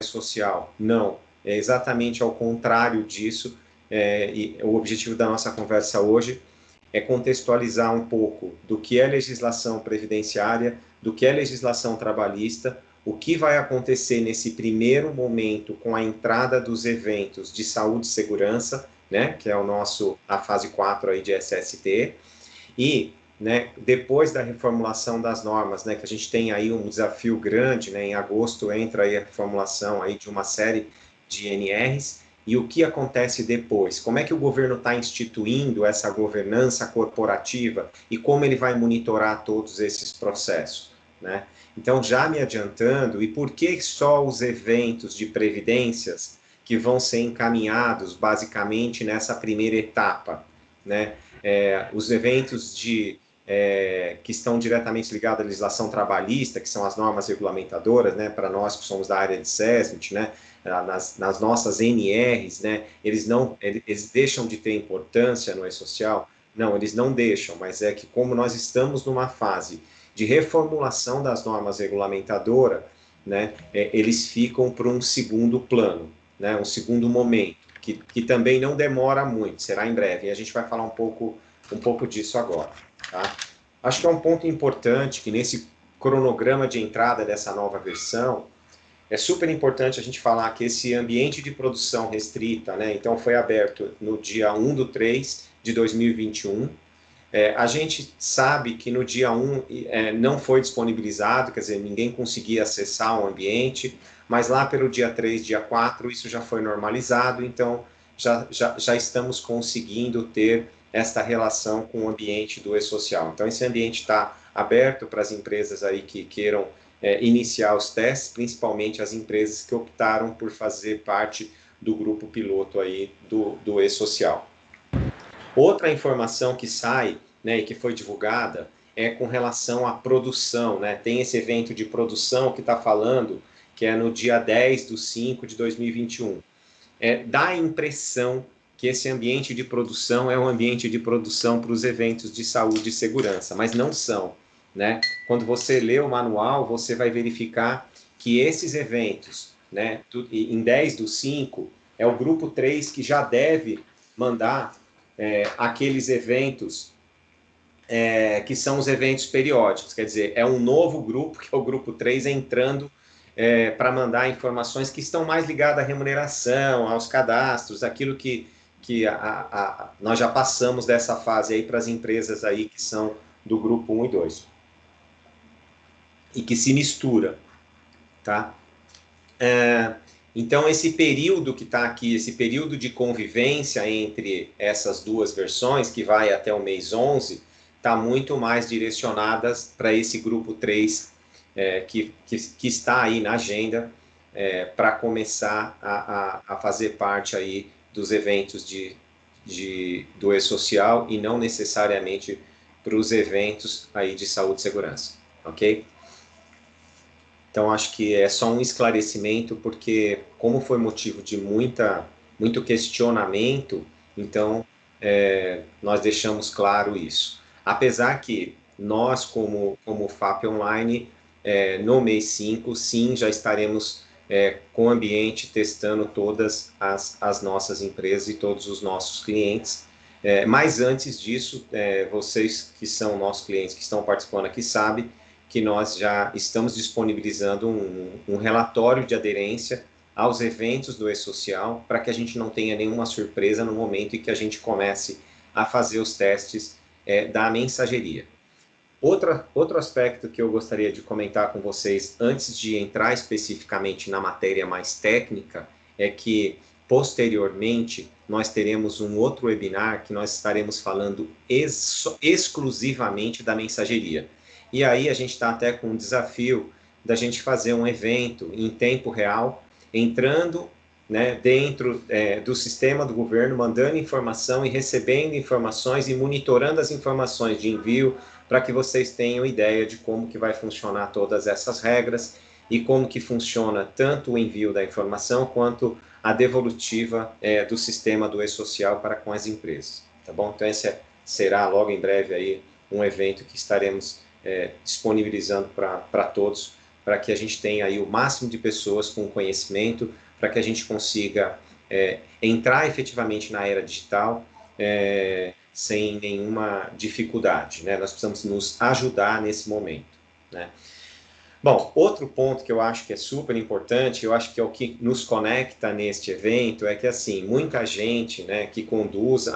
social. Não, é exatamente ao contrário disso, e o objetivo da nossa conversa hoje é contextualizar um pouco do que é legislação previdenciária, do que é legislação trabalhista, o que vai acontecer nesse primeiro momento com a entrada dos eventos de saúde e segurança, né, que é a fase 4 aí de SST, e né, depois da reformulação das normas, né, que a gente tem aí um desafio grande, né, em agosto entra aí a reformulação aí de uma série de NRs, e o que acontece depois? Como é que o governo está instituindo essa governança corporativa e como ele vai monitorar todos esses processos, né? Então, já me adiantando, e por que só os eventos de previdências que vão ser encaminhados basicamente nessa primeira etapa, né? Os eventos que estão diretamente ligados à legislação trabalhista, que são as normas regulamentadoras, né, para nós que somos da área de SESMIT, né, nas nossas NRs, né, eles deixam de ter importância no E-Social? Não, eles não deixam, mas é que como nós estamos numa fase de reformulação das normas regulamentadoras, né, eles ficam para um segundo plano, né, um segundo momento, que também não demora muito, será em breve, e a gente vai falar um pouco disso agora. Tá? Acho que é um ponto importante que nesse cronograma de entrada dessa nova versão, é super importante a gente falar que esse ambiente de produção restrita, né, então foi aberto no dia 1/3 de 2021, a gente sabe que no dia 1 não foi disponibilizado, quer dizer, ninguém conseguia acessar o ambiente, mas lá pelo dia 3, dia 4, isso já foi normalizado, então já estamos conseguindo ter esta relação com o ambiente do E-Social. Então, esse ambiente está aberto para as empresas aí que queiram iniciar os testes, principalmente as empresas que optaram por fazer parte do grupo piloto aí do E-Social. Outra informação que sai, né, e que foi divulgada, é com relação à produção, né? Tem esse evento de produção que está falando, que é no dia 10/5 de 2021. Dá a impressão que esse ambiente de produção é um ambiente de produção para os eventos de saúde e segurança, mas não são, né? Quando você lê o manual, você vai verificar que esses eventos, né, em 10/5, é o grupo 3 que já deve mandar aqueles eventos que são os eventos periódicos, quer dizer, é um novo grupo, que é o grupo 3, entrando para mandar informações que estão mais ligadas à remuneração, aos cadastros, aquilo que nós já passamos dessa fase aí para as empresas aí que são do grupo 1 e 2. E que se mistura, tá? Então, esse período que está aqui, esse período de convivência entre essas duas versões, que vai até o mês 11, está muito mais direcionadas para esse grupo 3, que está aí na agenda, para começar a fazer parte aí dos eventos do E-Social e não necessariamente para os eventos aí de saúde e segurança, ok? Então, acho que é só um esclarecimento, porque como foi motivo de muito questionamento, então nós deixamos claro isso. Apesar que nós, como FAP Online, no mês 5, sim, já estaremos com o ambiente testando todas as nossas empresas e todos os nossos clientes. Mas antes disso, vocês que são nossos clientes, que estão participando aqui, sabem que nós já estamos disponibilizando um relatório de aderência aos eventos do E-Social, para que a gente não tenha nenhuma surpresa no momento em que a gente comece a fazer os testes da mensageria. Outro aspecto que eu gostaria de comentar com vocês, antes de entrar especificamente na matéria mais técnica, é que, posteriormente, nós teremos um outro webinar que nós estaremos falando exclusivamente da mensageria. E aí a gente está até com um desafio da gente fazer um evento em tempo real, entrando, né, dentro do sistema do governo, mandando informação e recebendo informações e monitorando as informações de envio, para que vocês tenham ideia de como que vai funcionar todas essas regras e como que funciona tanto o envio da informação quanto a devolutiva do sistema do E-Social para com as empresas, tá bom? Então esse será logo em breve aí um evento que estaremos disponibilizando para todos para que a gente tenha aí o máximo de pessoas com conhecimento, para que a gente consiga entrar efetivamente na era digital sem nenhuma dificuldade, né? Nós precisamos nos ajudar nesse momento, né? Bom, outro ponto que eu acho que é super importante, eu acho que é o que nos conecta neste evento, é que, assim, muita gente, né, que conduz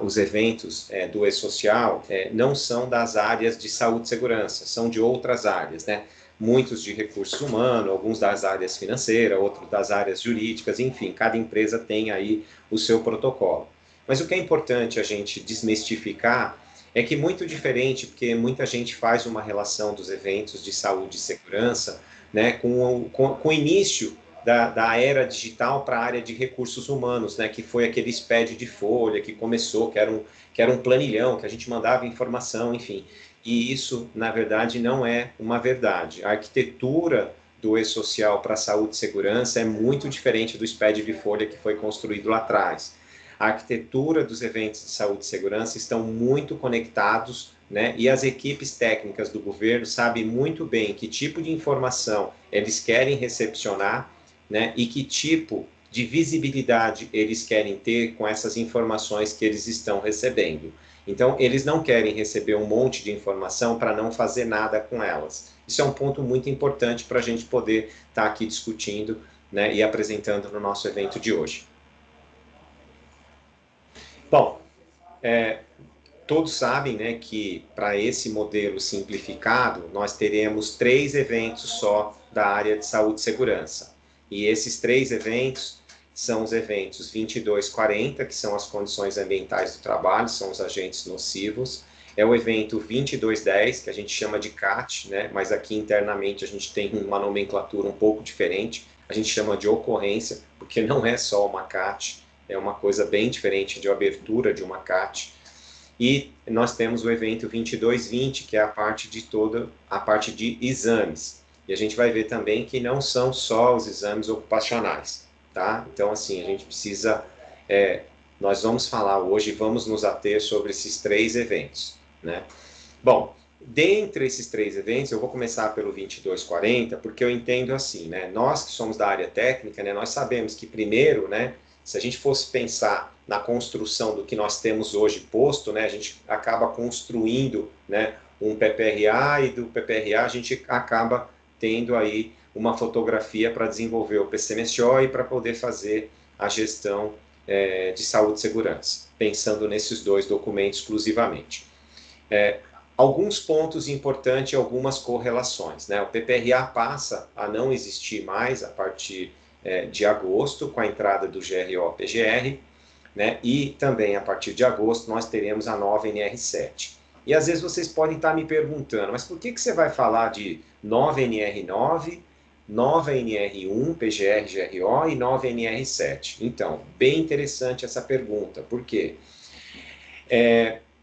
os eventos do E-Social não são das áreas de saúde e segurança, são de outras áreas, né? Muitos de recursos humanos, alguns das áreas financeiras, outros das áreas jurídicas, enfim, cada empresa tem aí o seu protocolo. Mas o que é importante a gente desmistificar é que muito diferente, porque muita gente faz uma relação dos eventos de saúde e segurança, né, com o início da era digital para a área de recursos humanos, né, que foi aquele SPED de folha que começou, que era um planilhão, que a gente mandava informação, enfim. E isso, na verdade, não é uma verdade. A arquitetura do E-Social para saúde e segurança é muito diferente do SPED de folha que foi construído lá atrás. A arquitetura dos eventos de saúde e segurança estão muito conectados, né? E as equipes técnicas do governo sabem muito bem que tipo de informação eles querem recepcionar, né? E que tipo de visibilidade eles querem ter com essas informações que eles estão recebendo. Então, eles não querem receber um monte de informação para não fazer nada com elas. Isso é um ponto muito importante para a gente poder estar aqui discutindo, né, e apresentando no nosso evento de hoje. Bom, todos sabem, né, que para esse modelo simplificado, nós teremos 3 eventos só da área de saúde e segurança. E esses 3 eventos são os eventos 2240, que são as condições ambientais do trabalho, são os agentes nocivos. É o evento 2210, que a gente chama de CAT, né, mas aqui internamente a gente tem uma nomenclatura um pouco diferente. A gente chama de ocorrência, porque não é só uma CAT, é uma coisa bem diferente de abertura de uma CAT. E nós temos o evento 2220, que é a parte de toda a parte de exames. E a gente vai ver também que não são só os exames ocupacionais, tá? Então, assim, a gente precisa... nós vamos falar hoje, vamos nos ater sobre esses 3 eventos, né? Bom, dentre esses 3 eventos, eu vou começar pelo 2240, porque eu entendo assim, né? Nós que somos da área técnica, né, nós sabemos que primeiro, né, se a gente fosse pensar na construção do que nós temos hoje posto, né, a gente acaba construindo, né, um PPRA, e do PPRA a gente acaba tendo aí uma fotografia para desenvolver o PCMSO e para poder fazer a gestão de saúde e segurança, pensando nesses 2 documentos exclusivamente. Alguns pontos importantes e algumas correlações, né? O PPRA passa a não existir mais a partir de agosto, com a entrada do GRO-PGR, né? E também a partir de agosto nós teremos a nova NR7. E às vezes vocês podem estar me perguntando, mas por que você vai falar de nova NR9, nova NR1, PGR, GRO e nova NR7? Então, bem interessante essa pergunta, por quê?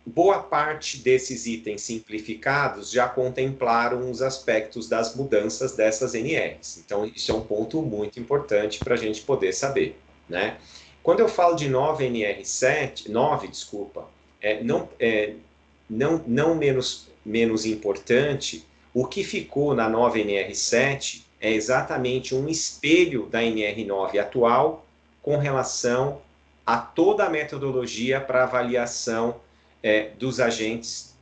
Boa parte desses itens simplificados já contemplaram os aspectos das mudanças dessas NRs. Então, isso é um ponto muito importante para a gente poder saber, né? Quando eu falo de nova NR7, 9, desculpa, não menos importante, o que ficou na nova NR7 é exatamente um espelho da NR9 atual com relação a toda a metodologia para avaliação dos agentes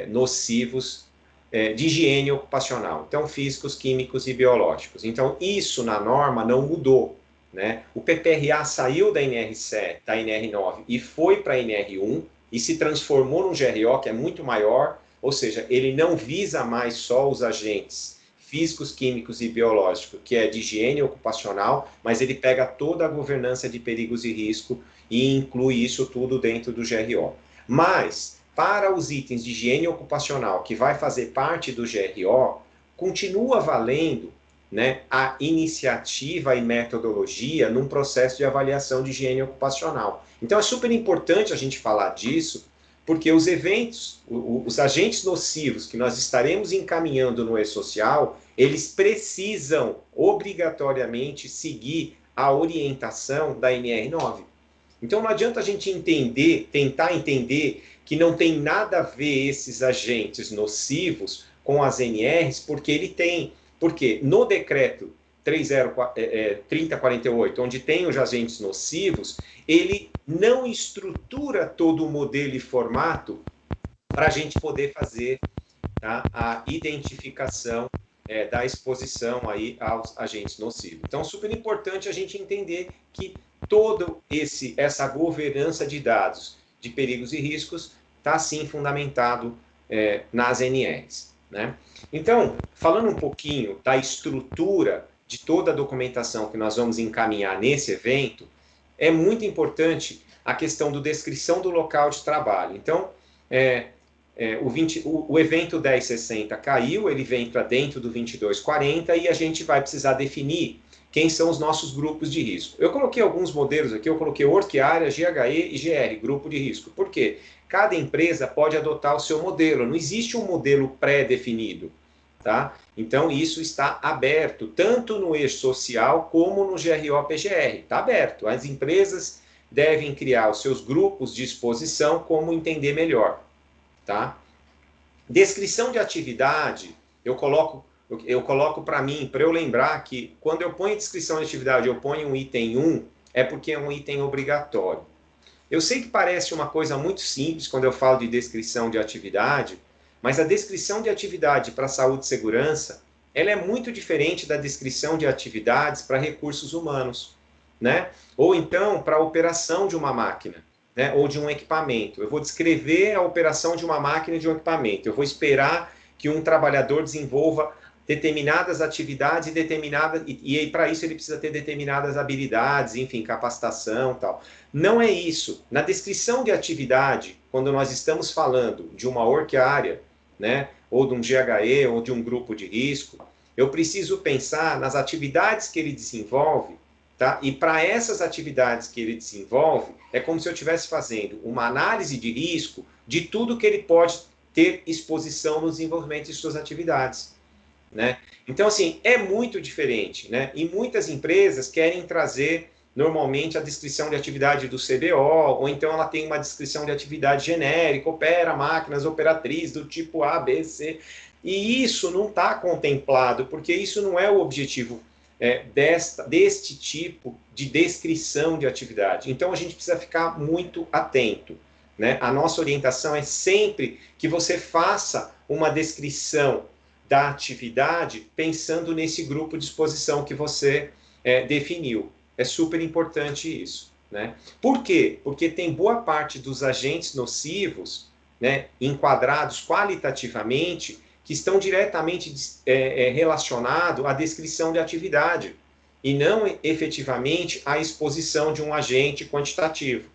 nocivos de higiene ocupacional, então físicos, químicos e biológicos. Então isso na norma não mudou, né? O PPRA saiu da NR7, da NR9 e foi para a NR1 e se transformou num GRO que é muito maior, ou seja, ele não visa mais só os agentes físicos, químicos e biológicos, que é de higiene ocupacional, mas ele pega toda a governança de perigos e risco e inclui isso tudo dentro do GRO. Mas, para os itens de higiene ocupacional, que vai fazer parte do GRO, continua valendo, né, a iniciativa e metodologia num processo de avaliação de higiene ocupacional. Então, é super importante a gente falar disso, porque os eventos, os agentes nocivos que nós estaremos encaminhando no E-Social, eles precisam obrigatoriamente seguir a orientação da NR9. Então não adianta a gente tentar entender que não tem nada a ver esses agentes nocivos com as NRs, porque ele tem, porque no decreto 3048, onde tem os agentes nocivos, ele não estrutura todo o modelo e formato para a gente poder fazer, tá, a identificação da exposição aí aos agentes nocivos. Então, super importante a gente entender que toda essa governança de dados de perigos e riscos está, sim, fundamentado nas NRs, né? Então, falando um pouquinho da estrutura de toda a documentação que nós vamos encaminhar nesse evento, é muito importante a questão da descrição do local de trabalho. Então, o evento 1060 caiu, ele vem para dentro do 2240 e a gente vai precisar definir quem são os nossos grupos de risco. Eu coloquei alguns modelos aqui, eu coloquei Orquiária, GHE e GR, grupo de risco. Por quê? Cada empresa pode adotar o seu modelo, não existe um modelo pré-definido, tá? Então, isso está aberto, tanto no eixo social como no GRO-PGR, está aberto. As empresas devem criar os seus grupos de exposição como entender melhor, tá? Descrição de atividade, eu coloco para mim, para eu lembrar que quando eu ponho descrição de atividade, eu ponho um item 1, é porque é um item obrigatório. Eu sei que parece uma coisa muito simples quando eu falo de descrição de atividade, mas a descrição de atividade para saúde e segurança, ela é muito diferente da descrição de atividades para recursos humanos, né? Ou então para a operação de uma máquina, né? Ou de um equipamento. Eu vou descrever a operação de uma máquina e de um equipamento. Eu vou esperar que um trabalhador desenvolva determinadas atividades e para isso ele precisa ter determinadas habilidades, enfim, capacitação, tal. Não é isso. Na descrição de atividade, quando nós estamos falando de uma orquiária, né, ou de um GHE, ou de um grupo de risco, eu preciso pensar nas atividades que ele desenvolve, tá? E para essas atividades que ele desenvolve, é como se eu estivesse fazendo uma análise de risco de tudo que ele pode ter exposição no desenvolvimento de suas atividades, né? Então, assim, é muito diferente, né? E muitas empresas querem trazer, normalmente, a descrição de atividade do CBO, ou então ela tem uma descrição de atividade genérica, opera máquinas operatrizes do tipo A, B, C, e isso não está contemplado, porque isso não é o objetivo deste tipo de descrição de atividade. Então, a gente precisa ficar muito atento, né? A nossa orientação é sempre que você faça uma descrição da atividade pensando nesse grupo de exposição que você definiu. É super importante isso, né? Por quê? Porque tem boa parte dos agentes nocivos, né, enquadrados qualitativamente, que estão diretamente relacionados à descrição de atividade e não efetivamente à exposição de um agente quantitativo.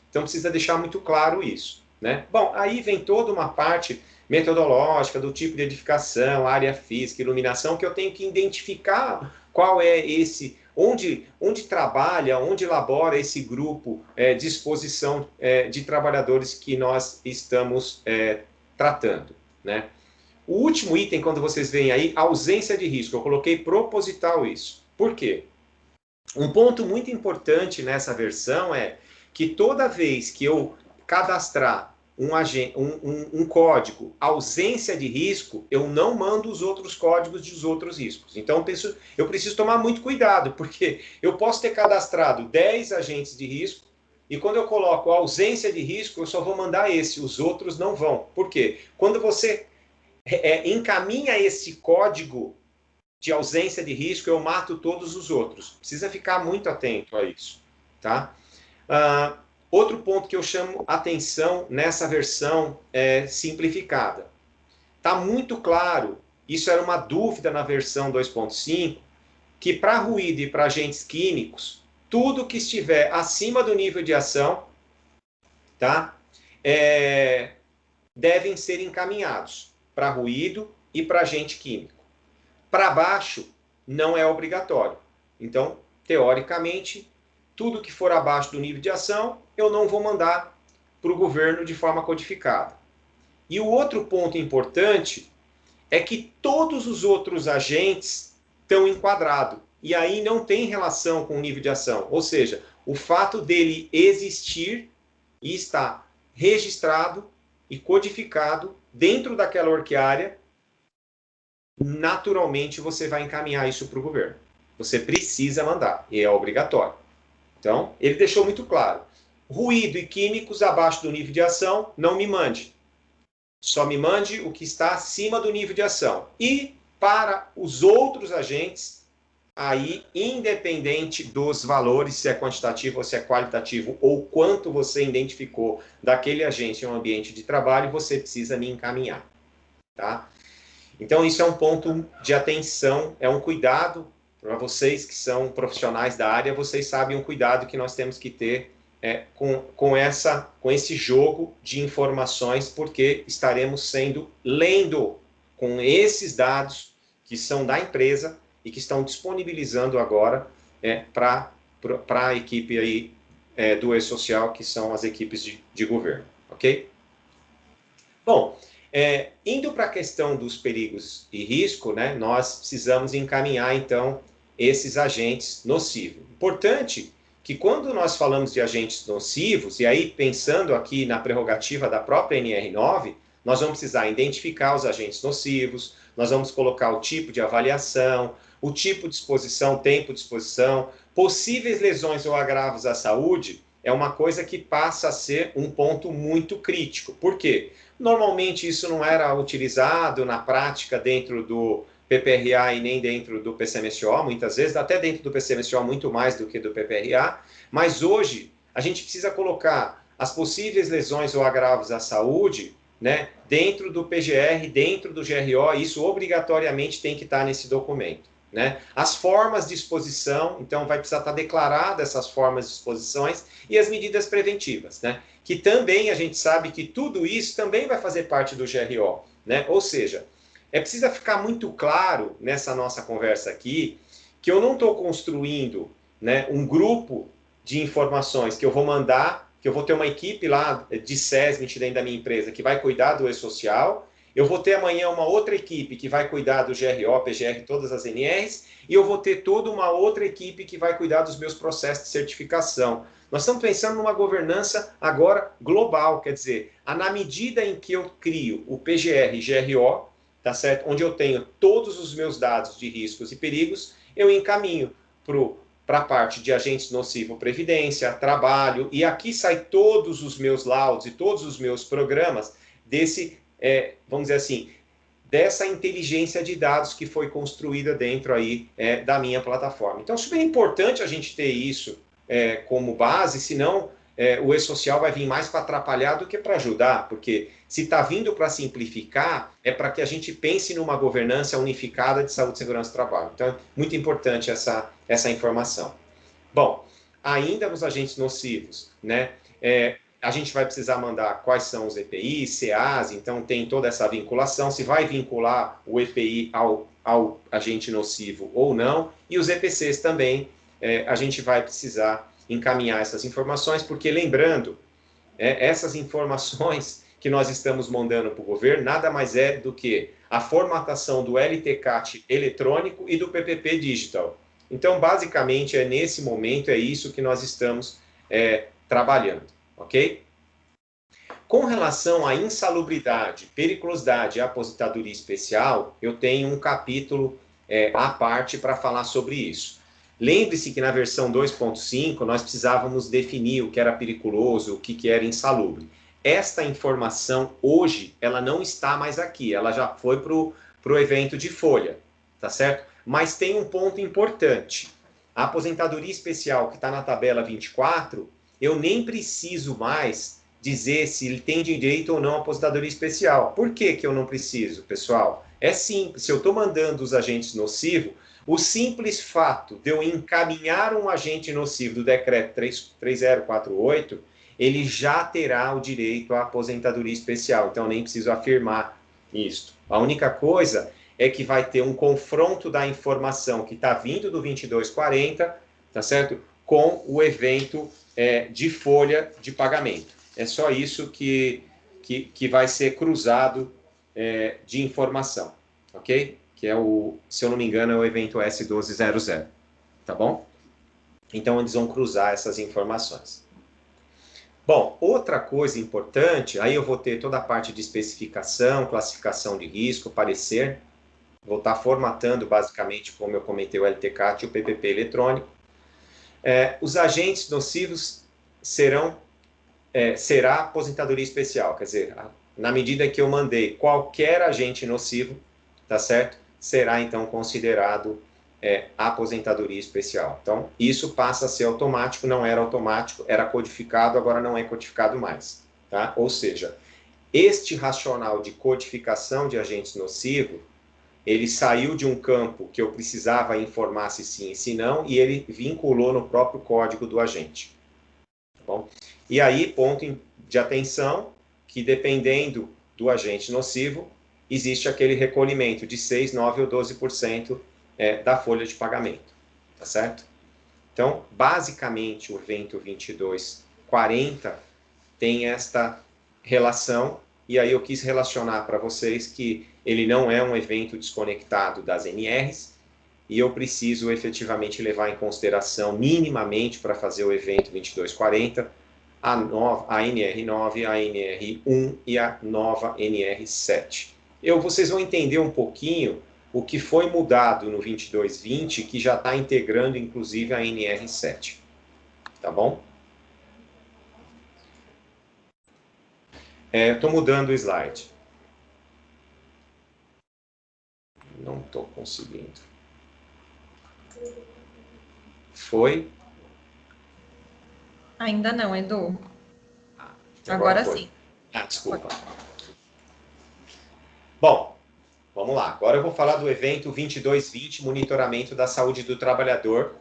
Então precisa deixar muito claro isso, né? Bom, aí vem toda uma parte metodológica do tipo de edificação, área física, iluminação, que eu tenho que identificar qual é esse, onde trabalha, onde elabora esse grupo de exposição de trabalhadores que nós estamos tratando, né? O último item, quando vocês veem aí, ausência de risco, eu coloquei proposital isso. Por quê? Um ponto muito importante nessa versão é que toda vez que eu cadastrar um código ausência de risco, eu não mando os outros códigos dos outros riscos. Então, eu preciso tomar muito cuidado, porque eu posso ter cadastrado 10 agentes de risco, e quando eu coloco ausência de risco, eu só vou mandar esse, os outros não vão. Por quê? Quando você encaminha esse código de ausência de risco, eu mato todos os outros. Precisa ficar muito atento a isso, tá? Outro ponto que eu chamo atenção nessa versão simplificada. Está muito claro, isso era uma dúvida na versão 2.5, que para ruído e para agentes químicos, tudo que estiver acima do nível de ação, tá? Devem ser encaminhados para ruído e para agente químico. Para baixo, não é obrigatório. Então, teoricamente, tudo que for abaixo do nível de ação, eu não vou mandar para o governo de forma codificada. E o outro ponto importante é que todos os outros agentes estão enquadrados. E aí não tem relação com o nível de ação. Ou seja, o fato dele existir e estar registrado e codificado dentro daquela orquiária naturalmente você vai encaminhar isso para o governo. Você precisa mandar, e é obrigatório. Então, ele deixou muito claro. Ruído e químicos abaixo do nível de ação, não me mande. Só me mande o que está acima do nível de ação. E para os outros agentes, aí, independente dos valores, se é quantitativo ou se é qualitativo, ou quanto você identificou daquele agente em um ambiente de trabalho, você precisa me encaminhar. Tá? Então, isso é um ponto de atenção, é um cuidado para vocês que são profissionais da área, vocês sabem o cuidado que nós temos que ter com esse jogo de informações, porque estaremos lendo com esses dados que são da empresa e que estão disponibilizando agora para a equipe aí, do E-Social, que são as equipes de governo, ok? Bom, indo para a questão dos perigos e risco, né, nós precisamos encaminhar, então, esses agentes nocivos. Importante que quando nós falamos de agentes nocivos, e aí pensando aqui na prerrogativa da própria NR9, nós vamos precisar identificar os agentes nocivos, nós vamos colocar o tipo de avaliação, o tipo de exposição, tempo de exposição, possíveis lesões ou agravos à saúde, é uma coisa que passa a ser um ponto muito crítico. Por quê? Normalmente isso não era utilizado na prática dentro do PPRA e nem dentro do PCMSO, muitas vezes, até dentro do PCMSO muito mais do que do PPRA, mas hoje a gente precisa colocar as possíveis lesões ou agravos à saúde, né, dentro do PGR, dentro do GRO, isso obrigatoriamente tem que estar nesse documento. Né? As formas de exposição, então vai precisar estar declarada essas formas de exposições e as medidas preventivas, né? Que também a gente sabe que tudo isso também vai fazer parte do GRO, né? Ou seja, precisa ficar muito claro nessa nossa conversa aqui que eu não estou construindo, né, um grupo de informações que eu vou mandar, que eu vou ter uma equipe lá de SESMIT dentro da minha empresa que vai cuidar do E-Social. Eu vou ter amanhã uma outra equipe que vai cuidar do GRO, PGR, todas as NRs, e eu vou ter toda uma outra equipe que vai cuidar dos meus processos de certificação. Nós estamos pensando numa governança agora global, quer dizer, na medida em que eu crio o PGR e GRO, tá certo? Onde eu tenho todos os meus dados de riscos e perigos, eu encaminho para a parte de agentes nocivo, previdência, trabalho, e aqui sai todos os meus laudos e todos os meus programas desse vamos dizer assim, dessa inteligência de dados que foi construída dentro aí da minha plataforma. Então, é super importante a gente ter isso como base, senão o E-Social vai vir mais para atrapalhar do que para ajudar, porque se está vindo para simplificar, é para que a gente pense numa governança unificada de saúde, segurança e trabalho. Então, é muito importante essa informação. Bom, ainda nos agentes nocivos, né? A gente vai precisar mandar quais são os EPIs, CAs, então tem toda essa vinculação, se vai vincular o EPI ao agente nocivo ou não, e os EPCs também, a gente vai precisar encaminhar essas informações, porque lembrando, essas informações que nós estamos mandando para o governo, nada mais é do que a formatação do LTCAT eletrônico e do PPP digital. Então, basicamente, nesse momento, é isso que nós estamos trabalhando. Ok? Com relação à insalubridade, periculosidade e aposentadoria especial, eu tenho um capítulo à parte para falar sobre isso. Lembre-se que na versão 2.5 nós precisávamos definir o que era periculoso, o que era insalubre. Esta informação hoje, ela não está mais aqui, ela já foi para o evento de folha, tá certo? Mas tem um ponto importante. A aposentadoria especial que está na tabela 24, eu nem preciso mais dizer se ele tem direito ou não à aposentadoria especial. Por que eu não preciso, pessoal? É simples, se eu estou mandando os agentes nocivos, o simples fato de eu encaminhar um agente nocivo do decreto 3048, ele já terá o direito à aposentadoria especial, então eu nem preciso afirmar isso. A única coisa é que vai ter um confronto da informação que está vindo do 2240, tá certo? Com o evento de folha de pagamento. É só isso que vai ser cruzado de informação, ok? Que é se eu não me engano, é o evento S1200, tá bom? Então, eles vão cruzar essas informações. Bom, outra coisa importante, aí eu vou ter toda a parte de especificação, classificação de risco, parecer, Vou estar formatando, basicamente, como eu comentei, o LTCAT e o PPP eletrônico. Os agentes nocivos será aposentadoria especial, quer dizer, na medida que eu mandei qualquer agente nocivo, tá certo? Será, então, considerado aposentadoria especial. Então, isso passa a ser automático, não era automático, era codificado, agora não é codificado mais, tá? Ou seja, este racional de codificação de agentes nocivos, ele saiu de um campo que eu precisava informar se sim e se não, e ele vinculou no próprio código do agente. Tá bom? E aí, ponto de atenção, que dependendo do agente nocivo, existe aquele recolhimento de 6, 9 ou 12% da folha de pagamento. Tá certo? Então, basicamente, o evento 2240 tem esta relação, e aí eu quis relacionar para vocês que ele não é um evento desconectado das NRs, e eu preciso efetivamente levar em consideração minimamente para fazer o evento 2240 a NR9, a NR1 e a nova NR7. Vocês vão entender um pouquinho o que foi mudado no 2220, que já está integrando inclusive a NR7. Tá bom? Estou mudando o slide. Não estou conseguindo. Foi? Ainda não, Edu. Agora sim. Desculpa. Bom, vamos lá. Agora eu vou falar do evento 2220, monitoramento da saúde do trabalhador.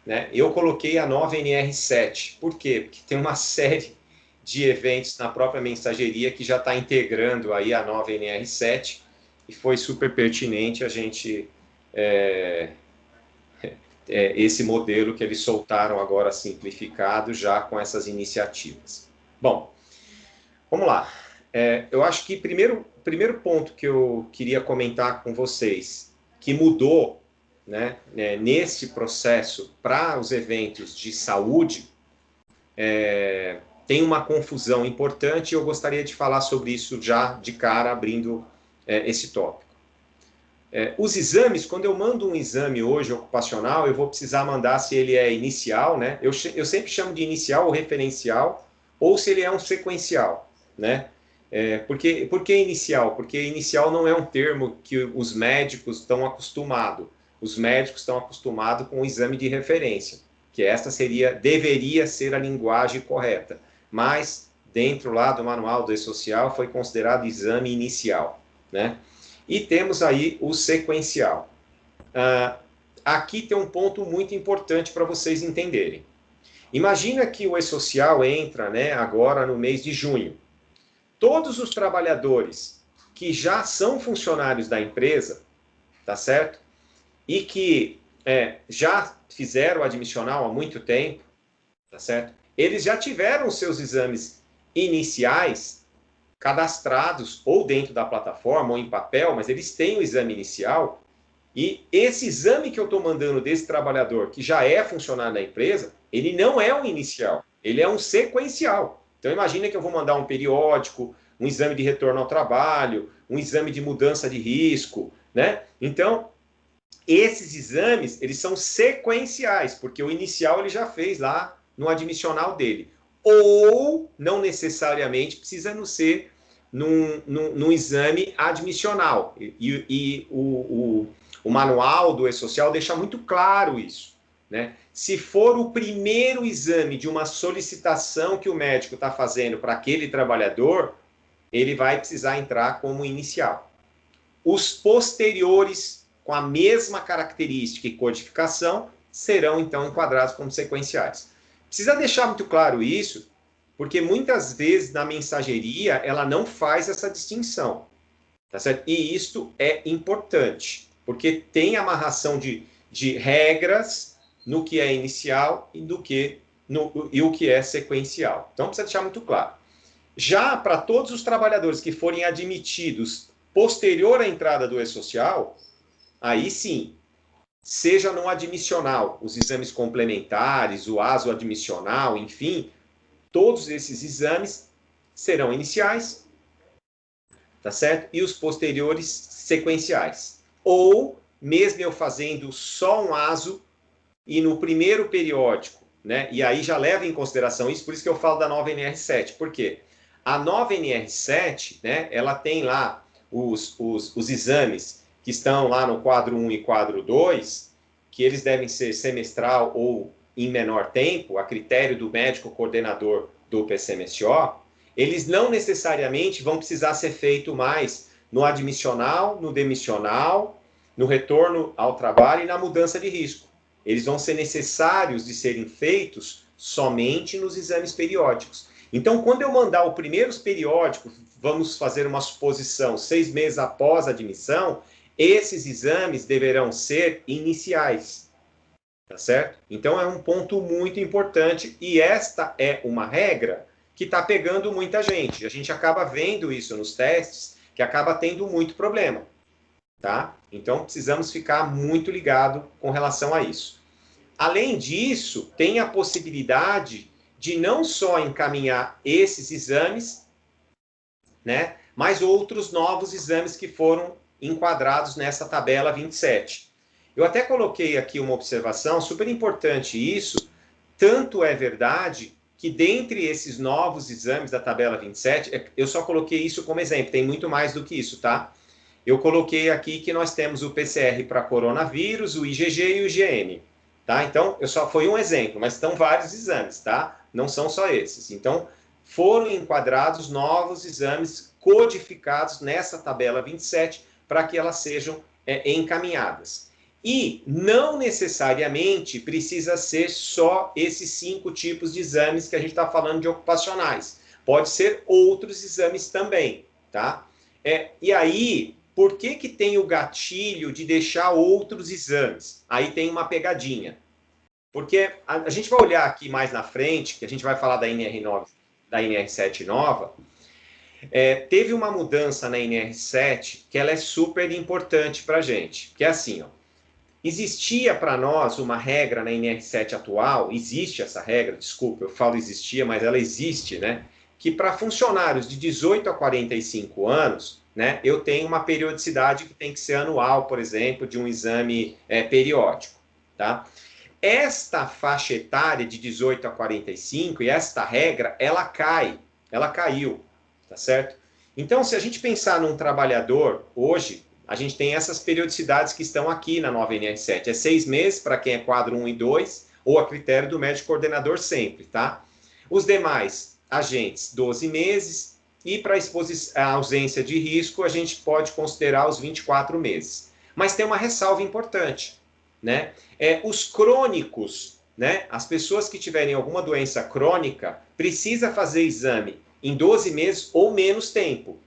Né? Eu coloquei a nova NR7. Por quê? Porque tem uma série de eventos na própria mensageria que já está integrando aí a nova NR7 e foi super pertinente a gente esse modelo que eles soltaram agora simplificado já com essas iniciativas. Bom, vamos lá. Eu acho que primeiro ponto que eu queria comentar com vocês, que mudou nesse processo para os eventos de saúde, tem uma confusão importante e eu gostaria de falar sobre isso já de cara, abrindo esse tópico. Os exames, quando eu mando um exame hoje ocupacional, eu vou precisar mandar se ele é inicial, né? Eu sempre chamo de inicial ou referencial, ou se ele é um sequencial, né? Por que inicial? Porque inicial não é um termo que os médicos estão acostumados. Os médicos estão acostumados com o exame de referência, que esta deveria ser a linguagem correta. Mas, dentro lá do manual do E-Social, foi considerado exame inicial, né? E temos aí o sequencial. Aqui tem um ponto muito importante para vocês entenderem. Imagina que o E-Social entra agora no mês de junho. Todos os trabalhadores que já são funcionários da empresa, tá certo? E que já fizeram admissional há muito tempo, tá certo? Eles já tiveram os seus exames iniciais cadastrados ou dentro da plataforma ou em papel, mas eles têm o exame inicial, e esse exame que eu estou mandando desse trabalhador que já é funcionário da empresa, ele não é um inicial, ele é um sequencial. Então imagina que eu vou mandar um periódico, um exame de retorno ao trabalho, um exame de mudança de risco, né? Então, esses exames, eles são sequenciais, porque o inicial ele já fez lá no admissional dele. Ou, não necessariamente, precisa não ser num exame admissional. E o manual do E-Social deixa muito claro isso. Né? Se for o primeiro exame de uma solicitação que o médico está fazendo para aquele trabalhador, ele vai precisar entrar como inicial. Os posteriores, com a mesma característica e codificação, serão então enquadrados como sequenciais. Precisa deixar muito claro isso, porque muitas vezes na mensageria ela não faz essa distinção, tá certo? E isto é importante, porque tem amarração de regras no que é inicial e o que é sequencial. Então precisa deixar muito claro. Já para todos os trabalhadores que forem admitidos posterior à entrada do E-Social, aí sim, seja no admissional, os exames complementares, o ASO admissional, enfim, todos esses exames serão iniciais, tá certo? E os posteriores sequenciais. ou mesmo eu fazendo só um ASO e no primeiro periódico, né? E aí já leva em consideração isso, por isso que eu falo da nova NR7. Por quê? A nova NR7, né, ela tem lá os exames que estão lá no quadro 1 e quadro 2, que eles devem ser semestral ou em menor tempo, a critério do médico coordenador do PCMSO, eles não necessariamente vão precisar ser feito mais no admissional, no demissional, no retorno ao trabalho e na mudança de risco. Eles vão ser necessários de serem feitos somente nos exames periódicos. Então, quando eu mandar os primeiros periódicos, vamos fazer uma suposição, 6 meses após a admissão, esses exames deverão ser iniciais, tá certo? Então, é um ponto muito importante e esta é uma regra que está pegando muita gente. A gente acaba vendo isso nos testes, que acaba tendo muito problema, tá? Então, precisamos ficar muito ligado com relação a isso. Além disso, tem a possibilidade de não só encaminhar esses exames, né, mas outros novos exames que foram enquadrados nessa tabela 27. Eu até coloquei aqui uma observação, super importante isso, tanto é verdade que dentre esses novos exames da tabela 27, eu só coloquei isso como exemplo, tem muito mais do que isso, tá? Eu coloquei aqui que nós temos o PCR para coronavírus, o IgG e o IgM, tá? Então, foi um exemplo, mas estão vários exames, tá? Não são só esses. Então, foram enquadrados novos exames codificados nessa tabela 27 para que elas sejam encaminhadas. E não necessariamente precisa ser só esses 5 tipos de exames que a gente está falando de ocupacionais. Pode ser outros exames também, tá? E aí, por que que tem o gatilho de deixar outros exames? Aí tem uma pegadinha. Porque a gente vai olhar aqui mais na frente, que a gente vai falar da NR9, da NR7 nova, teve uma mudança na NR7 que ela é super importante para a gente, que é assim, ó, existia para nós uma regra na NR7 atual, existe essa regra, desculpa, eu falo existia, mas ela existe, né? Que para funcionários de 18 a 45 anos, né, eu tenho uma periodicidade que tem que ser anual, por exemplo, de um exame periódico, tá? Esta faixa etária de 18 a 45, e esta regra, ela caiu, tá certo? Então, se a gente pensar num trabalhador, hoje, a gente tem essas periodicidades que estão aqui na nova NR7. É 6 meses para quem é quadro 1 e 2, ou a critério do médico coordenador sempre, tá? Os demais agentes, 12 meses, e para a ausência de risco, a gente pode considerar os 24 meses. Mas tem uma ressalva importante, né? Os crônicos, né? As pessoas que tiverem alguma doença crônica, precisa fazer exame em 12 meses ou menos tempo.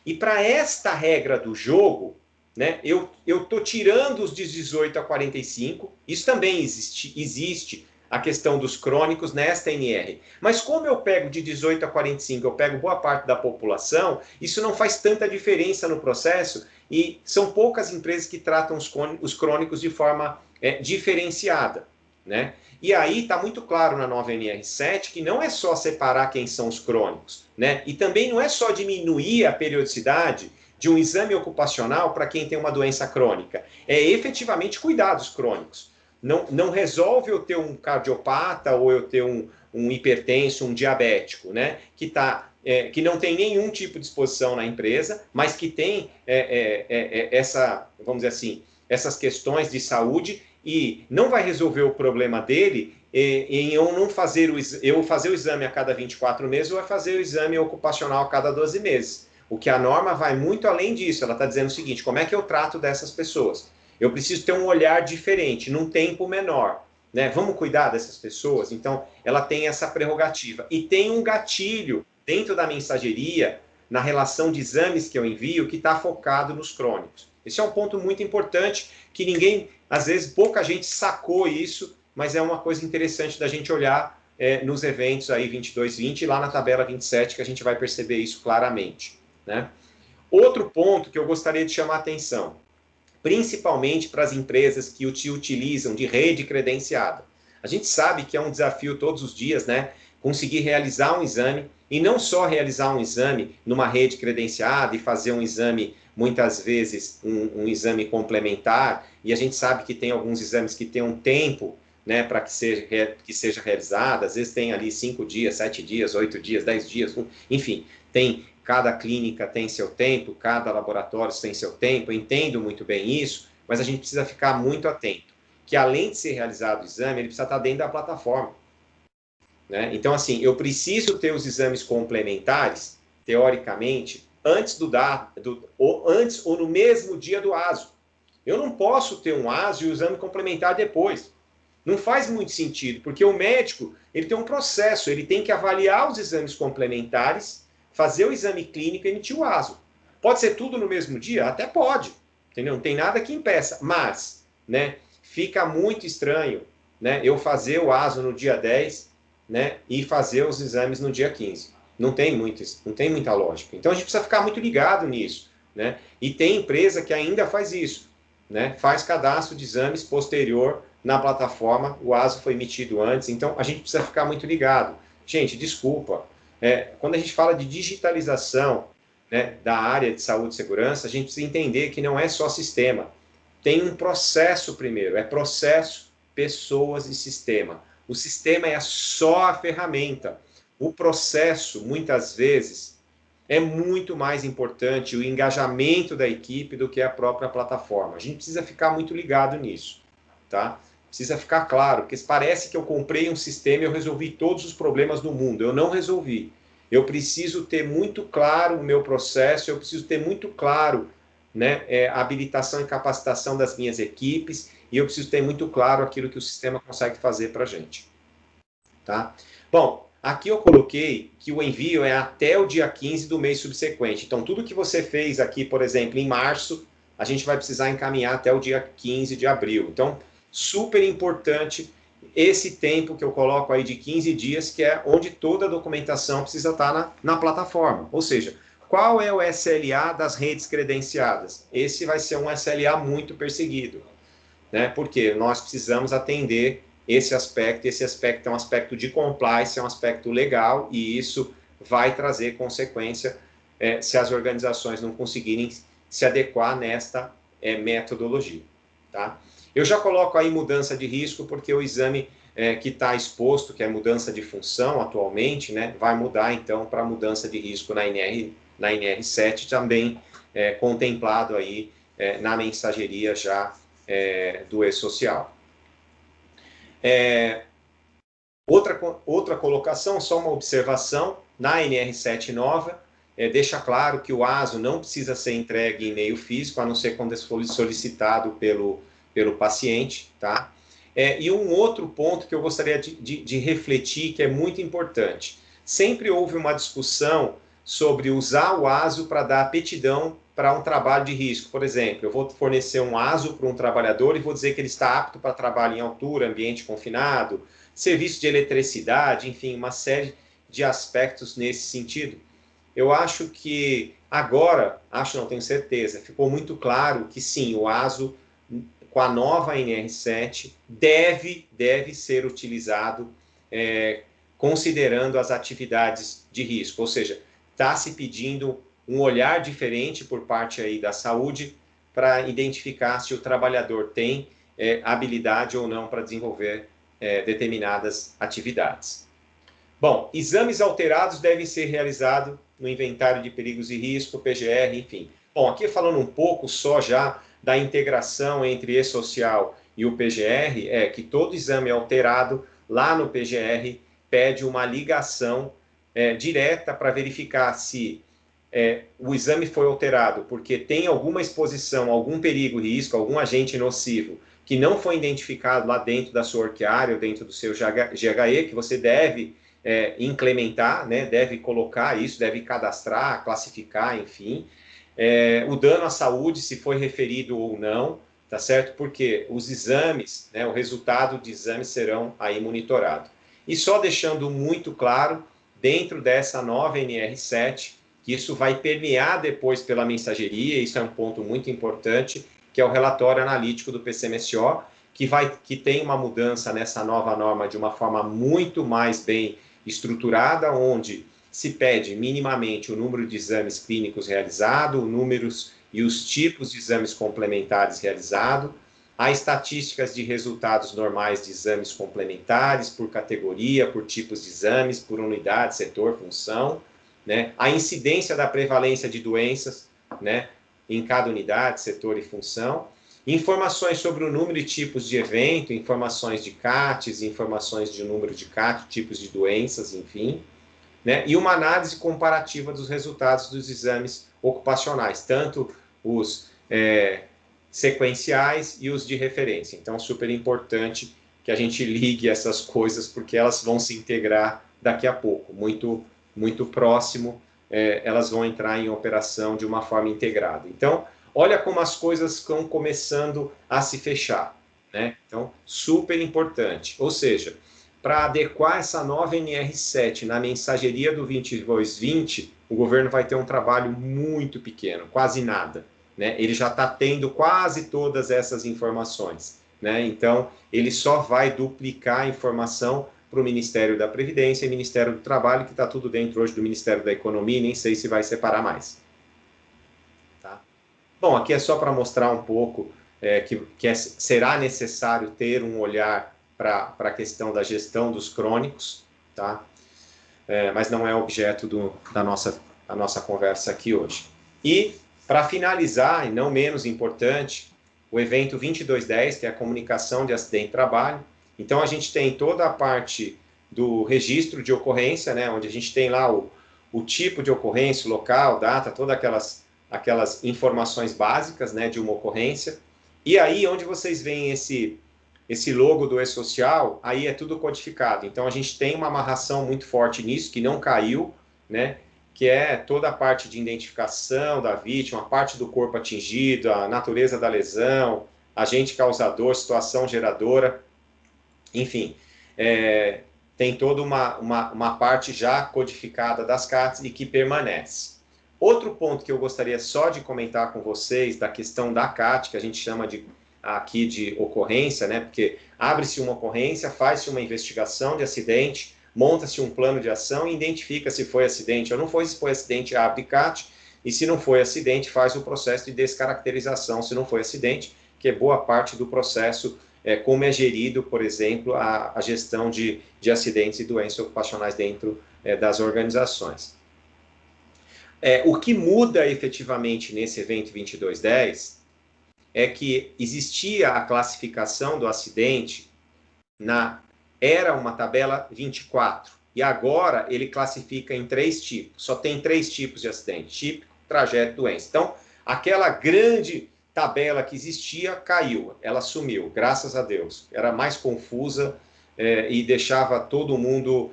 E para esta regra do jogo, né, eu estou tirando os de 18 a 45, isso também existe a questão dos crônicos nesta NR. Mas como eu pego de 18 a 45, eu pego boa parte da população, isso não faz tanta diferença no processo e são poucas empresas que tratam os crônicos de forma diferenciada, né? E aí está muito claro na nova NR7 que não é só separar quem são os crônicos, né? E também não é só diminuir a periodicidade de um exame ocupacional para quem tem uma doença crônica. É efetivamente cuidar dos crônicos. Não resolve eu ter um cardiopata ou eu ter um hipertenso, um diabético, né? Que não tem nenhum tipo de exposição na empresa, mas que tem vamos dizer assim, essas questões de saúde e não vai resolver o problema dele em eu fazer o exame a cada 24 meses ou fazer o exame ocupacional a cada 12 meses. O que a norma vai muito além disso, ela está dizendo o seguinte, como é que eu trato dessas pessoas? Eu preciso ter um olhar diferente, num tempo menor, né? Vamos cuidar dessas pessoas? Então, ela tem essa prerrogativa. E tem um gatilho dentro da mensageria, na relação de exames que eu envio, que está focado nos crônicos. Esse é um ponto muito importante, que ninguém, às vezes, pouca gente sacou isso, mas é uma coisa interessante da gente olhar nos eventos aí 22-20 e lá na tabela 27, que a gente vai perceber isso claramente, né? Outro ponto que eu gostaria de chamar a atenção, principalmente para as empresas que utilizam de rede credenciada. A gente sabe que é um desafio todos os dias, né? conseguir realizar um exame, e não só realizar um exame numa rede credenciada e fazer um exame, muitas vezes, um exame complementar, e a gente sabe que tem alguns exames que têm um tempo, né, para que seja realizado, às vezes tem ali 5 dias, 7 dias, 8 dias, 10 dias, enfim, cada clínica tem seu tempo, cada laboratório tem seu tempo, eu entendo muito bem isso, mas a gente precisa ficar muito atento, que além de ser realizado o exame, ele precisa estar dentro da plataforma. Né? Então, assim, eu preciso ter os exames complementares, teoricamente, antes antes ou no mesmo dia do ASO. Eu não posso ter um ASO e o exame complementar depois. Não faz muito sentido, porque o médico ele tem um processo, ele tem que avaliar os exames complementares, fazer o exame clínico e emitir o ASO. Pode ser tudo no mesmo dia? Até pode, entendeu? Não tem nada que impeça, mas, né, fica muito estranho, né, eu fazer o ASO no dia 10, né, e fazer os exames no dia 15. Não tem muita lógica. Então a gente precisa ficar muito ligado nisso, né? E tem empresa que ainda faz isso, né? Faz cadastro de exames posterior na plataforma, o ASO foi emitido antes, então a gente precisa ficar muito ligado. Gente, desculpa, quando a gente fala de digitalização, né, da área de saúde e segurança, a gente precisa entender que não é só sistema. Tem um processo primeiro, é processo, pessoas e sistema. O sistema é só a ferramenta. O processo, muitas vezes, é muito mais importante o engajamento da equipe do que a própria plataforma. A gente precisa ficar muito ligado nisso, tá? Precisa ficar claro, porque parece que eu comprei um sistema e eu resolvi todos os problemas do mundo. Eu não resolvi. Eu preciso ter muito claro o meu processo, eu preciso ter muito claro, né, a habilitação e capacitação das minhas equipes, e eu preciso ter muito claro aquilo que o sistema consegue fazer para a gente. Tá? Bom, aqui eu coloquei que o envio é até o dia 15 do mês subsequente. Então, tudo que você fez aqui, por exemplo, em março, a gente vai precisar encaminhar até o dia 15 de abril. Então, super importante esse tempo que eu coloco aí de 15 dias, que é onde toda a documentação precisa estar na plataforma. Ou seja, qual é o SLA das redes credenciadas? Esse vai ser um SLA muito perseguido, né? Porque nós precisamos atender esse aspecto é um aspecto de compliance, é um aspecto legal, e isso vai trazer consequência se as organizações não conseguirem se adequar nesta metodologia. Tá? Eu já coloco aí mudança de risco, porque o exame que está exposto, que é mudança de função atualmente, né, vai mudar então para mudança de risco na NR7, também contemplado aí na mensageria já do e-social. Outra colocação, só uma observação, na NR7 nova, deixa claro que o ASO não precisa ser entregue em meio físico, a não ser quando for solicitado pelo paciente, tá? E um outro ponto que eu gostaria de refletir, que é muito importante. Sempre houve uma discussão sobre usar o ASO para dar aptidão para um trabalho de risco. Por exemplo, eu vou fornecer um ASO para um trabalhador e vou dizer que ele está apto para trabalho em altura, ambiente confinado, serviço de eletricidade, enfim, uma série de aspectos nesse sentido. Eu acho que agora, não tenho certeza, ficou muito claro que sim, o ASO, com a nova NR7, deve ser utilizado considerando as atividades de risco, ou seja, está se pedindo um olhar diferente por parte aí da saúde para identificar se o trabalhador tem habilidade ou não para desenvolver determinadas atividades. Bom, exames alterados devem ser realizados no inventário de perigos e risco, PGR, enfim. Bom, aqui falando um pouco só já da integração entre e-social e o PGR, que todo exame alterado lá no PGR pede uma ligação direta para verificar se o exame foi alterado porque tem alguma exposição, algum perigo, risco, algum agente nocivo que não foi identificado lá dentro da sua orquiária ou dentro do seu GHE, que você deve implementar, né, deve colocar isso, deve cadastrar, classificar, enfim. O dano à saúde, se foi referido ou não, tá certo? Porque os exames, né, o resultado de exames serão aí monitorados. E só deixando muito claro, dentro dessa nova NR7, que isso vai permear depois pela mensageria, isso é um ponto muito importante, que é o relatório analítico do PCMSO, que tem uma mudança nessa nova norma de uma forma muito mais bem estruturada, onde se pede minimamente o número de exames clínicos realizados, números e os tipos de exames complementares realizados, há estatísticas de resultados normais de exames complementares por categoria, por tipos de exames, por unidade, setor, função, né? A incidência da prevalência de doenças, né, em cada unidade, setor e função, informações sobre o número e tipos de evento, informações de CATs, informações de número de CAT, tipos de doenças, enfim, né? E uma análise comparativa dos resultados dos exames ocupacionais, tanto os sequenciais e os de referência. Então, super importante que a gente ligue essas coisas, porque elas vão se integrar daqui a pouco, muito próximo, elas vão entrar em operação de uma forma integrada. Então, olha como as coisas estão começando a se fechar, né? Então, super importante. Ou seja, para adequar essa nova NR7 na mensageria do 2220, o governo vai ter um trabalho muito pequeno, quase nada, né? Ele já está tendo quase todas essas informações, né? Então, ele só vai duplicar a informação para o Ministério da Previdência e Ministério do Trabalho, que está tudo dentro hoje do Ministério da Economia, e nem sei se vai separar mais. Tá? Bom, aqui é só para mostrar um pouco será necessário ter um olhar para a questão da gestão dos crônicos, tá? Mas não é objeto da nossa conversa aqui hoje. E, para finalizar, e não menos importante, o evento 2210, que é a comunicação de acidente de trabalho. Então, a gente tem toda a parte do registro de ocorrência, né, onde a gente tem lá o tipo de ocorrência, o local, data, todas aquelas informações básicas, né, de uma ocorrência. E aí, onde vocês veem esse logo do E-Social, aí é tudo codificado. Então, a gente tem uma amarração muito forte nisso, que não caiu, né, que é toda a parte de identificação da vítima, a parte do corpo atingido, a natureza da lesão, agente causador, situação geradora, enfim, tem toda uma parte já codificada das CATs e que permanece. Outro ponto que eu gostaria só de comentar com vocês, da questão da CAT, que a gente chama aqui de ocorrência, né? Porque abre-se uma ocorrência, faz-se uma investigação de acidente, monta-se um plano de ação e identifica se foi acidente ou não foi. Se foi acidente, abre CAT, e se não foi acidente, faz o processo de descaracterização, se não foi acidente, que é boa parte do processo, como é gerido, por exemplo, a gestão de acidentes e doenças ocupacionais dentro das organizações. O que muda efetivamente nesse evento 2210 é que existia a classificação do acidente, era uma tabela 24, e agora ele classifica em 3 tipos, só tem 3 tipos de acidente: típico, trajeto, doença. Então, aquela grande tabela que existia caiu, ela sumiu, graças a Deus. Era mais confusa e deixava todo mundo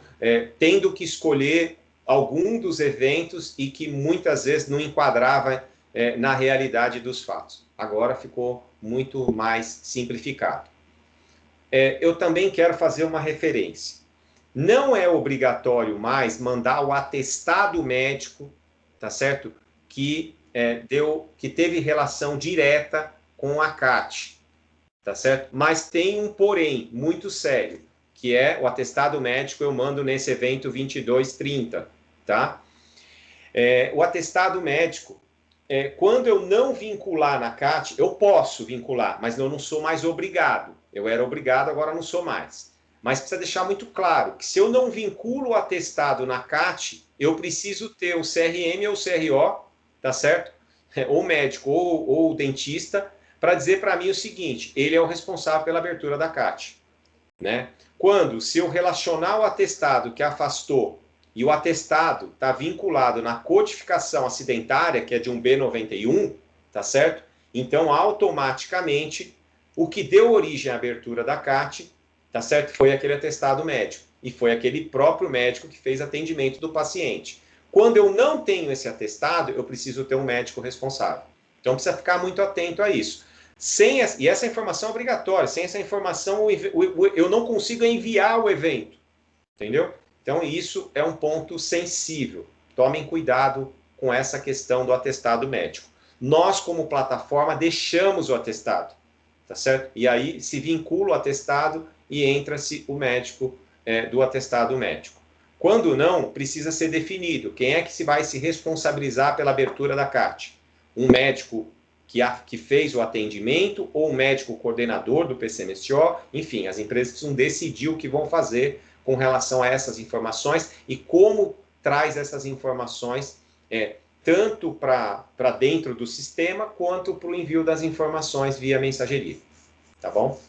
tendo que escolher algum dos eventos e que muitas vezes não enquadrava na realidade dos fatos. Agora ficou muito mais simplificado. Eu também quero fazer uma referência. Não é obrigatório mais mandar o atestado médico, tá certo? Que teve relação direta com a CAT, tá certo? Mas tem um porém muito sério, que é o atestado médico eu mando nesse evento 2230, tá? O atestado médico, quando eu não vincular na CAT, eu posso vincular, mas eu não sou mais obrigado. Eu era obrigado, agora não sou mais. Mas precisa deixar muito claro que se eu não vinculo o atestado na CAT, eu preciso ter o CRM ou o CRO, tá certo? Ou médico ou dentista, para dizer para mim o seguinte: ele é o responsável pela abertura da CAT, né? Se eu relacionar o atestado que afastou e o atestado está vinculado na codificação acidentária, que é de um B91, tá certo? Então, automaticamente, o que deu origem à abertura da CAT, tá certo? Foi aquele atestado médico. E foi aquele próprio médico que fez atendimento do paciente. Quando eu não tenho esse atestado, eu preciso ter um médico responsável. Então, precisa ficar muito atento a isso. E essa informação é obrigatória. Sem essa informação, eu não consigo enviar o evento. Entendeu? Então, isso é um ponto sensível. Tomem cuidado com essa questão do atestado médico. Nós, como plataforma, deixamos o atestado, tá certo? E aí se vincula o atestado e entra-se o médico do atestado médico. Quando não, precisa ser definido quem é que se vai se responsabilizar pela abertura da CAT. Um médico que fez o atendimento ou um médico coordenador do PCMSO, enfim, as empresas precisam decidir o que vão fazer com relação a essas informações e como traz essas informações tanto para dentro do sistema quanto para o envio das informações via mensageria. Tá bom?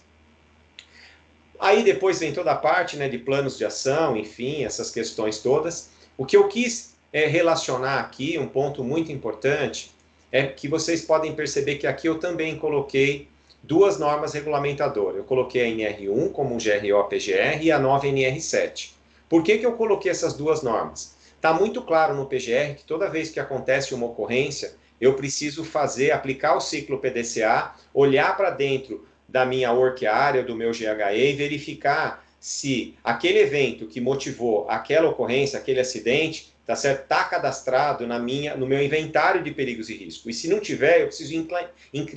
Aí depois vem toda a parte, né, de planos de ação, enfim, essas questões todas. O que eu quis relacionar aqui, um ponto muito importante, é que vocês podem perceber que aqui eu também coloquei duas normas regulamentadoras. Eu coloquei a NR1 como um GRO-PGR e a nova NR7. Por que eu coloquei essas duas normas? Está muito claro no PGR que toda vez que acontece uma ocorrência, eu preciso aplicar o ciclo PDCA, olhar para dentro da minha work area, do meu GHE, e verificar se aquele evento que motivou aquela ocorrência, aquele acidente, tá certo? Está cadastrado no meu inventário de perigos e riscos. E se não tiver, eu preciso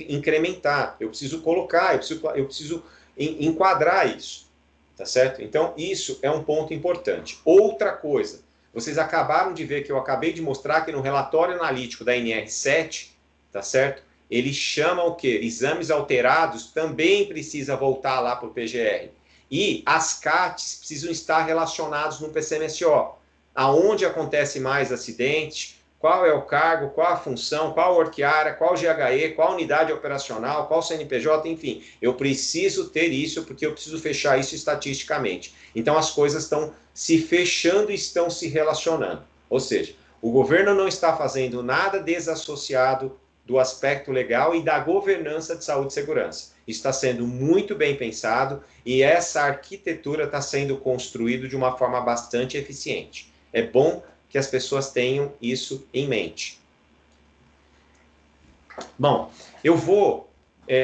incrementar, eu preciso colocar, eu preciso enquadrar isso, tá certo? Então, isso é um ponto importante. Outra coisa, vocês acabaram de ver que eu acabei de mostrar que no relatório analítico da NR7, tá certo? Ele chama o quê? Exames alterados também precisa voltar lá para o PGR. E as CATs precisam estar relacionados no PCMSO. Aonde acontece mais acidente, qual é o cargo, qual a função, qual a work area, qual o GHE, qual a unidade operacional, qual o CNPJ, enfim. Eu preciso ter isso porque eu preciso fechar isso estatisticamente. Então as coisas estão se fechando e estão se relacionando. Ou seja, o governo não está fazendo nada desassociado do aspecto legal e da governança de saúde e segurança. Isso está sendo muito bem pensado e essa arquitetura está sendo construída de uma forma bastante eficiente. É bom que as pessoas tenham isso em mente. Bom,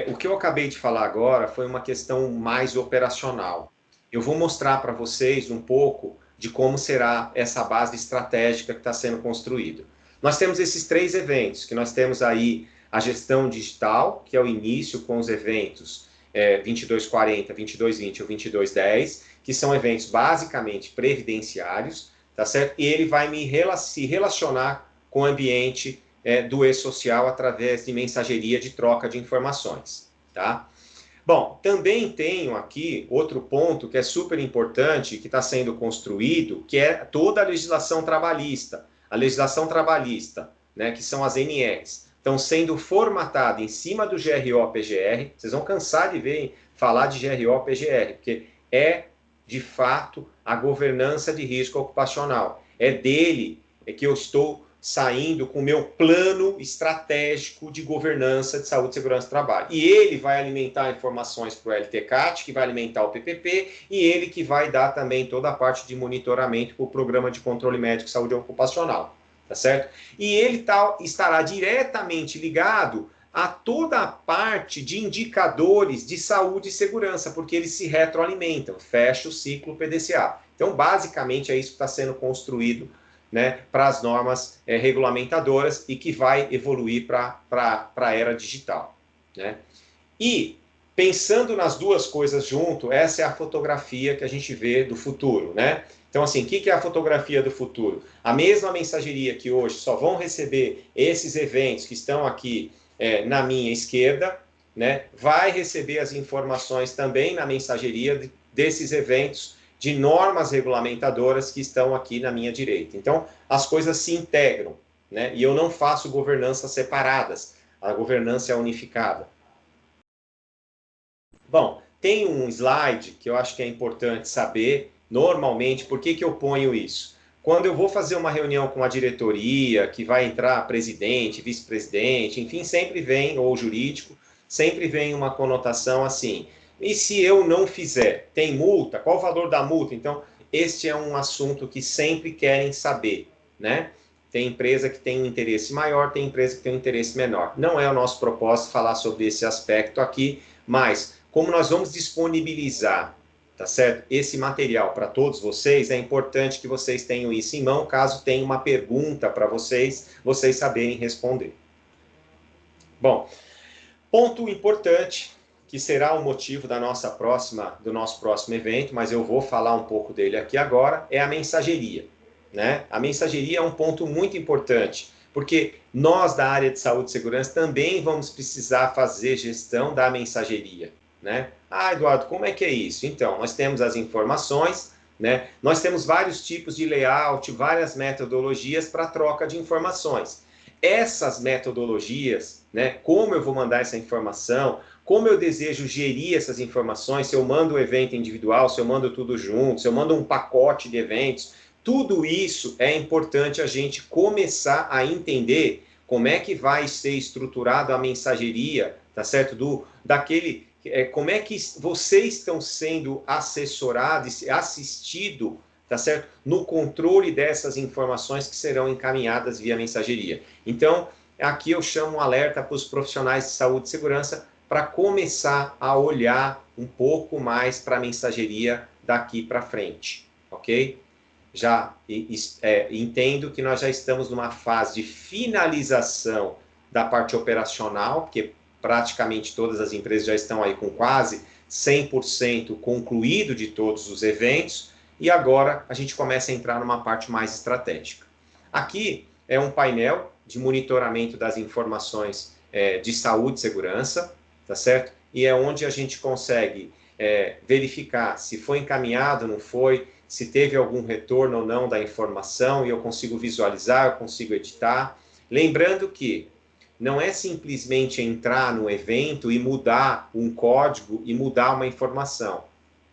o que eu acabei de falar agora foi uma questão mais operacional. Eu vou mostrar para vocês um pouco de como será essa base estratégica que está sendo construída. Nós temos esses 3 eventos, que nós temos aí a gestão digital, que é o início com os eventos 2240, 2220 ou 2210, que são eventos basicamente previdenciários, tá certo? E ele vai se relacionar com o ambiente do e-social através de mensageria de troca de informações, tá? Bom, também tenho aqui outro ponto que é super importante, que está sendo construído, que é toda a legislação trabalhista. A legislação trabalhista, né, que são as NRs, estão sendo formatadas em cima do GRO-PGR. Vocês vão cansar de falar de GRO-PGR, porque é, de fato, a governança de risco ocupacional. É dele que eu estou saindo com o meu plano estratégico de governança de saúde, segurança e trabalho. E ele vai alimentar informações para o LTCAT, que vai alimentar o PPP, e ele que vai dar também toda a parte de monitoramento para o Programa de Controle Médico de Saúde Ocupacional, tá certo? E ele estará diretamente ligado a toda a parte de indicadores de saúde e segurança, porque eles se retroalimentam, fecha o ciclo PDCA. Então, basicamente, é isso que está sendo construído, né, para as normas regulamentadoras e que vai evoluir para a era digital, né? E, pensando nas duas coisas junto, essa é a fotografia que a gente vê do futuro, né? Então, assim, o que é a fotografia do futuro? A mesma mensageria que hoje só vão receber esses eventos que estão aqui na minha esquerda, né, vai receber as informações também na mensageria desses eventos de normas regulamentadoras que estão aqui na minha direita. Então, as coisas se integram, né? E eu não faço governanças separadas, a governança é unificada. Bom, tem um slide que eu acho que é importante saber, normalmente, por que eu ponho isso? Quando eu vou fazer uma reunião com a diretoria, que vai entrar presidente, vice-presidente, enfim, sempre vem, ou jurídico, sempre vem uma conotação assim: e se eu não fizer, tem multa? Qual o valor da multa? Então, este é um assunto que sempre querem saber, né? Tem empresa que tem um interesse maior, tem empresa que tem um interesse menor. Não é o nosso propósito falar sobre esse aspecto aqui, mas como nós vamos disponibilizar, tá certo, esse material para todos vocês, é importante que vocês tenham isso em mão, caso tenha uma pergunta para vocês saberem responder. Bom, ponto importante, que será o motivo do nosso próximo evento, mas eu vou falar um pouco dele aqui agora, é a mensageria, né? A mensageria é um ponto muito importante, porque nós da área de saúde e segurança também vamos precisar fazer gestão da mensageria, né? Ah, Eduardo, como é que é isso? Então, nós temos as informações, né? Nós temos vários tipos de layout, várias metodologias para troca de informações. Essas metodologias, né? Como eu vou mandar essa informação, como eu desejo gerir essas informações, se eu mando um evento individual, se eu mando tudo junto, se eu mando um pacote de eventos, tudo isso é importante a gente começar a entender como é que vai ser estruturado a mensageria, tá certo? Como é que vocês estão sendo assessorados, assistidos, tá certo? No controle dessas informações que serão encaminhadas via mensageria. Então, aqui eu chamo um alerta para os profissionais de saúde e segurança para começar a olhar um pouco mais para a mensageria daqui para frente, ok? Já entendo que nós já estamos numa fase de finalização da parte operacional, porque praticamente todas as empresas já estão aí com quase 100% concluído de todos os eventos, e agora a gente começa a entrar numa parte mais estratégica. Aqui é um painel de monitoramento das informações de saúde e segurança, tá certo? E é onde a gente consegue verificar se foi encaminhado, não foi, se teve algum retorno ou não da informação, e eu consigo visualizar, eu consigo editar. Lembrando que não é simplesmente entrar no evento e mudar um código e mudar uma informação,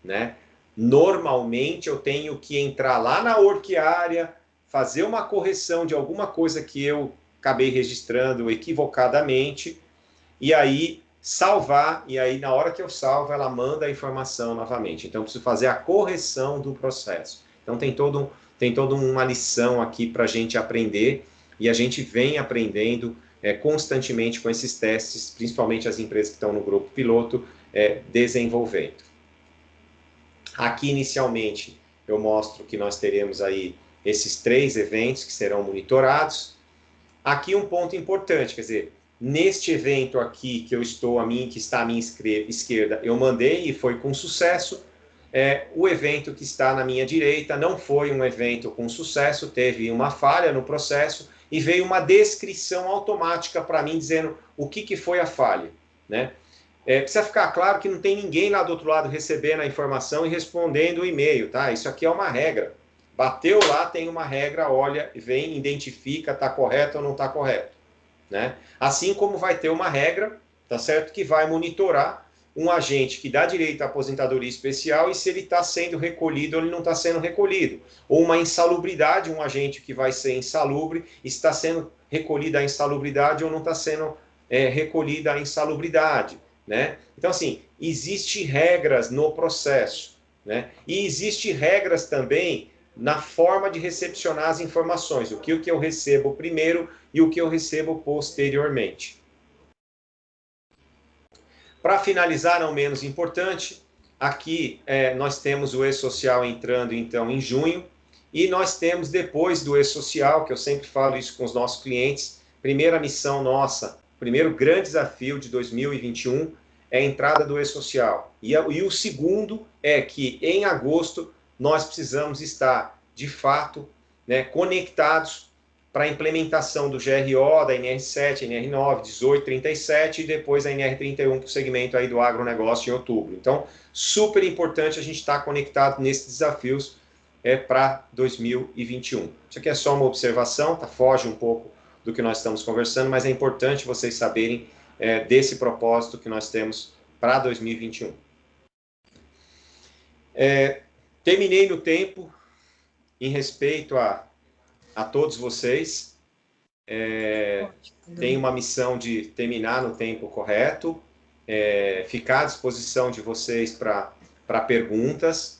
né? Normalmente eu tenho que entrar lá na Workarea, fazer uma correção de alguma coisa que eu acabei registrando equivocadamente, e aí salvar, e aí na hora que eu salvo, ela manda a informação novamente. Então, eu preciso fazer a correção do processo. Então, tem toda uma lição aqui para a gente aprender, e a gente vem aprendendo constantemente com esses testes, principalmente as empresas que estão no grupo piloto, desenvolvendo. Aqui, inicialmente, eu mostro que nós teremos aí esses 3 eventos que serão monitorados. Aqui um ponto importante, quer dizer, neste evento aqui que que está à minha esquerda, eu mandei e foi com sucesso. O evento que está na minha direita não foi um evento com sucesso, teve uma falha no processo e veio uma descrição automática para mim dizendo o que foi a falha, né? Precisa ficar claro que não tem ninguém lá do outro lado recebendo a informação e respondendo o e-mail, tá? Isso aqui é uma regra. Bateu lá, tem uma regra, olha, vem, identifica, está correto ou não está correto, né? Assim como vai ter uma regra, tá certo, que vai monitorar um agente que dá direito à aposentadoria especial e se ele está sendo recolhido ou ele não está sendo recolhido. Ou uma insalubridade, um agente que vai ser insalubre, está sendo recolhida a insalubridade ou não está sendo recolhida a insalubridade, né? Então, assim, existem regras no processo, né? E existem regras também na forma de recepcionar as informações, o que eu recebo primeiro e o que eu recebo posteriormente. Para finalizar, não menos importante, aqui nós temos o E-Social entrando, então, em junho, e nós temos, depois do E-Social, que eu sempre falo isso com os nossos clientes, primeira missão nossa, primeiro grande desafio de 2021 é a entrada do E-Social. E o segundo é que, em agosto, nós precisamos estar, de fato, né, conectados para a implementação do GRO, da NR7, NR9, 1837 e depois a NR31 para o segmento aí do agronegócio em outubro. Então, super importante a gente estar conectado nesses desafios para 2021. Isso aqui é só uma observação, tá? Foge um pouco do que nós estamos conversando, mas é importante vocês saberem desse propósito que nós temos para 2021. Terminei no tempo, em respeito a todos vocês. Tenho uma missão de terminar no tempo correto, ficar à disposição de vocês para perguntas.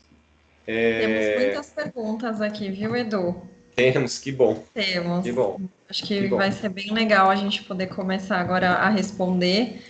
Temos muitas perguntas aqui, viu, Edu? Temos, que bom. Temos. Que bom. Acho que vai ser bem legal a gente poder começar agora a responder.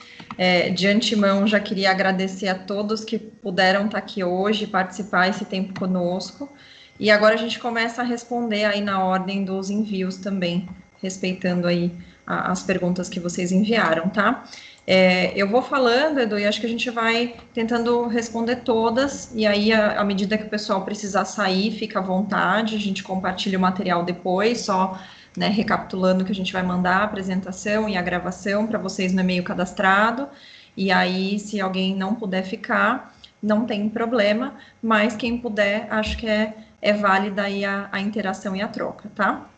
De antemão, já queria agradecer a todos que puderam estar aqui hoje, participar esse tempo conosco. E agora a gente começa a responder aí na ordem dos envios também, respeitando aí as perguntas que vocês enviaram, tá? Eu vou falando, Edu, e acho que a gente vai tentando responder todas, e aí, à medida que o pessoal precisar sair, fica à vontade, a gente compartilha o material depois, só, né, recapitulando que a gente vai mandar a apresentação e a gravação para vocês no e-mail cadastrado, e aí, se alguém não puder ficar, não tem problema, mas quem puder, acho que é válida aí a interação e a troca, tá?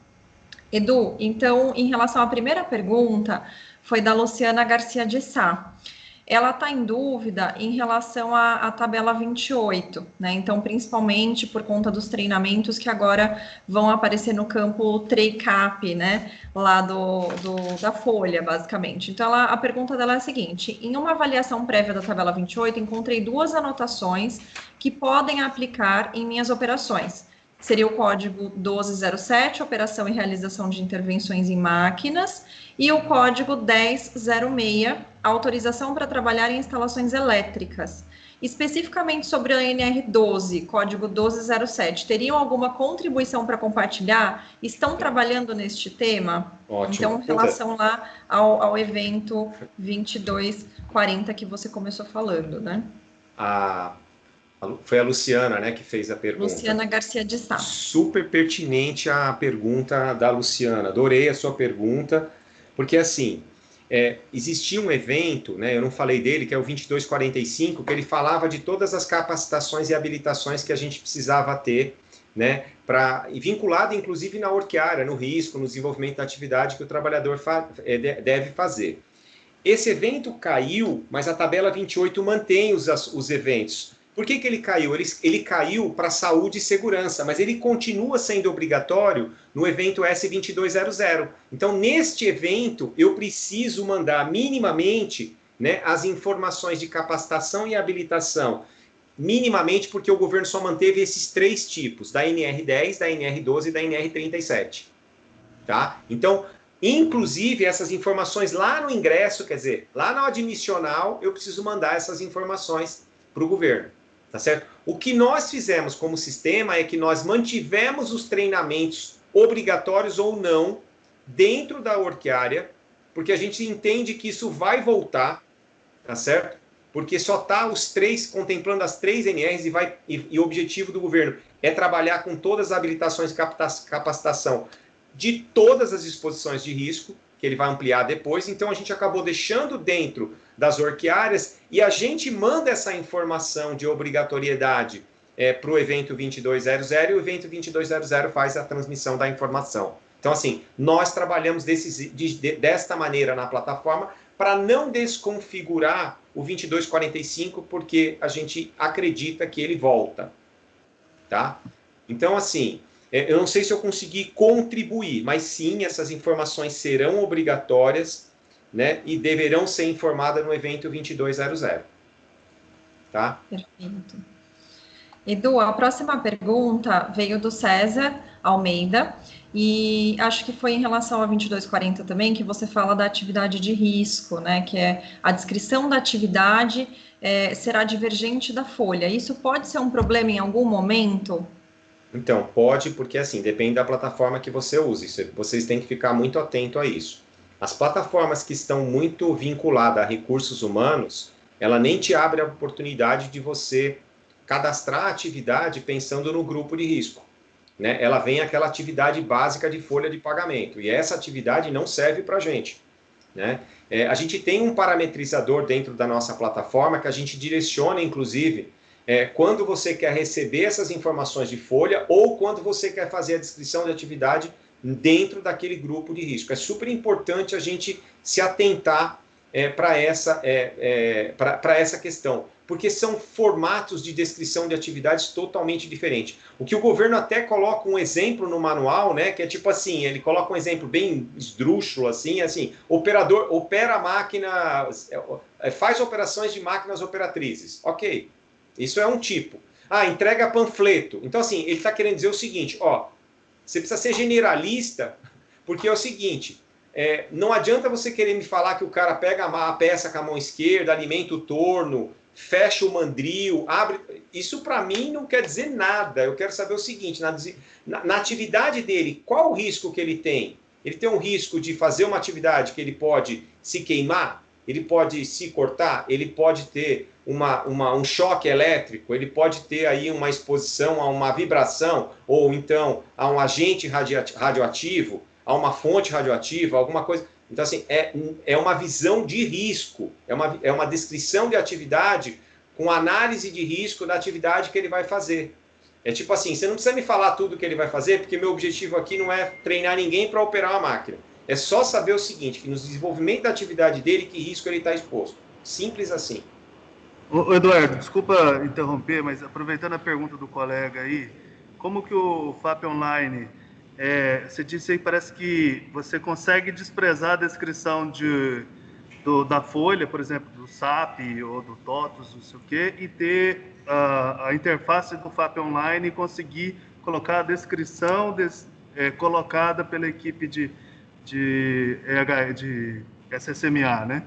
Edu, então, em relação à primeira pergunta, foi da Luciana Garcia de Sá. Ela está em dúvida em relação à tabela 28, né? Então, principalmente por conta dos treinamentos que agora vão aparecer no campo TreiCap, né? Lá da Folha, basicamente. Então, a pergunta dela é a seguinte: em uma avaliação prévia da tabela 28, encontrei duas anotações que podem aplicar em minhas operações. Seria o código 1207, operação e realização de intervenções em máquinas, e o código 1006, autorização para trabalhar em instalações elétricas. Especificamente sobre a NR12, código 1207, teriam alguma contribuição para compartilhar? Estão trabalhando neste tema? Ótimo. Então, em relação lá ao evento 2240 que você começou falando, né? Foi a Luciana, né, que fez a pergunta. Luciana Garcia de Sá. Super pertinente a pergunta da Luciana. Adorei a sua pergunta, porque assim, existia um evento, né, eu não falei dele, que é o 2245, que ele falava de todas as capacitações e habilitações que a gente precisava ter, né, vinculado inclusive na orquiária, no risco, no desenvolvimento da atividade que o trabalhador deve fazer. Esse evento caiu, mas a tabela 28 mantém os eventos. Por que ele caiu? Ele caiu para saúde e segurança, mas ele continua sendo obrigatório no evento S2200. Então, neste evento, eu preciso mandar minimamente, né, as informações de capacitação e habilitação, minimamente porque o governo só manteve esses três tipos, da NR10, da NR12 e da NR37. Tá? Então, inclusive, essas informações lá no ingresso, quer dizer, lá no admissional, eu preciso mandar essas informações para o governo. Tá certo? O que nós fizemos como sistema é que nós mantivemos os treinamentos obrigatórios ou não dentro da orquiária, porque a gente entende que isso vai voltar, tá certo? Porque só está os três, contemplando as três NRs e o objetivo do governo é trabalhar com todas as habilitações de capacitação de todas as exposições de risco, que ele vai ampliar depois. Então, a gente acabou deixando dentro das orquiárias e a gente manda essa informação de obrigatoriedade para o evento 2200 e o evento 2200 faz a transmissão da informação. Então, assim, nós trabalhamos desta maneira na plataforma para não desconfigurar o 2245, porque a gente acredita que ele volta. Tá? Então, assim, eu não sei se eu consegui contribuir, mas sim, essas informações serão obrigatórias, né, e deverão ser informadas no evento 2200. Tá? Perfeito. Edu, a próxima pergunta veio do César Almeida, e acho que foi em relação ao 2240 também, que você fala da atividade de risco, né, que é a descrição da atividade será divergente da folha. Isso pode ser um problema em algum momento? Então, pode, porque assim, depende da plataforma que você use. Vocês têm que ficar muito atento a isso. As plataformas que estão muito vinculadas a recursos humanos, ela nem te abre a oportunidade de você cadastrar a atividade pensando no grupo de risco. Né? Ela vem aquela atividade básica de folha de pagamento, e essa atividade não serve para a gente. Né? A gente tem um parametrizador dentro da nossa plataforma que a gente direciona, inclusive, quando você quer receber essas informações de folha ou quando você quer fazer a descrição de atividade dentro daquele grupo de risco. É super importante a gente se atentar para essa questão, porque são formatos de descrição de atividades totalmente diferentes. O que o governo até coloca um exemplo no manual, né, que é tipo assim, ele coloca um exemplo bem esdrúxulo, assim, operador opera a máquina, faz operações de máquinas operatrizes. Ok, isso é um tipo. Entrega panfleto. Então, assim, ele está querendo dizer o seguinte, você precisa ser generalista, porque é o seguinte, não adianta você querer me falar que o cara pega a peça com a mão esquerda, alimenta o torno, fecha o mandril, abre... Isso para mim não quer dizer nada. Eu quero saber o seguinte, na atividade dele, qual o risco que ele tem? Ele tem um risco de fazer uma atividade que ele pode se queimar? ele pode se cortar, ele pode ter um choque elétrico, ele pode ter aí uma exposição a uma vibração, ou então a um agente radioativo, a uma fonte radioativa, alguma coisa. Então, assim, é uma visão de risco, é uma descrição de atividade com análise de risco da atividade que ele vai fazer. É tipo assim, você não precisa me falar tudo que ele vai fazer, porque meu objetivo aqui não é treinar ninguém para operar uma máquina. É só saber o seguinte, que no desenvolvimento da atividade dele, que risco ele está exposto. Simples assim. Ô, Eduardo, desculpa interromper, mas aproveitando a pergunta do colega aí, como que o FAP Online, você disse aí, parece que você consegue desprezar a descrição da folha, por exemplo, do SAP ou do TOTUS, não sei o quê, e ter a interface do FAP Online e conseguir colocar a descrição colocada pela equipe de SSMA, né?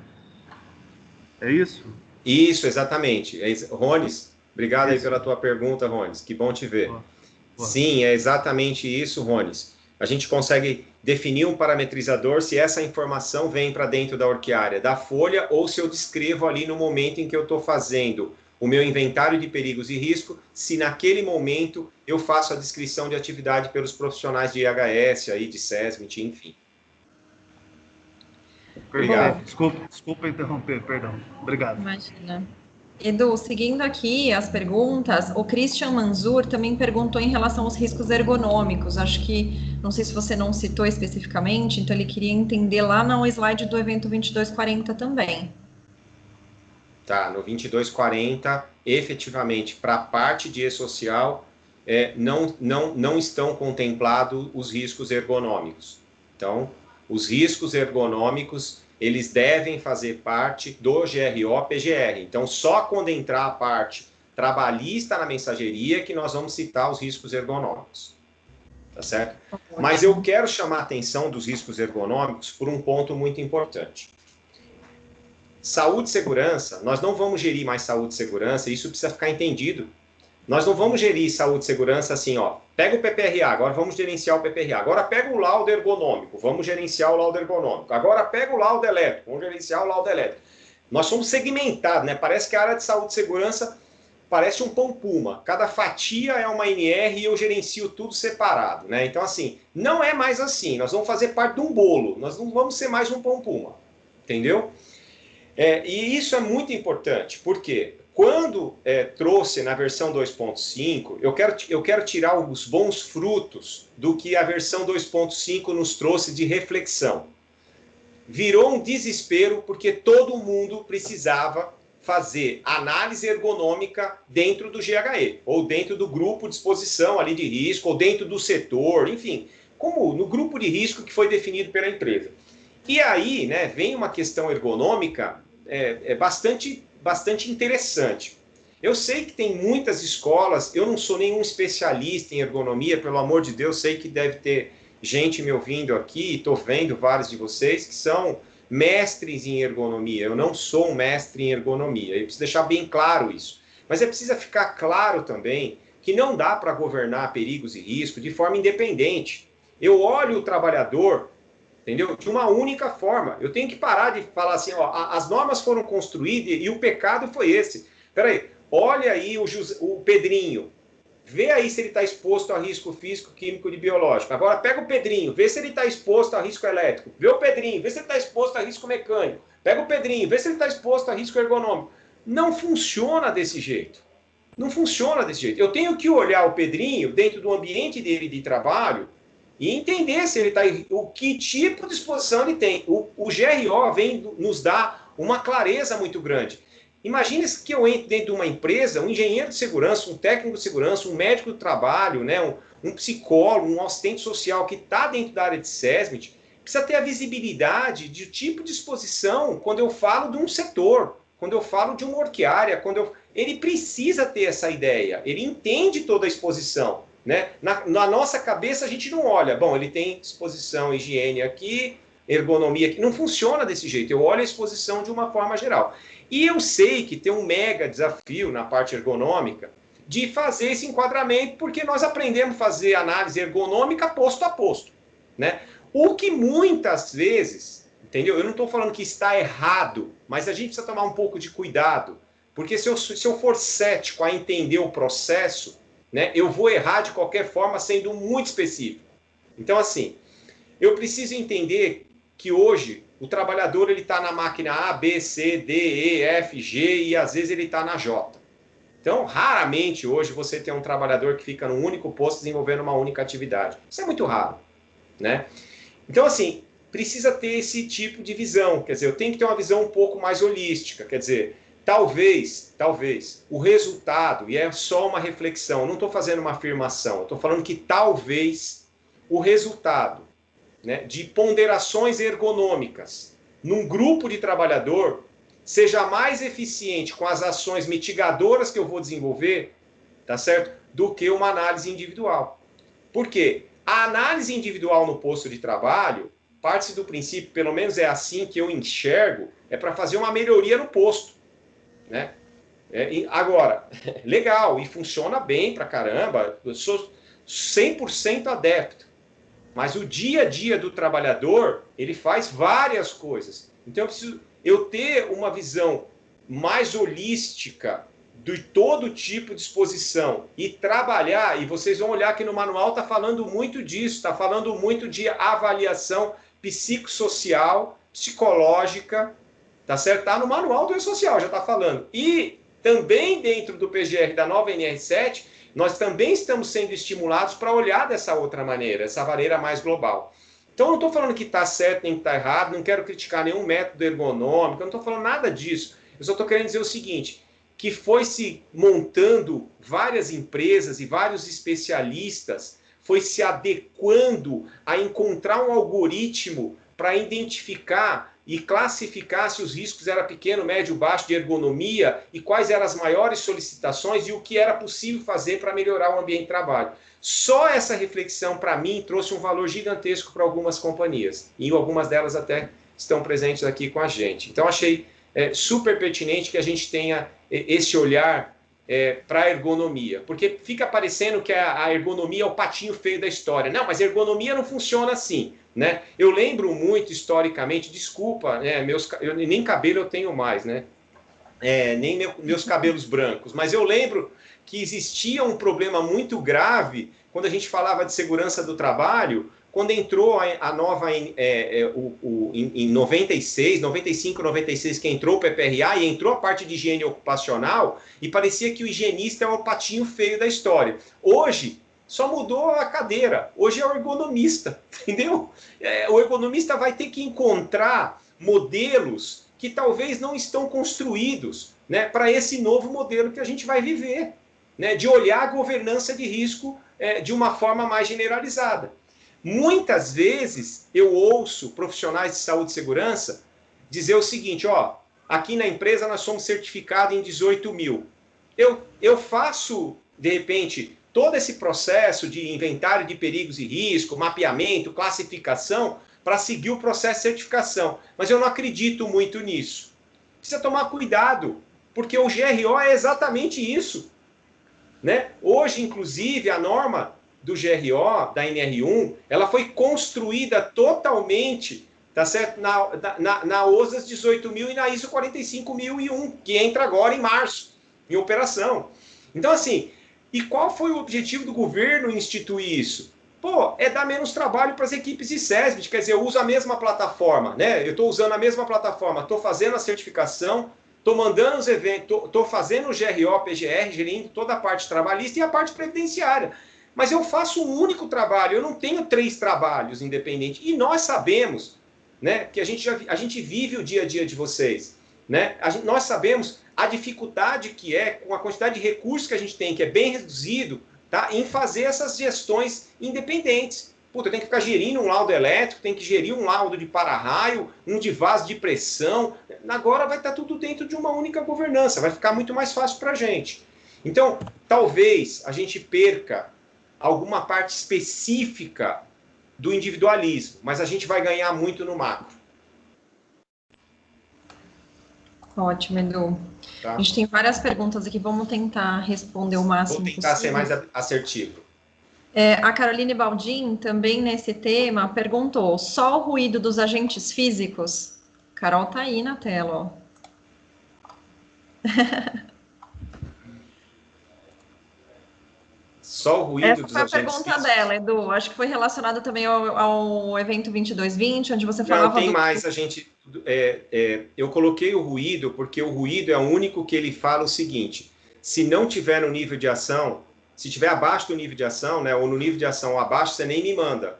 É isso? Isso, exatamente. Rones, obrigado aí pela tua pergunta, Rones. Que bom te ver. Boa. Sim, é exatamente isso, Rones. A gente consegue definir um parametrizador se essa informação vem para dentro da orquiária da folha ou se eu descrevo ali no momento em que eu estou fazendo o meu inventário de perigos e risco, se naquele momento eu faço a descrição de atividade pelos profissionais de IHS, aí, de SESMIT, enfim. Obrigado. Desculpa interromper, perdão. Obrigado. Imagina. Edu, seguindo aqui as perguntas, o Christian Manzur também perguntou em relação aos riscos ergonômicos. Acho que, não sei se você não citou especificamente, então ele queria entender lá no slide do evento 2240 também. Tá, no 2240, efetivamente, para a parte de e-social, não estão contemplados os riscos ergonômicos. Então, os riscos ergonômicos, eles devem fazer parte do GRO-PGR. Então, só quando entrar a parte trabalhista na mensageria que nós vamos citar os riscos ergonômicos. Tá certo? Mas eu quero chamar a atenção dos riscos ergonômicos por um ponto muito importante. Saúde e segurança, nós não vamos gerir mais saúde e segurança, isso precisa ficar entendido. Nós não vamos gerir saúde e segurança assim, ó, pega o PPRA, agora vamos gerenciar o PPRA. Agora pega o laudo ergonômico, vamos gerenciar o laudo ergonômico. Agora pega o laudo elétrico, vamos gerenciar o laudo elétrico. Nós somos segmentados, né? Parece que a área de saúde e segurança parece um pão-puma. Cada fatia é uma NR e eu gerencio tudo separado, né? Então, assim, não é mais assim. Nós vamos fazer parte de um bolo. Nós não vamos ser mais um pão-puma. Entendeu? E isso é muito importante, porque quando trouxe na versão 2.5, eu quero tirar os bons frutos do que a versão 2.5 nos trouxe de reflexão. Virou um desespero porque todo mundo precisava fazer análise ergonômica dentro do GHE, ou dentro do grupo de exposição ali de risco, ou dentro do setor, enfim, como no grupo de risco que foi definido pela empresa. E aí, né, vem uma questão ergonômica bastante interessante. Eu sei que tem muitas escolas, eu não sou nenhum especialista em ergonomia, pelo amor de Deus, sei que deve ter gente me ouvindo aqui, estou vendo vários de vocês que são mestres em ergonomia. Eu não sou um mestre em ergonomia, eu preciso deixar bem claro isso. Mas precisa ficar claro também que não dá para governar perigos e riscos de forma independente. Eu olho o trabalhador, entendeu? De uma única forma. Eu tenho que parar de falar assim, ó, as normas foram construídas e o pecado foi esse. Peraí, olha aí o Pedrinho, vê aí se ele está exposto a risco físico, químico e biológico. Agora pega o Pedrinho, vê se ele está exposto a risco elétrico. Vê o Pedrinho, vê se ele está exposto a risco mecânico. Pega o Pedrinho, vê se ele está exposto a risco ergonômico. Não funciona desse jeito. Não funciona desse jeito. Eu tenho que olhar o Pedrinho dentro do ambiente dele de trabalho e entender se ele está, que tipo de exposição ele tem. O GRO vem nos dar uma clareza muito grande. Imagine que eu entre dentro de uma empresa, um engenheiro de segurança, um técnico de segurança, um médico do trabalho, né, um psicólogo, um assistente social que está dentro da área de SESMIT, precisa ter a visibilidade de tipo de exposição quando eu falo de um setor, quando eu falo de uma orquiária, ele precisa ter essa ideia, ele entende toda a exposição. Né? Na nossa cabeça a gente não olha, bom, ele tem exposição, higiene aqui, ergonomia aqui, não funciona desse jeito, eu olho a exposição de uma forma geral. E eu sei que tem um mega desafio na parte ergonômica de fazer esse enquadramento, porque nós aprendemos a fazer análise ergonômica posto a posto. Né? O que muitas vezes entendeu? Eu não estou falando que está errado, mas a gente precisa tomar um pouco de cuidado, porque se eu for cético a entender o processo, né, eu vou errar de qualquer forma, sendo muito específico. Então, assim, eu preciso entender que hoje o trabalhador ele está na máquina A, B, C, D, E, F, G e às vezes ele está na J. Então, raramente hoje você tem um trabalhador que fica num único posto desenvolvendo uma única atividade. Isso é muito raro, né? Então, assim, precisa ter esse tipo de visão. Quer dizer, eu tenho que ter uma visão um pouco mais holística. Quer dizer, talvez, o resultado, e é só uma reflexão, não estou fazendo uma afirmação, estou falando que talvez o resultado, né, de ponderações ergonômicas num grupo de trabalhador seja mais eficiente com as ações mitigadoras que eu vou desenvolver, tá certo? Do que uma análise individual. Por quê? A análise individual no posto de trabalho parte do princípio, pelo menos é assim que eu enxergo, é para fazer uma melhoria no posto, né? Agora, legal, e funciona bem pra caramba, eu sou 100% adepto, mas o dia a dia do trabalhador, ele faz várias coisas. Então eu preciso ter uma visão mais holística de todo tipo de exposição e trabalhar, e vocês vão olhar que no manual está falando muito disso, está falando muito de avaliação psicossocial, psicológica, tá certo? Está no manual do E-Social, já está falando. E também dentro do PGR da nova NR7, nós também estamos sendo estimulados para olhar dessa outra maneira, essa maneira mais global. Então, eu não estou falando que está certo nem que está errado, não quero criticar nenhum método ergonômico, eu não estou falando nada disso. Eu só estou querendo dizer o seguinte, que foi se montando várias empresas e vários especialistas, foi se adequando a encontrar um algoritmo para identificar e classificar se os riscos eram pequeno, médio, baixo de ergonomia e quais eram as maiores solicitações e o que era possível fazer para melhorar o ambiente de trabalho. Só essa reflexão, para mim, trouxe um valor gigantesco para algumas companhias. E algumas delas até estão presentes aqui com a gente. Então, achei super pertinente que a gente tenha esse olhar para a ergonomia. Porque fica parecendo que a ergonomia é o patinho feio da história. Não, mas a ergonomia não funciona assim. Né? Eu lembro muito historicamente, desculpa, né, nem cabelo eu tenho mais, né? Nem meus cabelos brancos, mas eu lembro que existia um problema muito grave quando a gente falava de segurança do trabalho, quando entrou a nova, em 96, 95, 96, que entrou o PPRA e entrou a parte de higiene ocupacional, e parecia que o higienista é o patinho feio da história. Hoje, só mudou a cadeira. Hoje é o ergonomista, entendeu? O ergonomista vai ter que encontrar modelos que talvez não estão construídos, né, para esse novo modelo que a gente vai viver, né, de olhar a governança de risco de uma forma mais generalizada. Muitas vezes eu ouço profissionais de saúde e segurança dizer o seguinte, ó, aqui na empresa nós somos certificados em 18 mil. Eu faço, de repente, todo esse processo de inventário de perigos e risco, mapeamento, classificação, para seguir o processo de certificação. Mas eu não acredito muito nisso. Precisa tomar cuidado, porque o GRO é exatamente isso. Né? Hoje, inclusive, a norma do GRO, da NR1, ela foi construída totalmente, tá certo? Na OSAS 18.000 e na ISO 45001, que entra agora em março, em operação. Então, assim, e qual foi o objetivo do governo em instituir isso? Pô, é dar menos trabalho para as equipes de SESB, quer dizer, eu uso a mesma plataforma, né? Eu estou usando a mesma plataforma, estou fazendo a certificação, estou mandando os eventos, estou fazendo o GRO, PGR, gerindo toda a parte trabalhista e a parte previdenciária. Mas eu faço um único trabalho, eu não tenho 3 trabalhos independentes. E nós sabemos, né, que a gente vive o dia a dia de vocês. Né? Nós sabemos a dificuldade que é, com a quantidade de recursos que a gente tem, que é bem reduzido, tá, em fazer essas gestões independentes. Puta, tem que ficar gerindo um laudo elétrico, tem que gerir um laudo de para-raio, um de vaso de pressão. Agora vai estar tudo dentro de uma única governança, vai ficar muito mais fácil para a gente. Então, talvez a gente perca alguma parte específica do individualismo, mas a gente vai ganhar muito no macro. Ótimo, Edu. Tá? A gente tem várias perguntas aqui, vamos tentar responder o máximo possível. Vou tentar ser mais assertivo. A Caroline Baldin, também nesse tema, perguntou: só o ruído dos agentes físicos? Carol tá aí na tela, ó. Só o ruído dos agentes Essa foi a pergunta físicos? dela, Edu. Acho que foi relacionada também ao evento 2220, onde você Não, falava tem do... mais. Eu coloquei o ruído porque o ruído é o único que ele fala o seguinte: se não tiver no nível de ação, se tiver abaixo do nível de ação, né, ou no nível de ação abaixo, você nem me manda.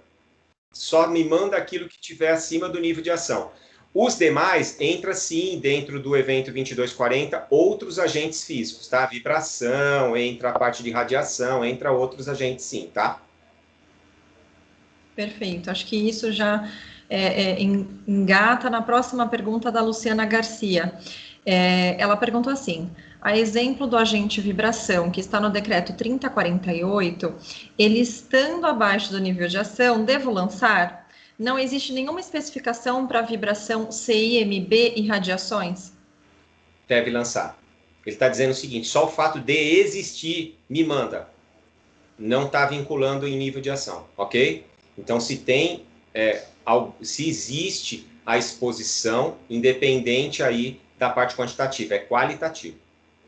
Só me manda aquilo que tiver acima do nível de ação. Os demais entra sim dentro do evento 2240 outros agentes físicos, tá? Vibração, entra a parte de radiação, entra outros agentes sim, tá? Perfeito. Acho que isso já engata na próxima pergunta da Luciana Garcia. Ela perguntou assim: a exemplo do agente vibração, que está no decreto 3048, ele estando abaixo do nível de ação, devo lançar? Não existe nenhuma especificação para vibração CIMB e radiações? Deve lançar. Ele está dizendo o seguinte: só o fato de existir me manda. Não está vinculando em nível de ação, ok? Então, se existe a exposição, independente aí da parte quantitativa, é qualitativo.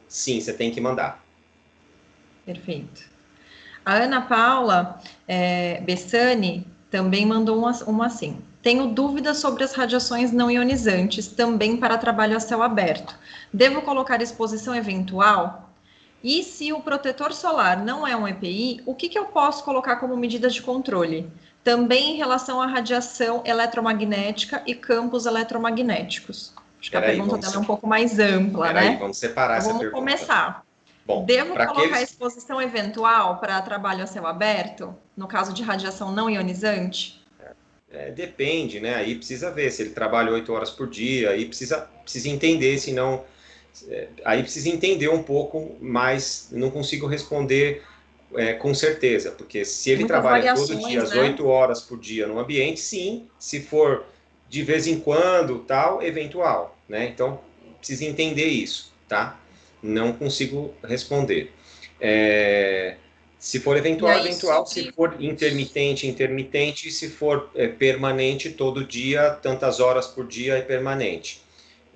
Sim, você tem que mandar. Perfeito. A Ana Paula Bessani também mandou uma assim: tenho dúvidas sobre as radiações não ionizantes, também para trabalho a céu aberto. Devo colocar exposição eventual? E se o protetor solar não é um EPI, o que eu posso colocar como medida de controle? Também em relação à radiação eletromagnética e campos eletromagnéticos. Acho que a pergunta dela é um pouco mais ampla, né? Vamos separar Então essa vamos pergunta. começar. Bom, Devo colocar exposição eventual para trabalho a céu aberto, no caso de radiação não ionizante? Depende, né? Aí precisa ver se ele trabalha 8 horas por dia, aí precisa entender, senão... aí precisa entender um pouco, mas não consigo responder com certeza, porque se ele Muitas trabalha todo dia, variações, às né? 8 horas por dia no ambiente, sim. Se for de vez em quando, tal, eventual, né? Então, precisa entender isso, tá? Não consigo responder. Se for eventual, eventual. Se for intermitente, intermitente. Se for permanente, todo dia, tantas horas por dia, é permanente.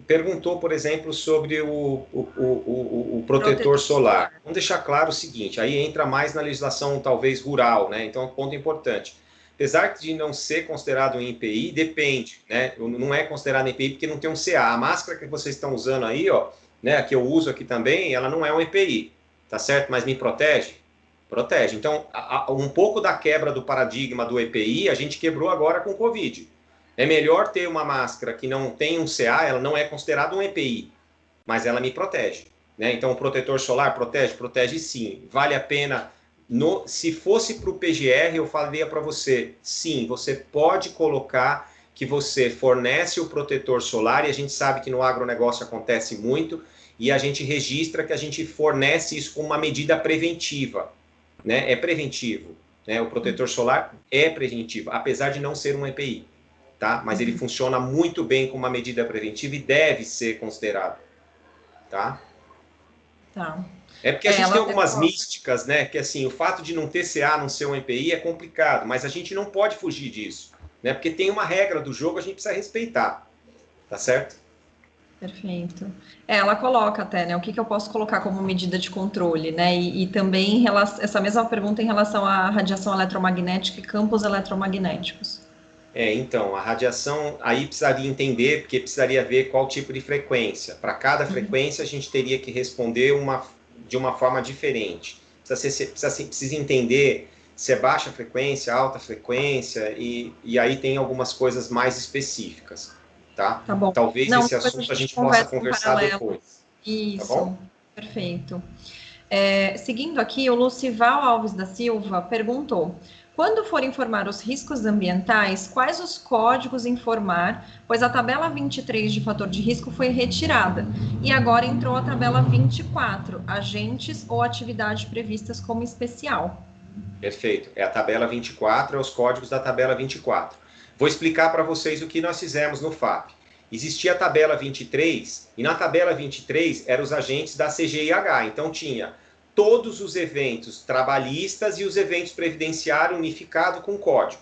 Perguntou, por exemplo, sobre o protetor solar. Vamos deixar claro o seguinte: aí entra mais na legislação, talvez, rural, né? Então, é um ponto importante. Apesar de não ser considerado um EPI, depende, né? Não é considerado EPI porque não tem um CA. A máscara que vocês estão usando aí, ó, né, que eu uso aqui também, ela não é um EPI, tá certo? Mas me protege? Protege. Então, um pouco da quebra do paradigma do EPI, a gente quebrou agora com o Covid. É melhor ter uma máscara que não tem um CA, ela não é considerada um EPI, mas ela me protege, né? Então, o protetor solar protege? Protege sim. Vale a pena? Se fosse para o PGR, eu falaria para você, sim, você pode colocar que você fornece o protetor solar, e a gente sabe que no agronegócio acontece muito, e a gente registra que a gente fornece isso como uma medida preventiva, né? É preventivo, né? O protetor solar é preventivo, apesar de não ser um EPI. Tá? Mas ele funciona muito bem como uma medida preventiva e deve ser considerado, tá? Tá. É porque a gente tem algumas místicas, né? Que assim, o fato de não ter CA, não ser um EPI é complicado, mas a gente não pode fugir disso, né? Porque tem uma regra do jogo, a gente precisa respeitar, tá certo? Perfeito. Ela coloca até, né? O que eu posso colocar como medida de controle, né? E também essa mesma pergunta em relação à radiação eletromagnética e campos eletromagnéticos. Então, a radiação, aí precisaria entender, porque precisaria ver qual tipo de frequência. Para cada frequência, a gente teria que responder de uma forma diferente. Precisa entender se é baixa frequência, alta frequência, e aí tem algumas coisas mais específicas, tá? Tá bom. Talvez esse assunto a gente possa conversar depois. Isso, tá bom? Perfeito. Seguindo aqui, o Lucival Alves da Silva perguntou: quando for informar os riscos ambientais, quais os códigos informar, pois a tabela 23 de fator de risco foi retirada e agora entrou a tabela 24, agentes ou atividades previstas como especial. Perfeito. É a tabela 24, é os códigos da tabela 24. Vou explicar para vocês o que nós fizemos no FAP. Existia a tabela 23, e na tabela 23 eram os agentes da CGIH. Então tinha todos os eventos trabalhistas e os eventos previdenciários unificados com código.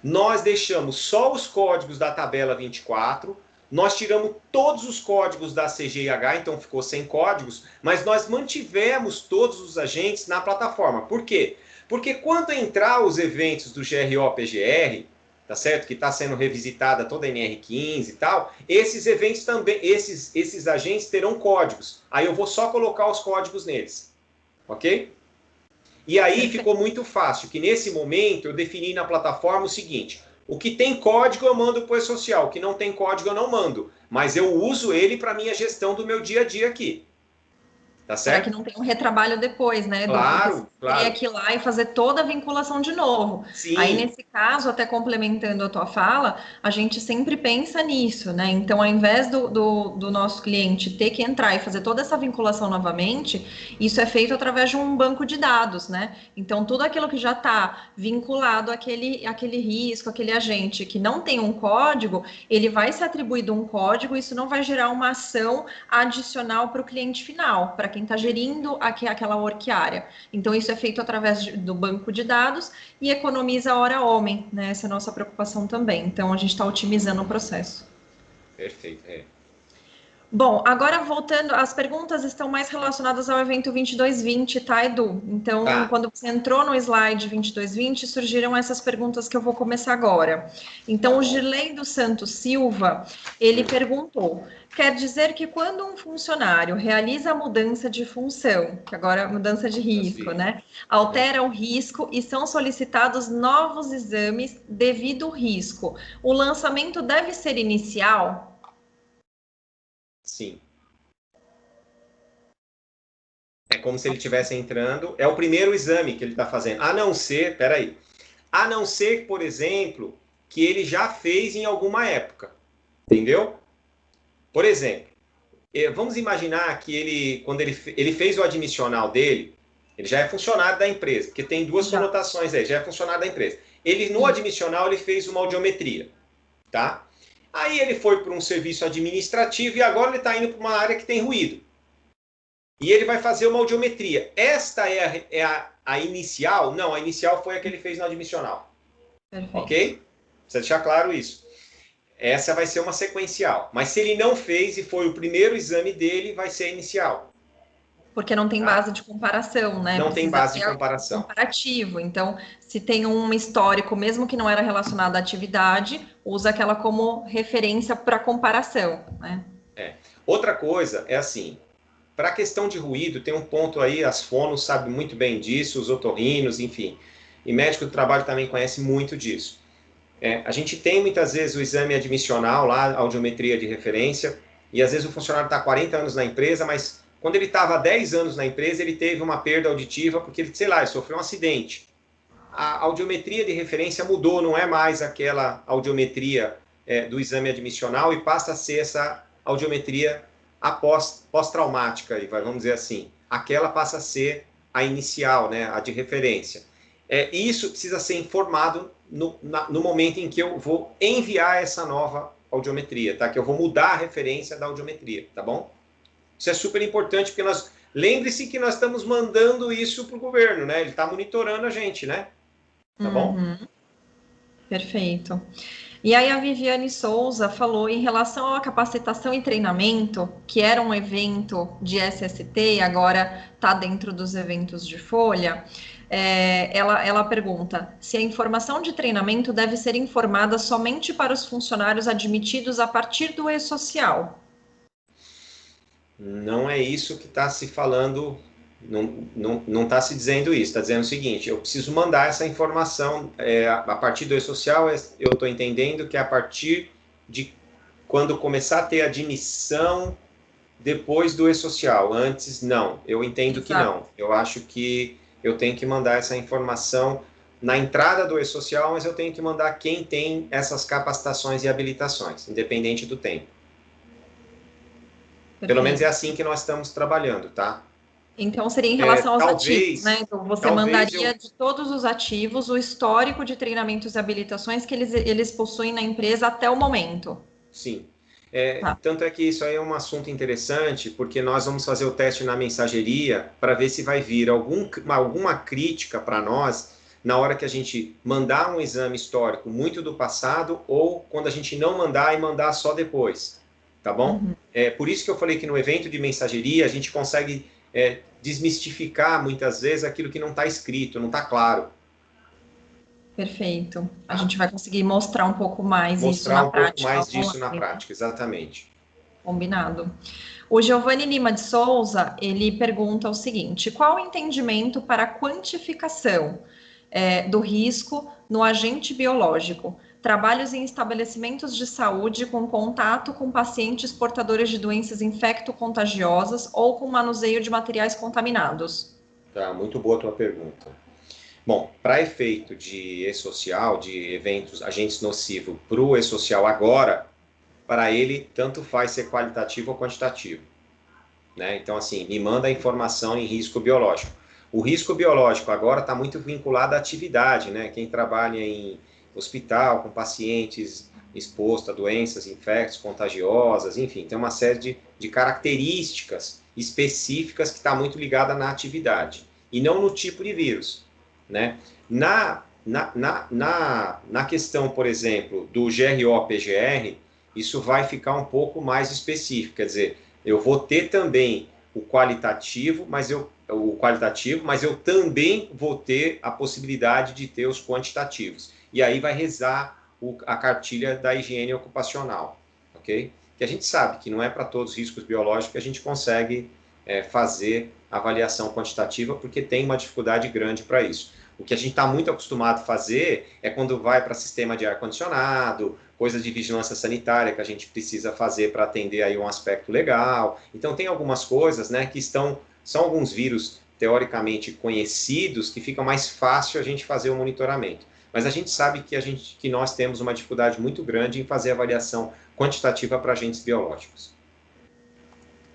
Nós deixamos só os códigos da tabela 24, nós tiramos todos os códigos da CGIH, então ficou sem códigos, mas nós mantivemos todos os agentes na plataforma. Por quê? Porque quando entrar os eventos do GRO-PGR, tá certo? Que está sendo revisitada toda a NR15 e tal, esses eventos também, esses agentes terão códigos. Aí eu vou só colocar os códigos neles. Ok? E aí ficou muito fácil, que nesse momento eu defini na plataforma o seguinte: o que tem código eu mando para o E-Social, o que não tem código eu não mando, mas eu uso ele para minha gestão do meu dia a dia aqui. Tá certo? Para que não tenha um retrabalho depois, né, Edu? Claro, claro. Teria que ir lá e fazer toda a vinculação de novo. Sim. Aí, nesse caso, até complementando a tua fala, a gente sempre pensa nisso, né? Então, ao invés do nosso cliente ter que entrar e fazer toda essa vinculação novamente, isso é feito através de um banco de dados, né? Então, tudo aquilo que já está vinculado àquele risco, aquele agente que não tem um código, ele vai ser atribuído um código, isso não vai gerar uma ação adicional para o cliente final, para quem está gerindo aquela work area. Então, isso é feito através do banco de dados e economiza a hora homem, né? Essa é a nossa preocupação também. Então, a gente está otimizando o processo. Perfeito, Bom, agora voltando, as perguntas estão mais relacionadas ao evento 2220, tá, Edu? Então, quando você entrou no slide 2220, surgiram essas perguntas que eu vou começar agora. Então, o Girley dos Santos Silva, ele perguntou: quer dizer que quando um funcionário realiza a mudança de função, que agora é mudança de risco, né? Altera o risco e são solicitados novos exames devido ao risco. O lançamento deve ser inicial? Sim. É como se ele estivesse entrando, é o primeiro exame que ele está fazendo. A não ser, peraí, a não ser, por exemplo, que ele já fez em alguma época, entendeu? Por exemplo, vamos imaginar que quando ele fez o admissional dele, ele já é funcionário da empresa, porque tem duas conotações aí, já é funcionário da empresa. Ele, no admissional, ele fez uma audiometria, tá? Aí ele foi para um serviço administrativo e agora ele está indo para uma área que tem ruído. E ele vai fazer uma audiometria. Esta é a inicial? Não, a inicial foi a que ele fez no admissional. Perfeito. Ok? Precisa deixar claro isso. Essa vai ser uma sequencial. Mas se ele não fez e foi o primeiro exame dele, vai ser a inicial. Porque não tem base de comparação, né? Não tem base de comparação. Comparativo. Então, se tem um histórico, mesmo que não era relacionado à atividade, usa aquela como referência para comparação, né? Outra coisa é assim, para a questão de ruído, tem um ponto aí, as fonos sabem muito bem disso, os otorrinos, enfim. E médico do trabalho também conhece muito disso. A gente tem muitas vezes o exame admissional lá, a audiometria de referência, e às vezes o funcionário está 40 anos na empresa, mas quando ele estava há 10 anos na empresa, ele teve uma perda auditiva porque ele, sei lá, ele sofreu um acidente. A audiometria de referência mudou, não é mais aquela audiometria do exame admissional e passa a ser essa audiometria pós-traumática, vamos dizer assim. Aquela passa a ser a inicial, né, a de referência. Isso precisa ser informado no momento em que eu vou enviar essa nova audiometria, tá? Que eu vou mudar a referência da audiometria, tá bom? Isso é super importante, porque lembre-se que nós estamos mandando isso para o governo, né? Ele está monitorando a gente, né? Tá bom? Perfeito. E aí a Viviane Souza falou em relação à capacitação e treinamento, que era um evento de SST e agora está dentro dos eventos de Folha. Ela pergunta se a informação de treinamento deve ser informada somente para os funcionários admitidos a partir do E-Social. Não é isso que está se falando, não está se dizendo isso, está dizendo o seguinte: eu preciso mandar essa informação a partir do E-Social. Eu estou entendendo que é a partir de quando começar a ter admissão depois do E-Social, antes não, eu entendo que não, eu acho que eu tenho que mandar essa informação na entrada do E-Social, mas eu tenho que mandar quem tem essas capacitações e habilitações, independente do tempo. Pelo menos é assim que nós estamos trabalhando, tá? Então, seria em relação aos ativos, né? Então, você mandaria de todos os ativos o histórico de treinamentos e habilitações que eles possuem na empresa até o momento. Sim. Tá. Tanto é que isso aí é um assunto interessante, porque nós vamos fazer o teste na mensageria para ver se vai vir alguma crítica para nós na hora que a gente mandar um exame histórico muito do passado ou quando a gente não mandar e mandar só depois, tá bom? Uhum. Por isso que eu falei que no evento de mensageria a gente consegue desmistificar muitas vezes aquilo que não está escrito, não está claro. Perfeito. A gente vai conseguir mostrar um pouco mais isso Mostrar na um pouco prática mais disso na online. prática, exatamente. Combinado. O Giovanni Lima de Souza, ele pergunta o seguinte: qual o entendimento para a quantificação do risco no agente biológico? Trabalhos em estabelecimentos de saúde com contato com pacientes portadores de doenças infecto-contagiosas ou com manuseio de materiais contaminados. Tá, muito boa a tua pergunta. Bom, para efeito de e-social, de eventos, agentes nocivos para o e-social agora, para ele, tanto faz ser qualitativo ou quantitativo. Né? Então, assim, me manda a informação em risco biológico. O risco biológico agora está muito vinculado à atividade, né? Quem trabalha em hospital com pacientes expostos a doenças infectos, contagiosas, enfim, tem uma série de características específicas que está muito ligada na atividade e não no tipo de vírus, né? Na questão, por exemplo, do GRO-PGR, isso vai ficar um pouco mais específico, quer dizer, eu vou ter também o qualitativo, mas eu também vou ter a possibilidade de ter os quantitativos. E aí vai rezar a cartilha da higiene ocupacional, ok? Que a gente sabe que não é para todos os riscos biológicos que a gente consegue fazer avaliação quantitativa, porque tem uma dificuldade grande para isso. O que a gente está muito acostumado a fazer é quando vai para sistema de ar-condicionado, coisas de vigilância sanitária que a gente precisa fazer para atender aí um aspecto legal. Então, tem algumas coisas, né, que são alguns vírus teoricamente conhecidos que fica mais fácil a gente fazer o monitoramento. Mas a gente sabe que nós temos uma dificuldade muito grande em fazer avaliação quantitativa para agentes biológicos.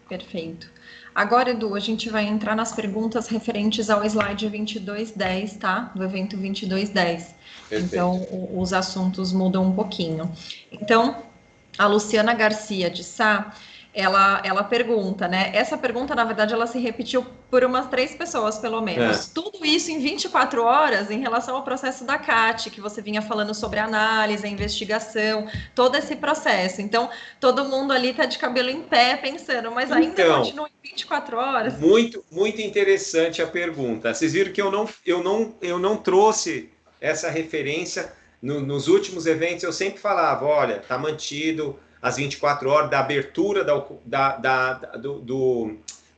Perfeito. Agora, Edu, a gente vai entrar nas perguntas referentes ao slide 2210, tá? Do evento 2210. Perfeito. Então, os assuntos mudam um pouquinho. Então, a Luciana Garcia de Sá, ela pergunta, né? Essa pergunta, na verdade, ela se repetiu por umas 3 pessoas, pelo menos. Tudo isso em 24 horas em relação ao processo da CAT, que você vinha falando sobre a análise, a investigação, todo esse processo. Então, todo mundo ali tá de cabelo em pé pensando, mas ainda continua em 24 horas? Muito, muito interessante a pergunta. Vocês viram que eu não trouxe essa referência nos últimos eventos. Eu sempre falava, olha, tá mantido as 24 horas da abertura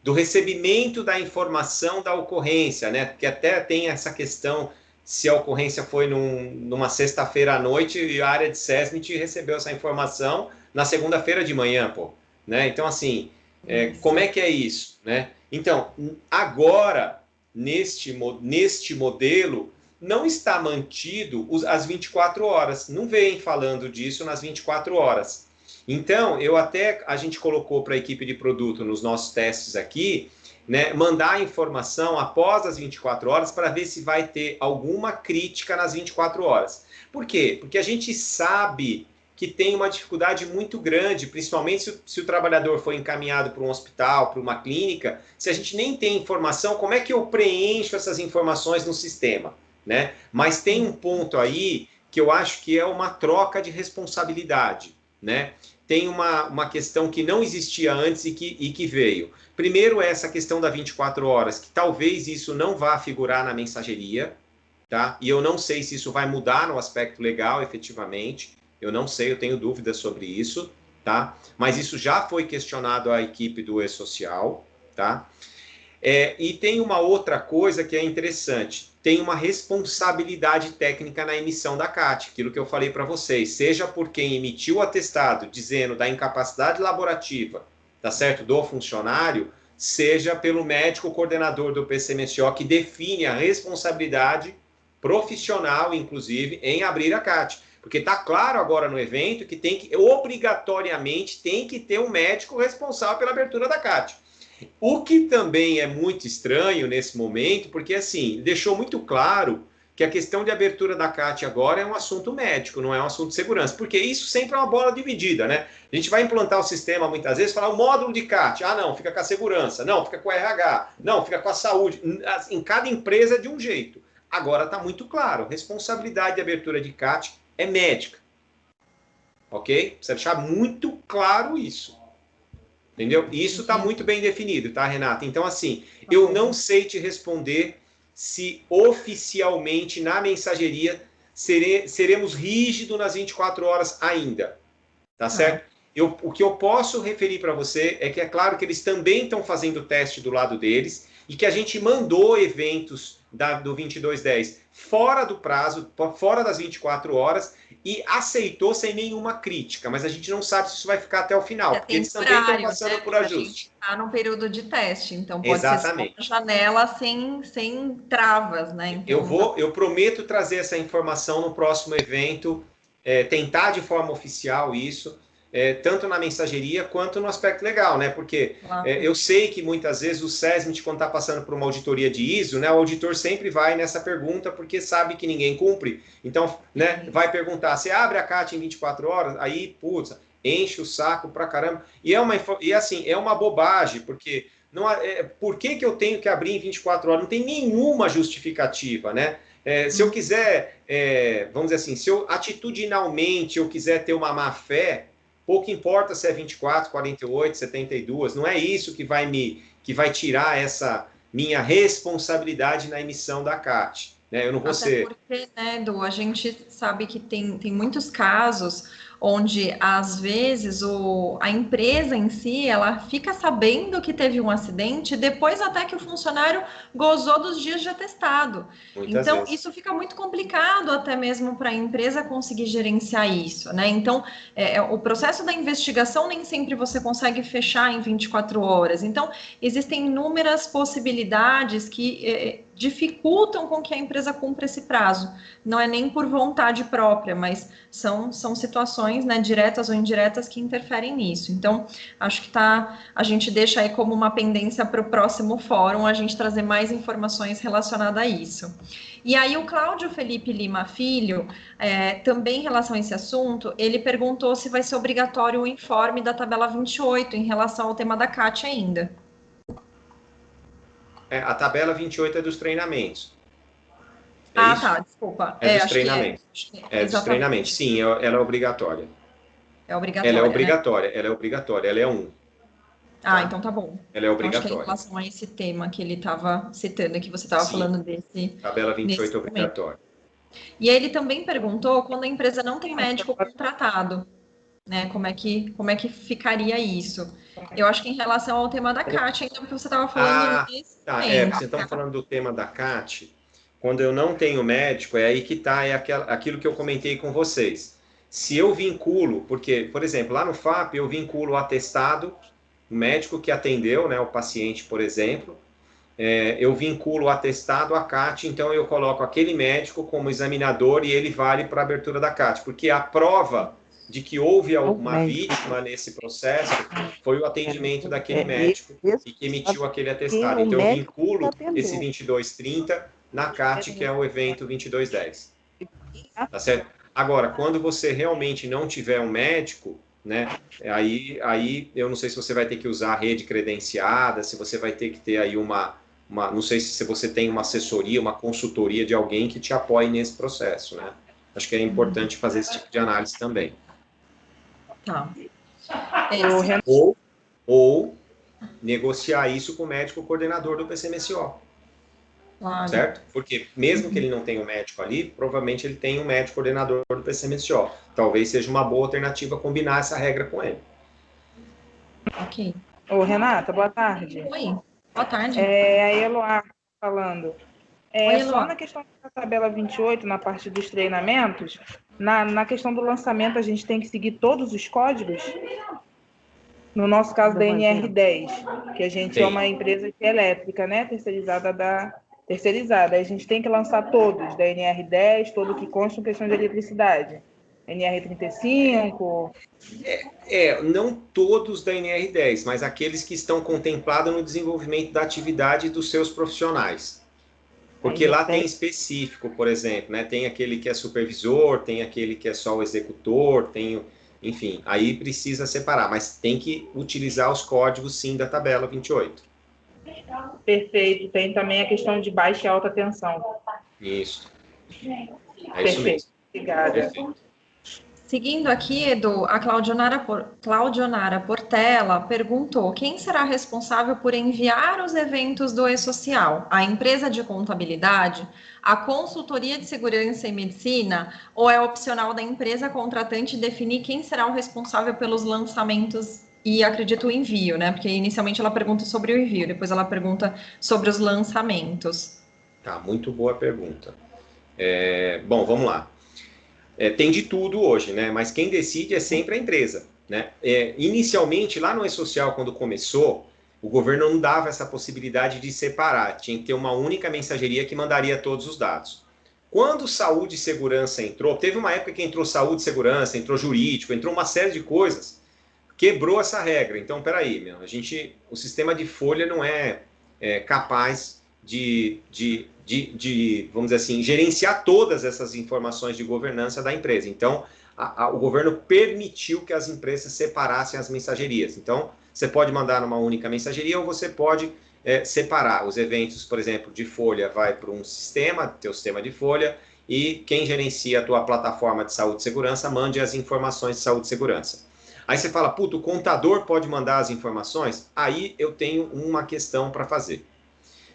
do recebimento da informação da ocorrência, né? Porque até tem essa questão se a ocorrência foi numa sexta-feira à noite e a área de SESMIT recebeu essa informação na segunda-feira de manhã, pô. Né? Então, assim, como é que é isso? Né? Então, agora, neste modelo, não está mantido as 24 horas. Não vem falando disso nas 24 horas. Então, a gente colocou para a equipe de produto nos nossos testes aqui, né, mandar a informação após as 24 horas para ver se vai ter alguma crítica nas 24 horas. Por quê? Porque a gente sabe que tem uma dificuldade muito grande, principalmente se o trabalhador for encaminhado para um hospital, para uma clínica, se a gente nem tem informação, como é que eu preencho essas informações no sistema? Né? Mas tem um ponto aí que eu acho que é uma troca de responsabilidade, né? Tem uma questão que não existia antes e que veio. Primeiro, essa questão da 24 horas, que talvez isso não vá figurar na mensageria, tá? E eu não sei se isso vai mudar no aspecto legal, efetivamente. Eu não sei, eu tenho dúvidas sobre isso, tá? Mas isso já foi questionado à equipe do E-Social, tá? E tem uma outra coisa que é interessante. Tem uma responsabilidade técnica na emissão da CAT, aquilo que eu falei para vocês, seja por quem emitiu o atestado dizendo da incapacidade laborativa, tá certo, do funcionário, seja pelo médico coordenador do PCMSO que define a responsabilidade profissional, inclusive, em abrir a CAT. Porque está claro agora no evento que obrigatoriamente tem que ter um médico responsável pela abertura da CAT. O que também é muito estranho nesse momento, porque assim, deixou muito claro que a questão de abertura da CAT agora é um assunto médico, não é um assunto de segurança, porque isso sempre é uma bola dividida, né? A gente vai implantar o sistema muitas vezes, falar o módulo de CAT, não, fica com a segurança, não, fica com a RH, não, fica com a saúde. Em cada empresa é de um jeito. Agora está muito claro, responsabilidade de abertura de CAT é médica. Ok? Precisa deixar muito claro isso. Entendeu? E isso está muito bem definido, tá, Renata? Então, assim, eu não sei te responder se oficialmente na mensageria seremos rígidos nas 24 horas ainda. Tá certo? O que eu posso referir para você é que é claro que eles também estão fazendo o teste do lado deles e que a gente mandou eventos do 2210 fora do prazo, fora das 24 horas e aceitou sem nenhuma crítica, mas a gente não sabe se isso vai ficar até o final, porque eles também estão passando por ajuste. A gente está num período de teste, então pode ser uma janela sem travas, né? Então, eu prometo trazer essa informação no próximo evento, tentar de forma oficial isso, tanto na mensageria quanto no aspecto legal, né? Porque eu sei que muitas vezes o SESMIT, quando está passando por uma auditoria de ISO, né, o auditor sempre vai nessa pergunta porque sabe que ninguém cumpre. Então, né, vai perguntar, você abre a CAT em 24 horas? Aí, putz, enche o saco pra caramba. E assim, é uma bobagem, porque por que eu tenho que abrir em 24 horas? Não tem nenhuma justificativa, né? Se eu quiser, vamos dizer assim, se eu atitudinalmente eu quiser ter uma má fé, pouco importa se é 24, 48, 72, não é isso que vai tirar essa minha responsabilidade na emissão da CAT. Né? Eu não vou ser... porque, né, Edu, a gente sabe que tem muitos casos onde, às vezes, a empresa em si, ela fica sabendo que teve um acidente depois até que o funcionário gozou dos dias de atestado. Então, isso fica muito complicado até mesmo para a empresa conseguir gerenciar isso, né? Então, o processo da investigação nem sempre você consegue fechar em 24 horas. Então, existem inúmeras possibilidades que dificultam com que a empresa cumpra esse prazo. Não é nem por vontade própria, mas são situações, né, diretas ou indiretas que interferem nisso. Então, acho que a gente deixa aí como uma pendência para o próximo fórum, a gente trazer mais informações relacionadas a isso. E aí o Cláudio Felipe Lima Filho, também em relação a esse assunto, ele perguntou se vai ser obrigatório o informe da tabela 28 em relação ao tema da CAT ainda. A tabela 28 é dos treinamentos. Isso? Tá, desculpa. Dos treinamentos. Dos treinamentos. Sim, ela é obrigatória. É obrigatória, ela é obrigatória, né? ela é obrigatória, ela é 1. Então tá bom. Ela é obrigatória. Então, acho que em relação a esse tema que ele estava citando, que você estava falando desse... Tabela 28 é obrigatória. E aí ele também perguntou quando a empresa não tem médico contratado, né? Como é que ficaria isso? Eu acho que em relação ao tema da CAT, ainda porque você estava falando desse você estava falando do tema da CAT. Quando eu não tenho médico, é aí que está, aquilo que eu comentei com vocês. Se eu vinculo, porque, por exemplo, lá no FAP, eu vinculo o atestado, o médico que atendeu, né, o paciente, por exemplo, eu vinculo o atestado à CAT, então eu coloco aquele médico como examinador e ele vale para a abertura da CAT, porque a prova de que houve uma vítima nesse processo foi o atendimento daquele médico e que emitiu aquele atestado. Então eu vinculo esse 2230 na CAT, que é o evento 2210. Tá certo? Agora, quando você realmente não tiver um médico, né, aí eu não sei se você vai ter que usar a rede credenciada, se você vai ter que ter aí não sei se você tem uma assessoria, uma consultoria de alguém que te apoie nesse processo, né? Acho que é importante fazer esse tipo de análise também. Tá. Ou negociar isso com o médico coordenador do PCMSO. Claro. Certo? Porque mesmo que ele não tenha um médico ali, provavelmente ele tem um médico coordenador do PCMSO. Talvez seja uma boa alternativa combinar essa regra com ele. Ok. Renata, boa tarde. Oi, boa tarde. A Eloá falando. Oi, só na questão da tabela 28, na parte dos treinamentos, na questão do lançamento, a gente tem que seguir todos os códigos? No nosso caso da NR10, que a gente é uma empresa que é elétrica, né? Terceirizada. A gente tem que lançar todos da NR10, todo que consta em questão de eletricidade. NR35... não todos da NR10, mas aqueles que estão contemplados no desenvolvimento da atividade dos seus profissionais. Porque lá tem específico, por exemplo, né? Tem aquele que é supervisor, tem aquele que é só o executor, enfim, aí precisa separar, mas tem que utilizar os códigos, sim, da tabela 28. Perfeito. Tem também a questão de baixa e alta tensão. Isso. É Perfeito. isso mesmo. Obrigada. Perfeito. Seguindo aqui, Edu, a Claudionara Portela perguntou: quem será responsável por enviar os eventos do E-Social? A empresa de contabilidade, a consultoria de segurança e medicina, ou é opcional da empresa contratante definir quem será o responsável pelos lançamentos e, acredito, o envio, né? Porque inicialmente ela pergunta sobre o envio, depois ela pergunta sobre os lançamentos. Tá, muito boa pergunta. Bom, vamos lá. Tem de tudo hoje, né? Mas quem decide é sempre a empresa, né? Inicialmente, lá no E-Social, quando começou, o governo não dava essa possibilidade de separar. Tinha que ter uma única mensageria que mandaria todos os dados. Quando saúde e segurança entrou, teve uma época que entrou saúde e segurança, entrou jurídico, entrou uma série de coisas, quebrou essa regra. Então, peraí, o sistema de folha não é capaz de, vamos dizer assim, gerenciar todas essas informações de governança da empresa. Então, o governo permitiu que as empresas separassem as mensagerias. Então, você pode mandar numa única mensageria ou você pode separar. Os eventos, por exemplo, de folha vai para um sistema, teu sistema de folha, e quem gerencia a tua plataforma de saúde e segurança mande as informações de saúde e segurança. Aí você fala, puto, o contador pode mandar as informações? Aí eu tenho uma questão para fazer.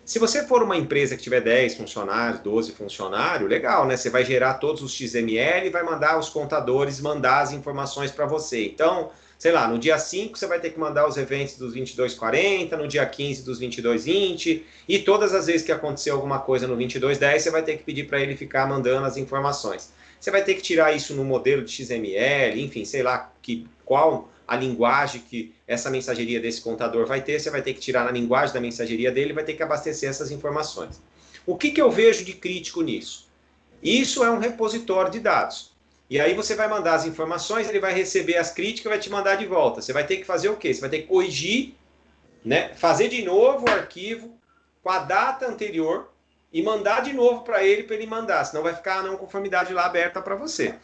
Se você for uma empresa que tiver 10 funcionários, 12 funcionários, legal, né? Você vai gerar todos os XML e vai mandar os contadores mandar as informações para você. Então, sei lá, no dia 5 você vai ter que mandar os eventos dos 2240, no dia 15 dos 2220, e todas as vezes que acontecer alguma coisa no 2210, você vai ter que pedir para ele ficar mandando as informações. Você vai ter que tirar isso no modelo de XML, enfim, sei lá qual a linguagem que essa mensageria desse contador vai ter, você vai ter que tirar na linguagem da mensageria dele, vai ter que abastecer essas informações. O que eu vejo de crítico nisso? Isso é um repositório de dados. E aí você vai mandar as informações, ele vai receber as críticas e vai te mandar de volta. Você vai ter que fazer o quê? Você vai ter que corrigir, né? Fazer de novo o arquivo com a data anterior e mandar de novo para ele mandar, senão vai ficar a não conformidade lá aberta para você.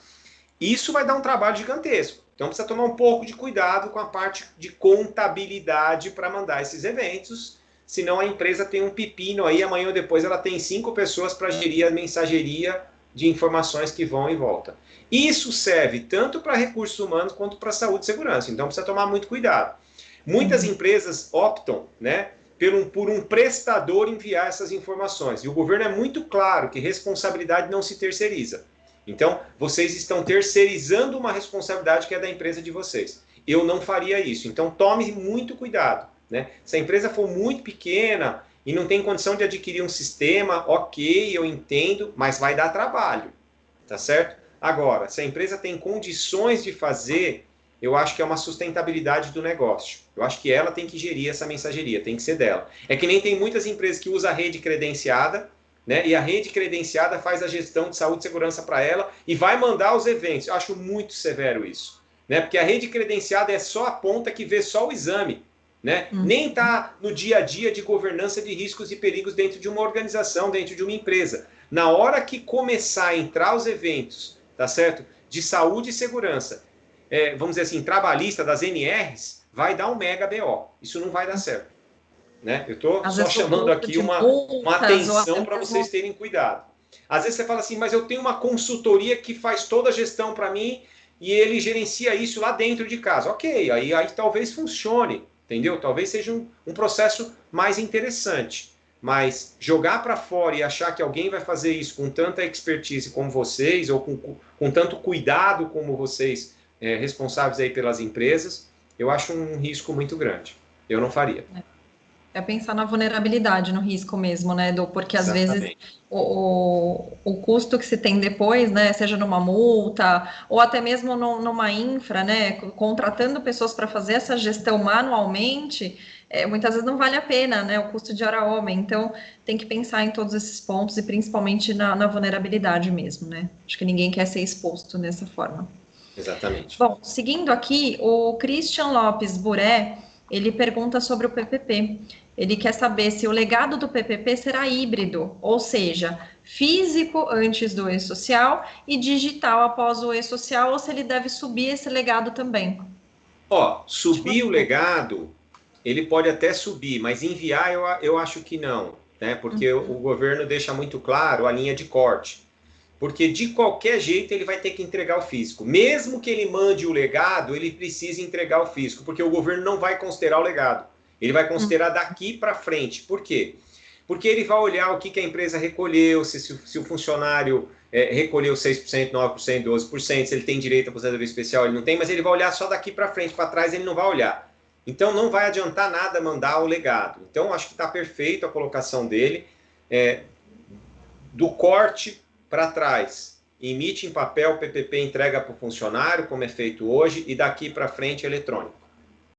Isso vai dar um trabalho gigantesco. Então precisa tomar um pouco de cuidado com a parte de contabilidade para mandar esses eventos, senão a empresa tem um pepino aí, amanhã ou depois ela tem 5 pessoas para gerir a mensageria de informações que vão e voltam. Isso serve tanto para recursos humanos quanto para saúde e segurança, então precisa tomar muito cuidado. Muitas empresas optam, né, por um prestador enviar essas informações, e o governo é muito claro que responsabilidade não se terceiriza. Então, vocês estão terceirizando uma responsabilidade que é da empresa de vocês. Eu não faria isso. Então, tome muito cuidado, né? Se a empresa for muito pequena e não tem condição de adquirir um sistema, ok, eu entendo, mas vai dar trabalho, tá certo? Agora, se a empresa tem condições de fazer, eu acho que é uma sustentabilidade do negócio. Eu acho que ela tem que gerir essa mensageria, tem que ser dela. É que nem tem muitas empresas que usam a rede credenciada, né? E a rede credenciada faz a gestão de saúde e segurança para ela e vai mandar os eventos. Eu acho muito severo isso, né? Porque a rede credenciada é só a ponta que vê só o exame, né? Nem está no dia a dia de governança de riscos e perigos dentro de uma organização, dentro de uma empresa. Na hora que começar a entrar os eventos, tá certo? De saúde e segurança, vamos dizer assim, trabalhista das NRs, vai dar um mega BO. Isso não vai dar certo. Né? Eu estou só chamando aqui uma atenção para vocês terem cuidado. Às vezes você fala assim, mas eu tenho uma consultoria que faz toda a gestão para mim e ele gerencia isso lá dentro de casa. Ok, aí talvez funcione, entendeu? Talvez seja um processo mais interessante. Mas jogar para fora e achar que alguém vai fazer isso com tanta expertise como vocês, ou com tanto cuidado como vocês, responsáveis aí pelas empresas, eu acho um risco muito grande. Eu não faria. É pensar na vulnerabilidade, no risco mesmo, né, Edu? Porque às vezes o custo que se tem depois, né, seja numa multa ou até mesmo numa infra, né, contratando pessoas para fazer essa gestão manualmente, muitas vezes não vale a pena, né, o custo de hora homem. Então, tem que pensar em todos esses pontos e principalmente na vulnerabilidade mesmo, né? Acho que ninguém quer ser exposto dessa forma. Exatamente. Bom, seguindo aqui, o Christian Lopes Buré, ele pergunta sobre o PPP. Ele quer saber se o legado do PPP será híbrido, ou seja, físico antes do e-social e digital após o e-social, ou se ele deve subir esse legado também. Ó, subir o legado, ele pode até subir, mas enviar eu acho que não, né? Porque o governo deixa muito claro a linha de corte. Porque de qualquer jeito ele vai ter que entregar o físico. Mesmo que ele mande o legado, ele precisa entregar o físico, porque o governo não vai considerar o legado. Ele vai considerar daqui para frente. Por quê? Porque ele vai olhar o que a empresa recolheu, se o funcionário recolheu 6%, 9%, 12%, se ele tem direito à aposentadoria especial, ele não tem, mas ele vai olhar só daqui para frente, para trás ele não vai olhar. Então não vai adiantar nada mandar o legado. Então acho que está perfeito a colocação dele. Do corte para trás, emite em papel, PPP entrega para o funcionário, como é feito hoje, e daqui para frente eletrônico.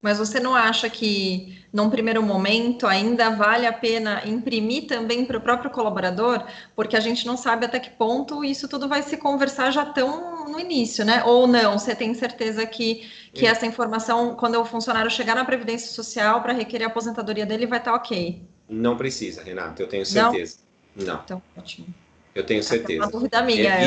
Mas você não acha que, num primeiro momento, ainda vale a pena imprimir também para o próprio colaborador? Porque a gente não sabe até que ponto isso tudo vai se conversar já tão no início, né? Ou não? Você tem certeza que essa informação, quando o funcionário chegar na Previdência Social para requerer a aposentadoria dele, vai estar ok? Não precisa, Renato, eu tenho certeza. Não. Então, ótimo. Eu tenho certeza. É uma dúvida minha.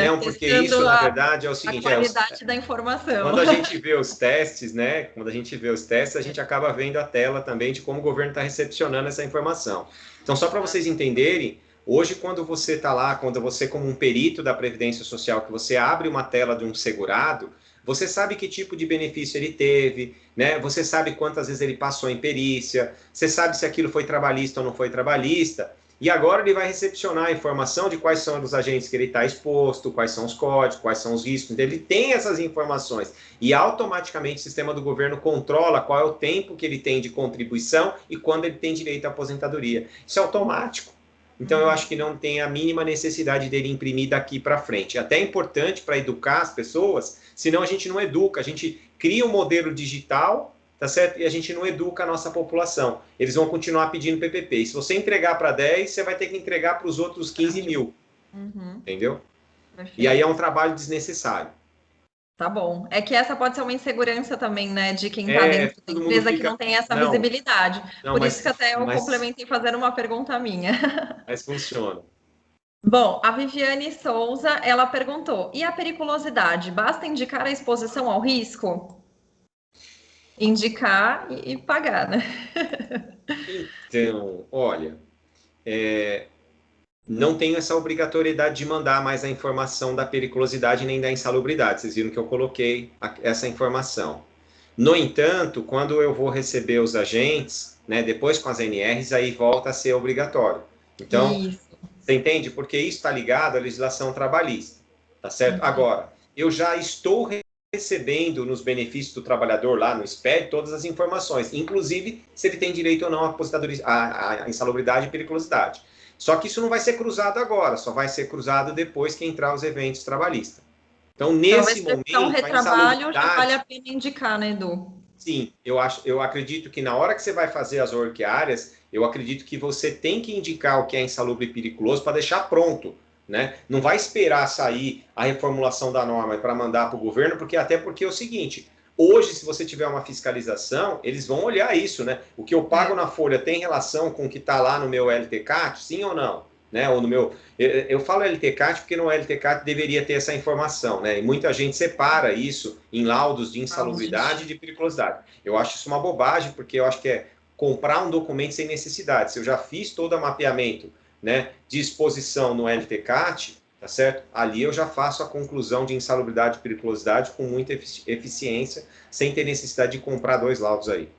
Não, porque isso, na verdade, é o seguinte... A qualidade da informação. Quando a gente vê os testes, né? Quando a gente vê os testes, a gente acaba vendo a tela também de como o governo está recepcionando essa informação. Então, só para vocês entenderem, hoje, quando você está lá, quando você, como um perito da Previdência Social, que você abre uma tela de um segurado, você sabe que tipo de benefício ele teve, né? Você sabe quantas vezes ele passou em perícia, você sabe se aquilo foi trabalhista ou não foi trabalhista. E agora ele vai recepcionar a informação de quais são os agentes que ele está exposto, quais são os códigos, quais são os riscos. Então, ele tem essas informações e automaticamente o sistema do governo controla qual é o tempo que ele tem de contribuição e quando ele tem direito à aposentadoria. Isso é automático. Então, eu acho que não tem a mínima necessidade dele imprimir daqui para frente. Até é importante para educar as pessoas, senão a gente não educa, a gente cria um modelo digital, tá certo? E a gente não educa a nossa população. Eles vão continuar pedindo PPP. E se você entregar para 10, você vai ter que entregar para os outros 15 mil. Entendeu? Perfeito. E aí é um trabalho desnecessário. Tá bom. É que essa pode ser uma insegurança também, né? De quem está dentro da empresa que não tem essa visibilidade. Por isso que até eu complementei fazendo uma pergunta minha. Mas funciona. Bom, a Viviane Souza, ela perguntou, e a periculosidade? Basta indicar a exposição ao risco? Indicar e pagar, né? Então, olha, não tenho essa obrigatoriedade de mandar mais a informação da periculosidade nem da insalubridade. Vocês viram que eu coloquei essa informação. No entanto, quando eu vou receber os agentes, né, depois com as NRs, aí volta a ser obrigatório. Então, você entende? Porque isso está ligado à legislação trabalhista, tá certo? Agora, eu já estou recebendo nos benefícios do trabalhador lá no SPED todas as informações, inclusive se ele tem direito ou não à aposentadoria, à insalubridade e periculosidade. Só que isso não vai ser cruzado agora, só vai ser cruzado depois que entrar os eventos trabalhistas. Então, nesse momento, um retrabalho já vale a pena indicar, né, Edu? Sim, eu acredito que na hora que você vai fazer as orquiárias, eu acredito que você tem que indicar o que é insalubre e periculoso para deixar pronto. Né? Não vai esperar sair a reformulação da norma para mandar para o governo, porque é o seguinte, hoje, se você tiver uma fiscalização, eles vão olhar isso, né? O que eu pago na folha tem relação com o que está lá no meu LTCAT, sim ou não? Né? Ou no meu, eu falo LTCAT porque no LTCAT deveria ter essa informação, né? E muita gente separa isso em laudos de insalubridade e de periculosidade. Eu acho isso uma bobagem, porque eu acho que é comprar um documento sem necessidade. Se eu já fiz todo o mapeamento, né, de exposição no LTCAT, tá certo? Ali eu já faço a conclusão de insalubridade e periculosidade com muita eficiência, sem ter necessidade de comprar 2 laudos aí.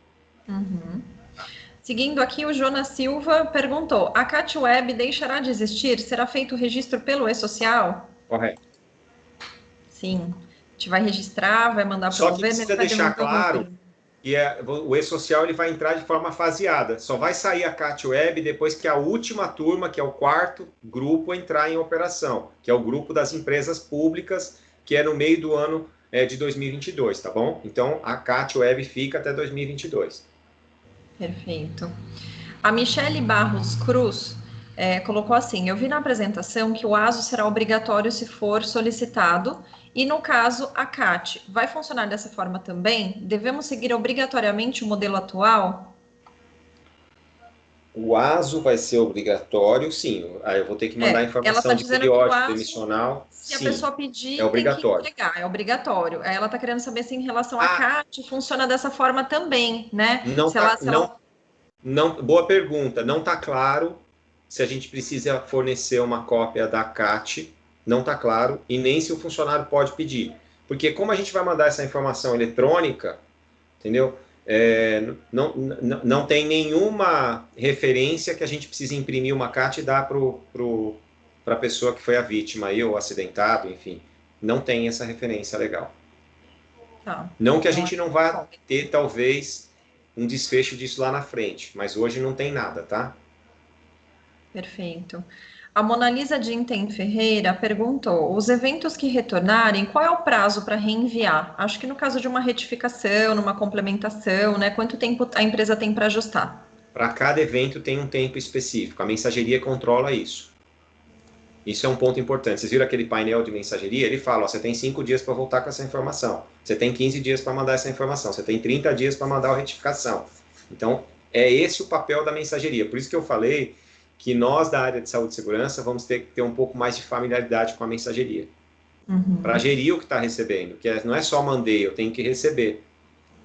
Seguindo aqui, o Jonas Silva perguntou, a CAT Web deixará de existir? Será feito o registro pelo E-Social? Correto. Sim. A gente vai registrar, vai mandar para o governo... Só que precisa deixar claro... E o E-Social ele vai entrar de forma faseada. Só vai sair a CAT Web depois que a última turma, que é o 4º grupo, entrar em operação, que é o grupo das empresas públicas, que é no meio do ano de 2022, tá bom? Então, a CAT Web fica até 2022. Perfeito. A Michele Barros Cruz colocou assim, eu vi na apresentação que o ASO será obrigatório se for solicitado, e no caso, a CAT, vai funcionar dessa forma também? Devemos seguir obrigatoriamente o modelo atual? O ASO vai ser obrigatório, sim. Aí eu vou ter que mandar Ela está informação de dizendo que o periódico, ASO, demissional, se a sim, pessoa é pedir, tem que obrigatório. entregar, é obrigatório. Aí ela está querendo saber se em relação à Ah, CAT funciona dessa forma também, né? não Se ela, tá, se ela... não, boa pergunta. Não está claro se a gente precisa fornecer uma cópia da CAT, não está claro, e nem se o funcionário pode pedir. Porque como a gente vai mandar essa informação eletrônica, entendeu? Não tem nenhuma referência que a gente precise imprimir uma CAT e dar para a pessoa que foi a vítima, aí, ou acidentado, enfim. Não tem essa referência legal. Tá. Não que a Então, gente não vá ter, talvez, um desfecho disso lá na frente, mas hoje não tem nada, tá? perfeito. A Monalisa Dinten Ferreira perguntou: os eventos que retornarem, qual é o prazo para reenviar? Acho que no caso de uma retificação, numa complementação, né? Quanto tempo a empresa tem para ajustar? Para cada evento tem um tempo específico, a mensageria controla isso. Isso é um ponto importante. Vocês viram aquele painel de mensageria? Ele fala, ó, você tem 5 dias para voltar com essa informação, você tem 15 dias para mandar essa informação, você tem 30 dias para mandar a retificação. Então, é esse o papel da mensageria. Por isso que eu falei que nós, da área de saúde e segurança, vamos ter que ter um pouco mais de familiaridade com a mensageria. Para gerir o que está recebendo, que não é só mandei, eu tenho que receber.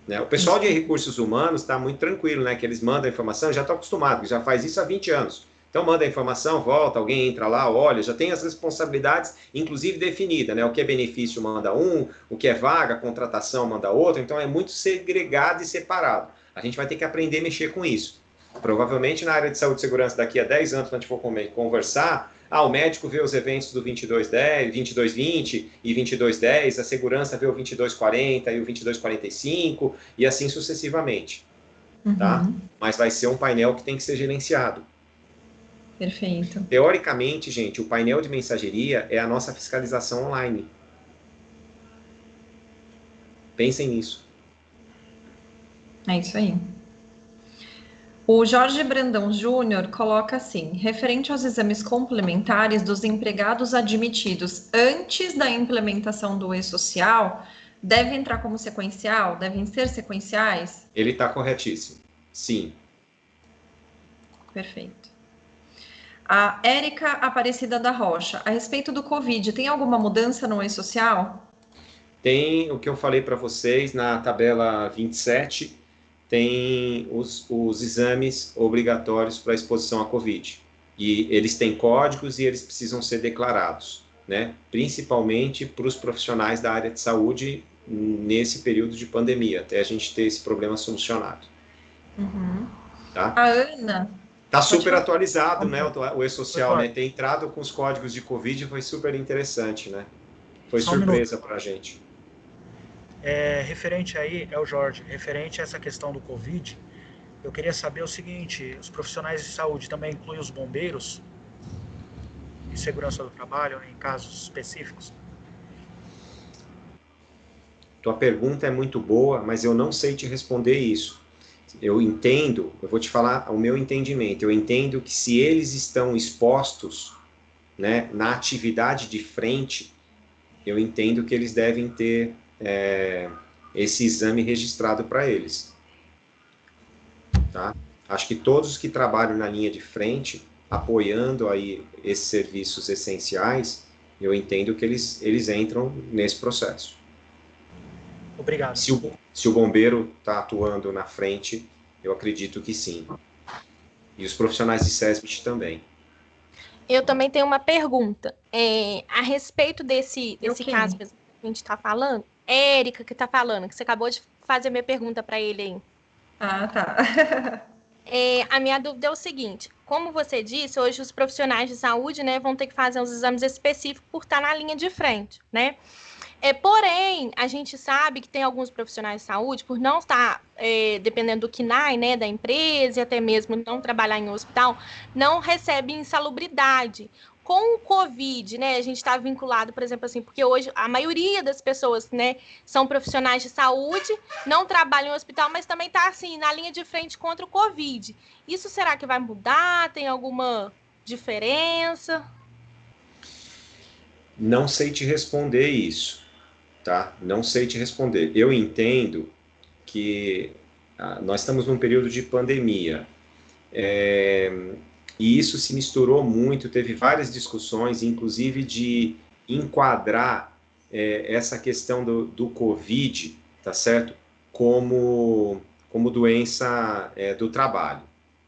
Né? O pessoal de recursos humanos está muito tranquilo, né? Que eles mandam a informação, já estão acostumados, já faz isso há 20 anos. Então manda a informação, volta, alguém entra lá, olha, já tem as responsabilidades, inclusive definidas, né? O que é benefício manda um, o que é vaga, contratação manda outro, então é muito segregado e separado. A gente vai ter que aprender a mexer com isso. Provavelmente na área de saúde e segurança daqui a 10 anos, quando a gente for conversar, o médico vê os eventos do 2210, 2220 e 2210, a segurança vê o 2240 e o 2245 e assim sucessivamente, tá? Mas vai ser um painel que tem que ser gerenciado. Perfeito. Teoricamente, gente, o painel de mensageria é a nossa fiscalização online. Pensem nisso. É isso aí. O Jorge Brandão Júnior coloca assim: referente aos exames complementares dos empregados admitidos antes da implementação do e-social, deve entrar como sequencial? Devem ser sequenciais? Ele está corretíssimo. Sim. Perfeito. A Érica Aparecida da Rocha, a respeito do Covid, tem alguma mudança no e-social? Tem o que eu falei para vocês na tabela 27, tem os exames obrigatórios para exposição à Covid. E eles têm códigos e eles precisam ser declarados, né? Principalmente para os profissionais da área de saúde nesse período de pandemia, até a gente ter esse problema solucionado. Tá? A Ana... Está super atualizado, né, o e-social, né? Ter entrado com os códigos de Covid foi super interessante, né? Foi surpresa para a gente. Referente aí, é o Jorge, referente a essa questão do Covid, eu queria saber o seguinte: os profissionais de saúde também incluem os bombeiros em segurança do trabalho, em casos específicos? Tua pergunta é muito boa, mas eu não sei te responder isso. Eu entendo, eu vou te falar o meu entendimento, eu entendo que se eles estão expostos, né, na atividade de frente, eu entendo que eles devem ter esse exame registrado para eles. Tá? Acho que todos que trabalham na linha de frente, apoiando aí esses serviços essenciais, eu entendo que eles entram nesse processo. Obrigado. Se o bombeiro está atuando na frente, eu acredito que sim. E os profissionais de SESBIT também. Eu também tenho uma pergunta. A respeito desse caso que a gente está falando, Érica que está falando, que você acabou de fazer minha pergunta para ele aí. Ah, tá. A minha dúvida é o seguinte: como você disse, hoje os profissionais de saúde, né, vão ter que fazer os exames específicos por estar na linha de frente, né? Porém, a gente sabe que tem alguns profissionais de saúde, por não estar dependendo do KNAI, né, da empresa, e até mesmo não trabalhar em um hospital, não recebem insalubridade. Com o Covid, né, a gente está vinculado, por exemplo, assim, porque hoje a maioria das pessoas, né, são profissionais de saúde, não trabalham em hospital, mas também está, assim, na linha de frente contra o Covid. Isso será que vai mudar? Tem alguma diferença? Não sei te responder isso, tá? Não sei te responder. Eu entendo que nós estamos num período de pandemia E isso se misturou muito, teve várias discussões, inclusive de enquadrar essa questão do Covid, tá certo? Como doença do trabalho,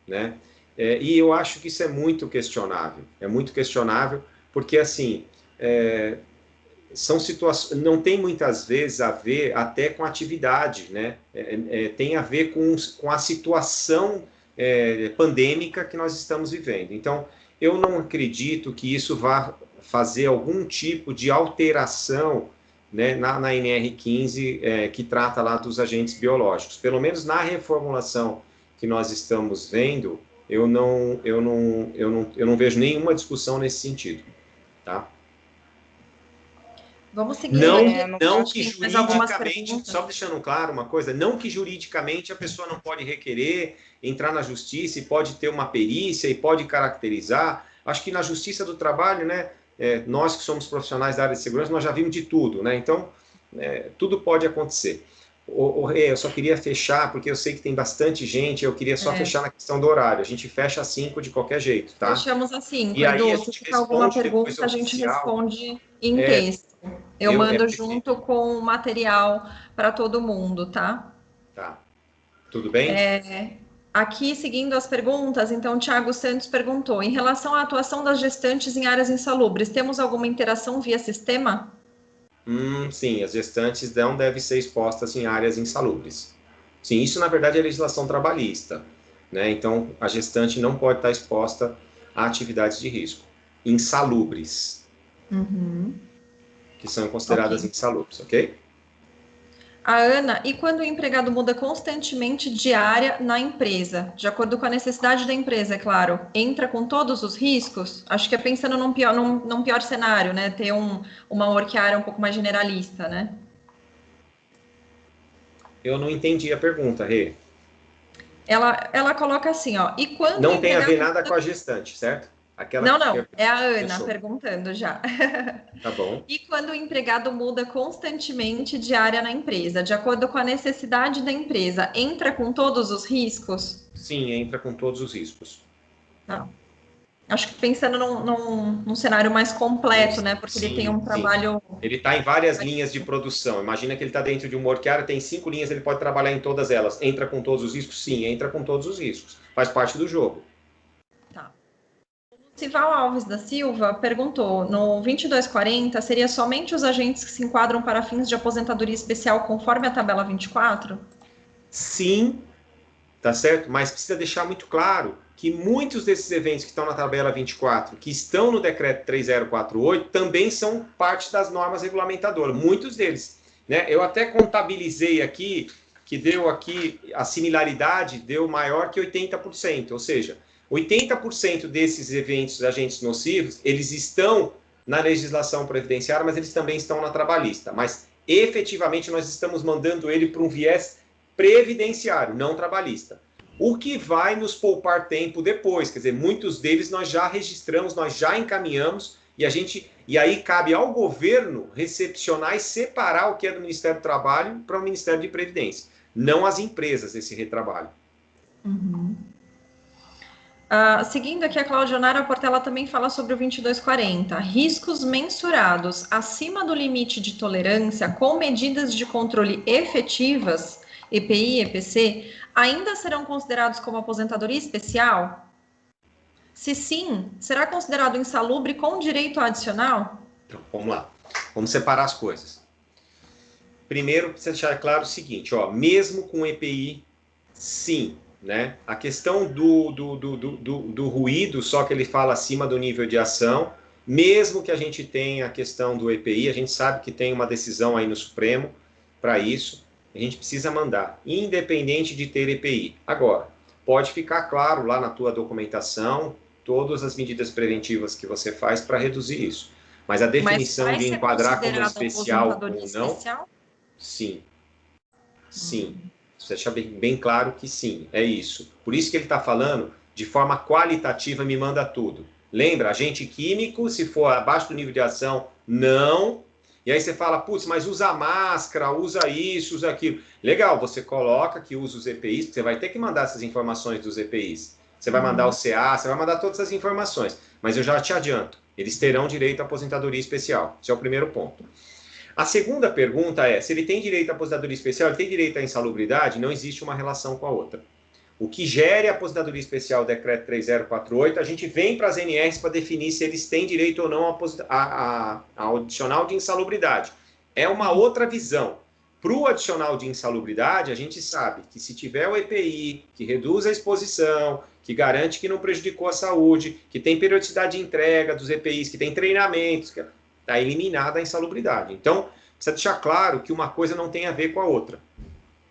né? E eu acho que isso é muito questionável, porque, assim, são situações, não tem muitas vezes a ver até com atividade, né? Tem a ver com a situação pandêmica que nós estamos vivendo. Então, eu não acredito que isso vá fazer algum tipo de alteração, né, na NR15, que trata lá dos agentes biológicos. Pelo menos na reformulação que nós estamos vendo, eu não vejo nenhuma discussão nesse sentido, tá? Vamos seguir. Não que juridicamente, só deixando claro uma coisa, não que juridicamente a pessoa não pode requerer, entrar na justiça e pode ter uma perícia e pode caracterizar. Acho que na justiça do trabalho, né, nós que somos profissionais da área de segurança, nós já vimos de tudo, né? Então, tudo pode acontecer. Eu só queria fechar, porque eu sei que tem bastante gente, eu queria só fechar na questão do horário. A gente fecha às 5 de qualquer jeito, tá? Fechamos às 5. E aí, Edu, se ficar alguma pergunta, a gente responde em texto. Eu mando junto com o material para todo mundo, tá? Tá. Tudo bem? Aqui, seguindo as perguntas, então, o Thiago Santos perguntou, em relação à atuação das gestantes em áreas insalubres, temos alguma interação via sistema? Sim, as gestantes não devem ser expostas em áreas insalubres. Sim, isso na verdade é legislação trabalhista, né? Então, a gestante não pode estar exposta a atividades de risco insalubres, que são consideradas insalubres, ok? A Ana, e quando o empregado muda constantemente de área na empresa, de acordo com a necessidade da empresa, é claro, entra com todos os riscos? Acho que é pensando num pior cenário, né? Ter uma work-area um pouco mais generalista, né? Eu não entendi a pergunta, Rê. Ela coloca assim, ó, e quando não tem a ver nada com a gestante, certo? Não, é a Ana perguntando já. Tá bom. E quando o empregado muda constantemente de área na empresa, de acordo com a necessidade da empresa, entra com todos os riscos? Sim, entra com todos os riscos. Não. Acho que pensando num cenário mais completo, né? Porque ele tem um trabalho... Ele está em várias linhas de produção. Imagina que ele está dentro de um work-area, tem 5 linhas, ele pode trabalhar em todas elas. Entra com todos os riscos? Sim, entra com todos os riscos. Faz parte do jogo. Sival Alves da Silva perguntou, no 2240, seria somente os agentes que se enquadram para fins de aposentadoria especial conforme a tabela 24? Sim, tá certo? Mas precisa deixar muito claro que muitos desses eventos que estão na tabela 24, que estão no decreto 3048, também são parte das normas regulamentadoras, muitos deles, né? Eu até contabilizei aqui, que deu aqui, a similaridade deu maior que 80%, ou seja, 80% desses eventos agentes nocivos, eles estão na legislação previdenciária, mas eles também estão na trabalhista. Mas, efetivamente, nós estamos mandando ele para um viés previdenciário, não trabalhista. O que vai nos poupar tempo depois. Quer dizer, muitos deles nós já registramos, nós já encaminhamos, e aí cabe ao governo recepcionar e separar o que é do Ministério do Trabalho para o Ministério de Previdência. Não as empresas, esse retrabalho. Seguindo aqui, a Claudionara Portela também fala sobre o 2240. Riscos mensurados acima do limite de tolerância com medidas de controle efetivas, EPI e EPC, ainda serão considerados como aposentadoria especial? Se sim, será considerado insalubre com direito adicional? Então, vamos lá. Vamos separar as coisas. Primeiro, precisa deixar claro o seguinte, ó, mesmo com EPI, sim, né? A questão do ruído, só que ele fala acima do nível de ação, mesmo que a gente tenha a questão do EPI, a gente sabe que tem uma decisão aí no Supremo para isso, a gente precisa mandar, independente de ter EPI. Agora, pode ficar claro lá na tua documentação, todas as medidas preventivas que você faz para reduzir isso. Mas a definição de enquadrar como especial ou não, especial? Sim. Sim. Você deixa bem claro que sim, é isso. Por isso que ele está falando de forma qualitativa, me manda tudo. Lembra, agente químico, se for abaixo do nível de ação, não. E aí você fala, putz, mas usa máscara, usa isso, usa aquilo. Legal, você coloca que usa os EPIs, porque você vai ter que mandar essas informações dos EPIs. você vai mandar o CA, você vai mandar todas as informações. Mas eu já te adianto, eles terão direito à aposentadoria especial. Esse é o primeiro ponto. A segunda pergunta é, se ele tem direito à aposentadoria especial, ele tem direito à insalubridade, não existe uma relação com a outra. O que gere a aposentadoria especial, o decreto 3048, a gente vem para as NRs para definir se eles têm direito ou não ao adicional de insalubridade. É uma outra visão. Para o adicional de insalubridade, a gente sabe que se tiver o EPI, que reduz a exposição, que garante que não prejudicou a saúde, que tem periodicidade de entrega dos EPIs, que tem treinamentos, está eliminada a insalubridade. Então, precisa deixar claro que uma coisa não tem a ver com a outra.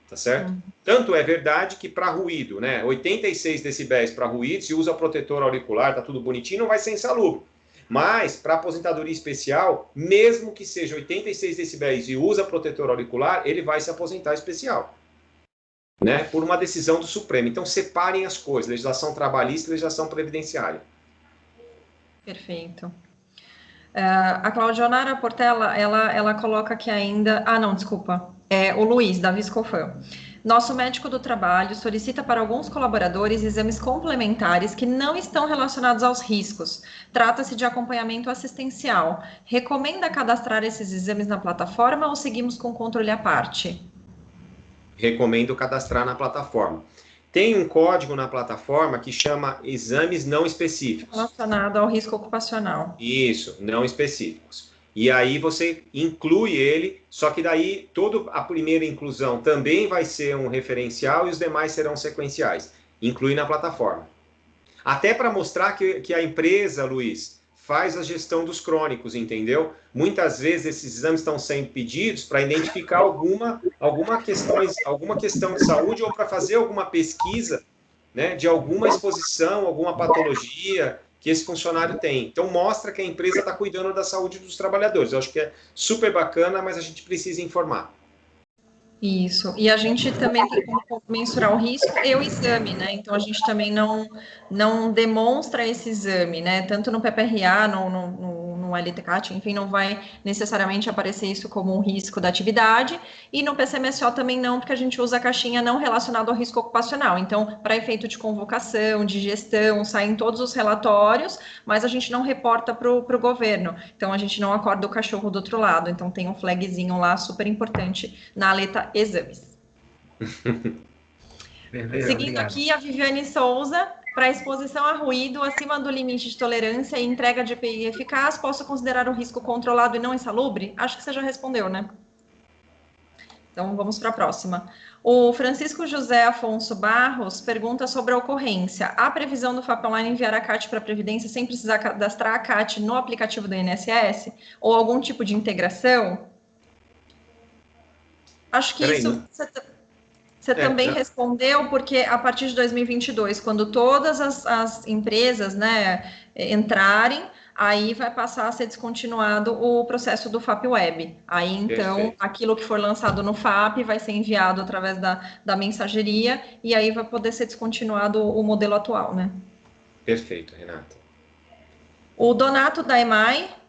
Tá certo? Tanto é verdade que para ruído, né, 86 decibéis para ruído, se usa protetor auricular, tá tudo bonitinho, não vai ser insalubre. Mas, para aposentadoria especial, mesmo que seja 86 decibéis e usa protetor auricular, ele vai se aposentar especial. Né, por uma decisão do Supremo. Então, separem as coisas, legislação trabalhista e legislação previdenciária. Perfeito. A Claudionara Portela, ela coloca aqui ainda... Ah, não, desculpa. O Luiz, da Viscofan. Nosso médico do trabalho solicita para alguns colaboradores exames complementares que não estão relacionados aos riscos. Trata-se de acompanhamento assistencial. Recomenda cadastrar esses exames na plataforma ou seguimos com controle à parte? Recomendo cadastrar na plataforma. Tem um código na plataforma que chama exames não específicos. Relacionado ao risco ocupacional. Isso, não específicos. E aí você inclui ele, só que daí toda a primeira inclusão também vai ser um referencial e os demais serão sequenciais. Inclui na plataforma. Até para mostrar que a empresa, Luiz, faz a gestão dos crônicos, entendeu? Muitas vezes esses exames estão sendo pedidos para identificar alguma questão de saúde ou para fazer alguma pesquisa, né, de alguma exposição, alguma patologia que esse funcionário tem. Então, mostra que a empresa está cuidando da saúde dos trabalhadores. Eu acho que é super bacana, mas a gente precisa informar. Isso. E a gente também tem como mensurar o risco e o exame, né? Então, a gente também não demonstra esse exame, né? Tanto no PPRA, no LTCAT, enfim, não vai necessariamente aparecer isso como um risco da atividade. E no PCMSO também não, porque a gente usa a caixinha não relacionada ao risco ocupacional. Então, para efeito de convocação, de gestão, saem todos os relatórios, mas a gente não reporta para o governo. Então, a gente não acorda o cachorro do outro lado. Então, tem um flagzinho lá super importante na aleta exames. Seguindo aqui, a Viviane Souza, para exposição a ruído acima do limite de tolerância e entrega de EPI eficaz, posso considerar o risco controlado e não insalubre? Acho que você já respondeu, né? Então, vamos para a próxima. O Francisco José Afonso Barros pergunta sobre a ocorrência. Há previsão do FAP Online enviar a CAT para a Previdência sem precisar cadastrar a CAT no aplicativo do INSS? Ou algum tipo de integração? Acho que isso você também respondeu, porque a partir de 2022, quando todas as empresas, né, entrarem, aí vai passar a ser descontinuado o processo do FAP Web. Aí, então, perfeito, aquilo que for lançado no FAP vai ser enviado através da mensageria e aí vai poder ser descontinuado o modelo atual, né? Perfeito, Renata. O Donato da EMAI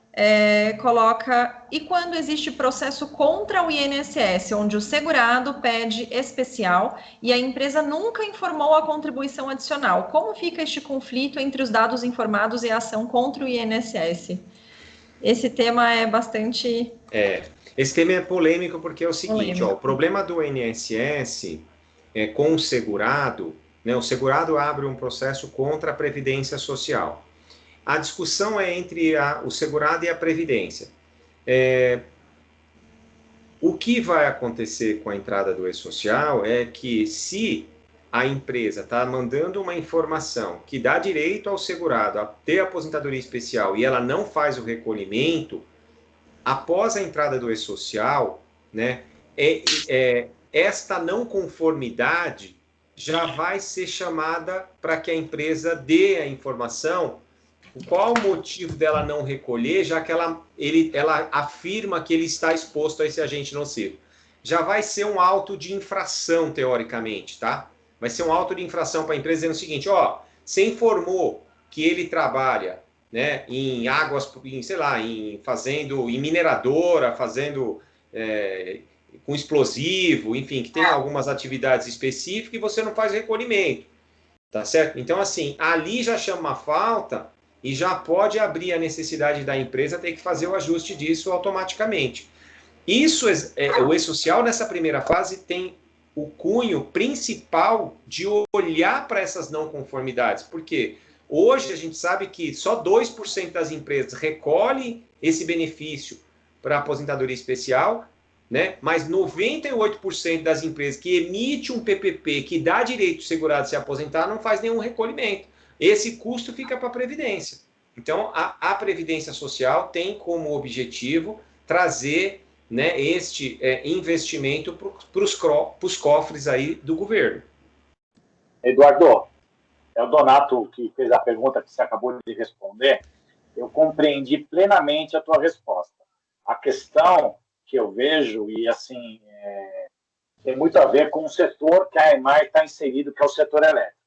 coloca, e quando existe processo contra o INSS, onde o segurado pede especial e a empresa nunca informou a contribuição adicional, como fica este conflito entre os dados informados e a ação contra o INSS? Esse tema é bastante... Esse tema é polêmico porque é o seguinte, o problema do INSS com o segurado, né, o segurado abre um processo contra a Previdência Social. A discussão é entre o segurado e a Previdência. O que vai acontecer com a entrada do E-Social é que se a empresa está mandando uma informação que dá direito ao segurado a ter aposentadoria especial e ela não faz o recolhimento, após a entrada do E-Social, né, esta não conformidade já vai ser chamada para que a empresa dê a informação. Qual o motivo dela não recolher, já que ela afirma que ele está exposto a esse agente nocivo? Já vai ser um auto de infração, teoricamente, tá? Vai ser um auto de infração para a empresa dizendo o seguinte, você informou que ele trabalha, né, em águas, em mineradora, fazendo com explosivo, enfim, que tem algumas atividades específicas e você não faz recolhimento. Tá certo? Então, assim, ali já chama uma falta e já pode abrir a necessidade da empresa ter que fazer o ajuste disso automaticamente. Isso, o E-Social, nessa primeira fase, tem o cunho principal de olhar para essas não conformidades. Por quê? Hoje a gente sabe que só 2% das empresas recolhem esse benefício para aposentadoria especial, né? Mas 98% das empresas que emite um PPP que dá direito ao segurado se aposentar não faz nenhum recolhimento. Esse custo fica para a Previdência. Então, a Previdência Social tem como objetivo trazer, né, este investimento para os cofres aí do governo. Eduardo, é o Donato que fez a pergunta que você acabou de responder. Eu compreendi plenamente a tua resposta. A questão que eu vejo, e assim, tem muito a ver com o setor que a EMAI está inserido, que é o setor elétrico.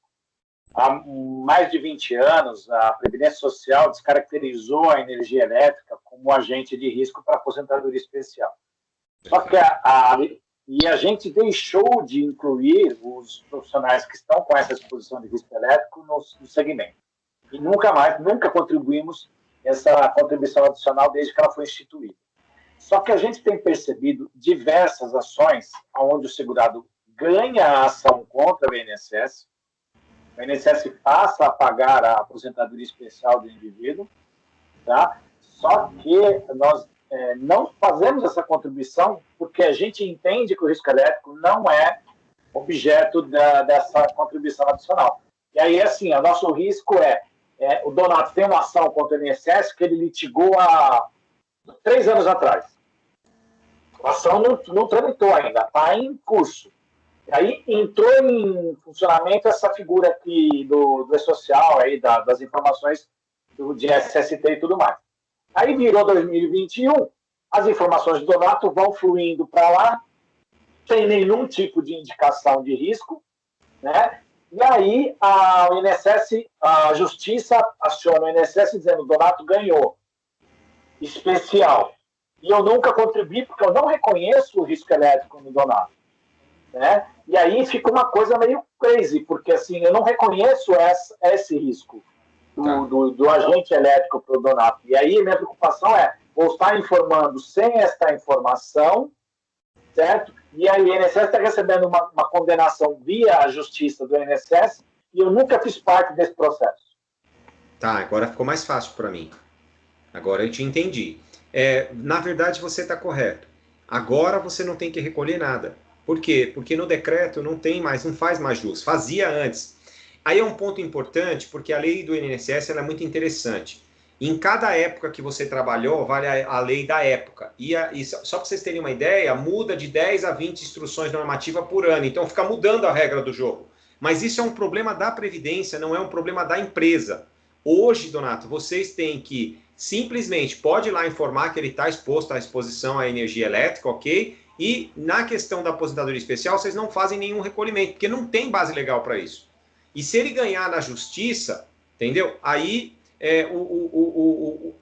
Há mais de 20 anos, a Previdência Social descaracterizou a energia elétrica como agente de risco para aposentadoria especial. Só que a gente deixou de incluir os profissionais que estão com essa exposição de risco elétrico no segmento. E nunca contribuímos essa contribuição adicional desde que ela foi instituída. Só que a gente tem percebido diversas ações onde o segurado ganha a ação contra o INSS passa a pagar a aposentadoria especial do indivíduo, tá? Só que nós não fazemos essa contribuição porque a gente entende que o risco elétrico não é objeto dessa contribuição adicional. E aí, assim, o nosso risco o Donato tem uma ação contra o INSS que ele litigou há 3 anos atrás. A ação não tramitou ainda, está em curso. E aí entrou em funcionamento essa figura aqui do E-Social, aí, das informações de SST e tudo mais. Aí virou 2021, as informações do Donato vão fluindo para lá, sem nenhum tipo de indicação de risco, né? E aí a Justiça aciona o INSS dizendo que o Donato ganhou especial. E eu nunca contribuí porque eu não reconheço o risco elétrico no Donato, né? E aí fica uma coisa meio crazy, porque assim, eu não reconheço esse risco do agente elétrico para o Donato. E aí minha preocupação vou estar informando sem esta informação, certo? E aí o INSS está recebendo uma condenação via a justiça do INSS e eu nunca fiz parte desse processo. Tá, agora ficou mais fácil para mim. Agora eu te entendi. Na verdade, você está correto. Agora você não tem que recolher nada. Por quê? Porque no decreto não faz mais jus. Fazia antes. Aí é um ponto importante, porque a lei do INSS ela é muito interessante. Em cada época que você trabalhou, vale a lei da época. E só para vocês terem uma ideia, muda de 10 a 20 instruções normativas por ano. Então fica mudando a regra do jogo. Mas isso é um problema da Previdência, não é um problema da empresa. Hoje, Donato, vocês têm que simplesmente, pode ir lá informar que ele está exposto à exposição à energia elétrica, ok? E na questão da aposentadoria especial, vocês não fazem nenhum recolhimento, porque não tem base legal para isso. E se ele ganhar na justiça, entendeu? Aí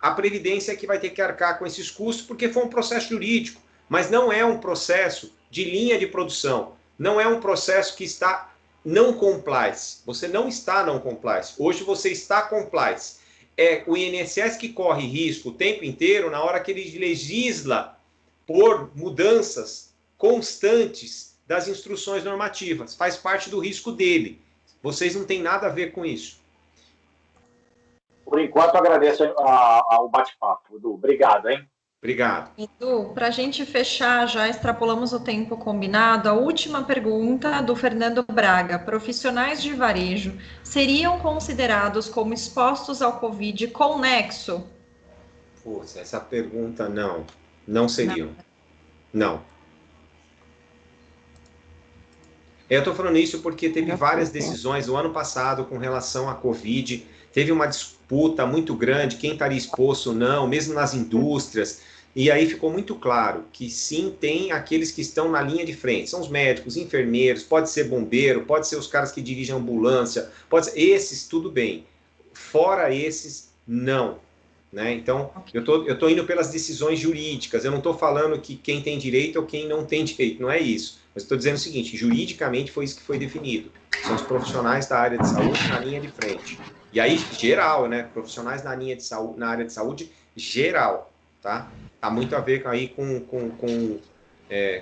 a Previdência é que vai ter que arcar com esses custos, porque foi um processo jurídico, mas não é um processo de linha de produção, não é um processo que está não compliance. Você não está não compliance. Hoje você está compliance. É o INSS que corre risco o tempo inteiro na hora que ele legisla por mudanças constantes das instruções normativas. Faz parte do risco dele. Vocês não têm nada a ver com isso. Por enquanto, agradeço ao bate-papo, Edu. Obrigado, hein? Obrigado. Edu, para a gente fechar, já extrapolamos o tempo combinado. A última pergunta do Fernando Braga. Profissionais de varejo seriam considerados como expostos ao Covid com nexo? Putz, essa pergunta não seriam. Não. Eu estou falando isso porque teve várias decisões o ano passado com relação à Covid. Teve uma disputa muito grande, quem estaria exposto ou não, mesmo nas indústrias. E aí ficou muito claro que sim, tem aqueles que estão na linha de frente. São os médicos, enfermeiros, pode ser bombeiro, pode ser os caras que dirigem ambulância, pode ser, esses tudo bem. Fora esses, não. né? Então, eu tô indo pelas decisões jurídicas, eu não estou falando que quem tem direito ou quem não tem direito, não é isso. Mas estou dizendo o seguinte, juridicamente foi isso que foi definido. São os profissionais da área de saúde na linha de frente. E aí, geral, né? Profissionais na linha de saúde, na área de saúde, geral, tá? Tá muito a ver aí com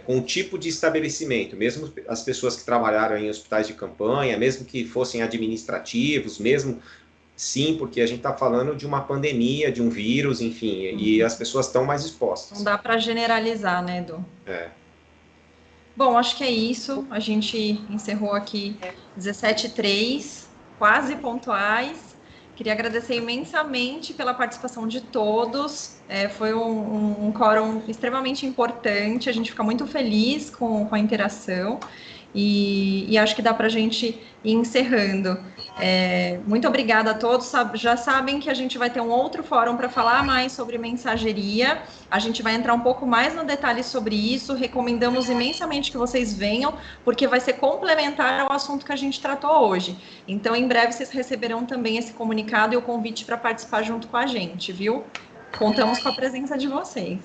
o tipo de estabelecimento, mesmo as pessoas que trabalharam em hospitais de campanha, mesmo que fossem administrativos, mesmo sim, porque a gente está falando de uma pandemia, de um vírus, enfim, e as pessoas estão mais expostas. Não dá para generalizar, né, Edu? É. Bom, acho que é isso. A gente encerrou aqui 17h03, quase pontuais. Queria agradecer imensamente pela participação de todos. Foi um quórum extremamente importante. A gente fica muito feliz com a interação. E acho que dá para a gente ir encerrando. Muito obrigada a todos. Já sabem que a gente vai ter um outro fórum para falar mais sobre mensageria. A gente vai entrar um pouco mais no detalhe sobre isso. Recomendamos imensamente que vocês venham, porque vai ser complementar ao assunto que a gente tratou hoje. Então, em breve, vocês receberão também esse comunicado e o convite para participar junto com a gente, viu? Contamos com a presença de vocês.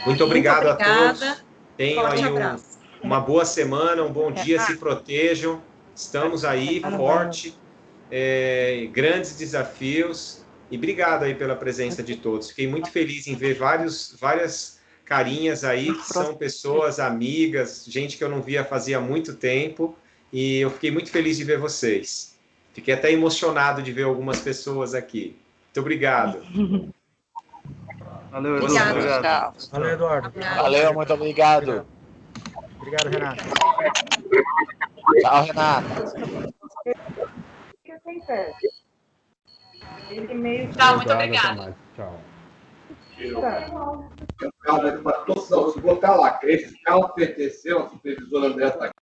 Muito obrigado a todos. Tenham Forte aí abraço. uma boa semana, um bom dia, se protejam. Estamos aí, forte, grandes desafios. E obrigado aí pela presença de todos. Fiquei muito feliz em ver várias carinhas aí, que são pessoas, amigas, gente que eu não via fazia muito tempo. E eu fiquei muito feliz de ver vocês. Fiquei até emocionado de ver algumas pessoas aqui. Muito obrigado. Valeu, Edu. Obrigado. Valeu, Eduardo. Valeu, muito obrigado. Obrigado, Renato. Tchau, Renato. Tchau, muito obrigada. Tchau. Se botar lá, esse carro pertenceu à supervisora André tá aqui.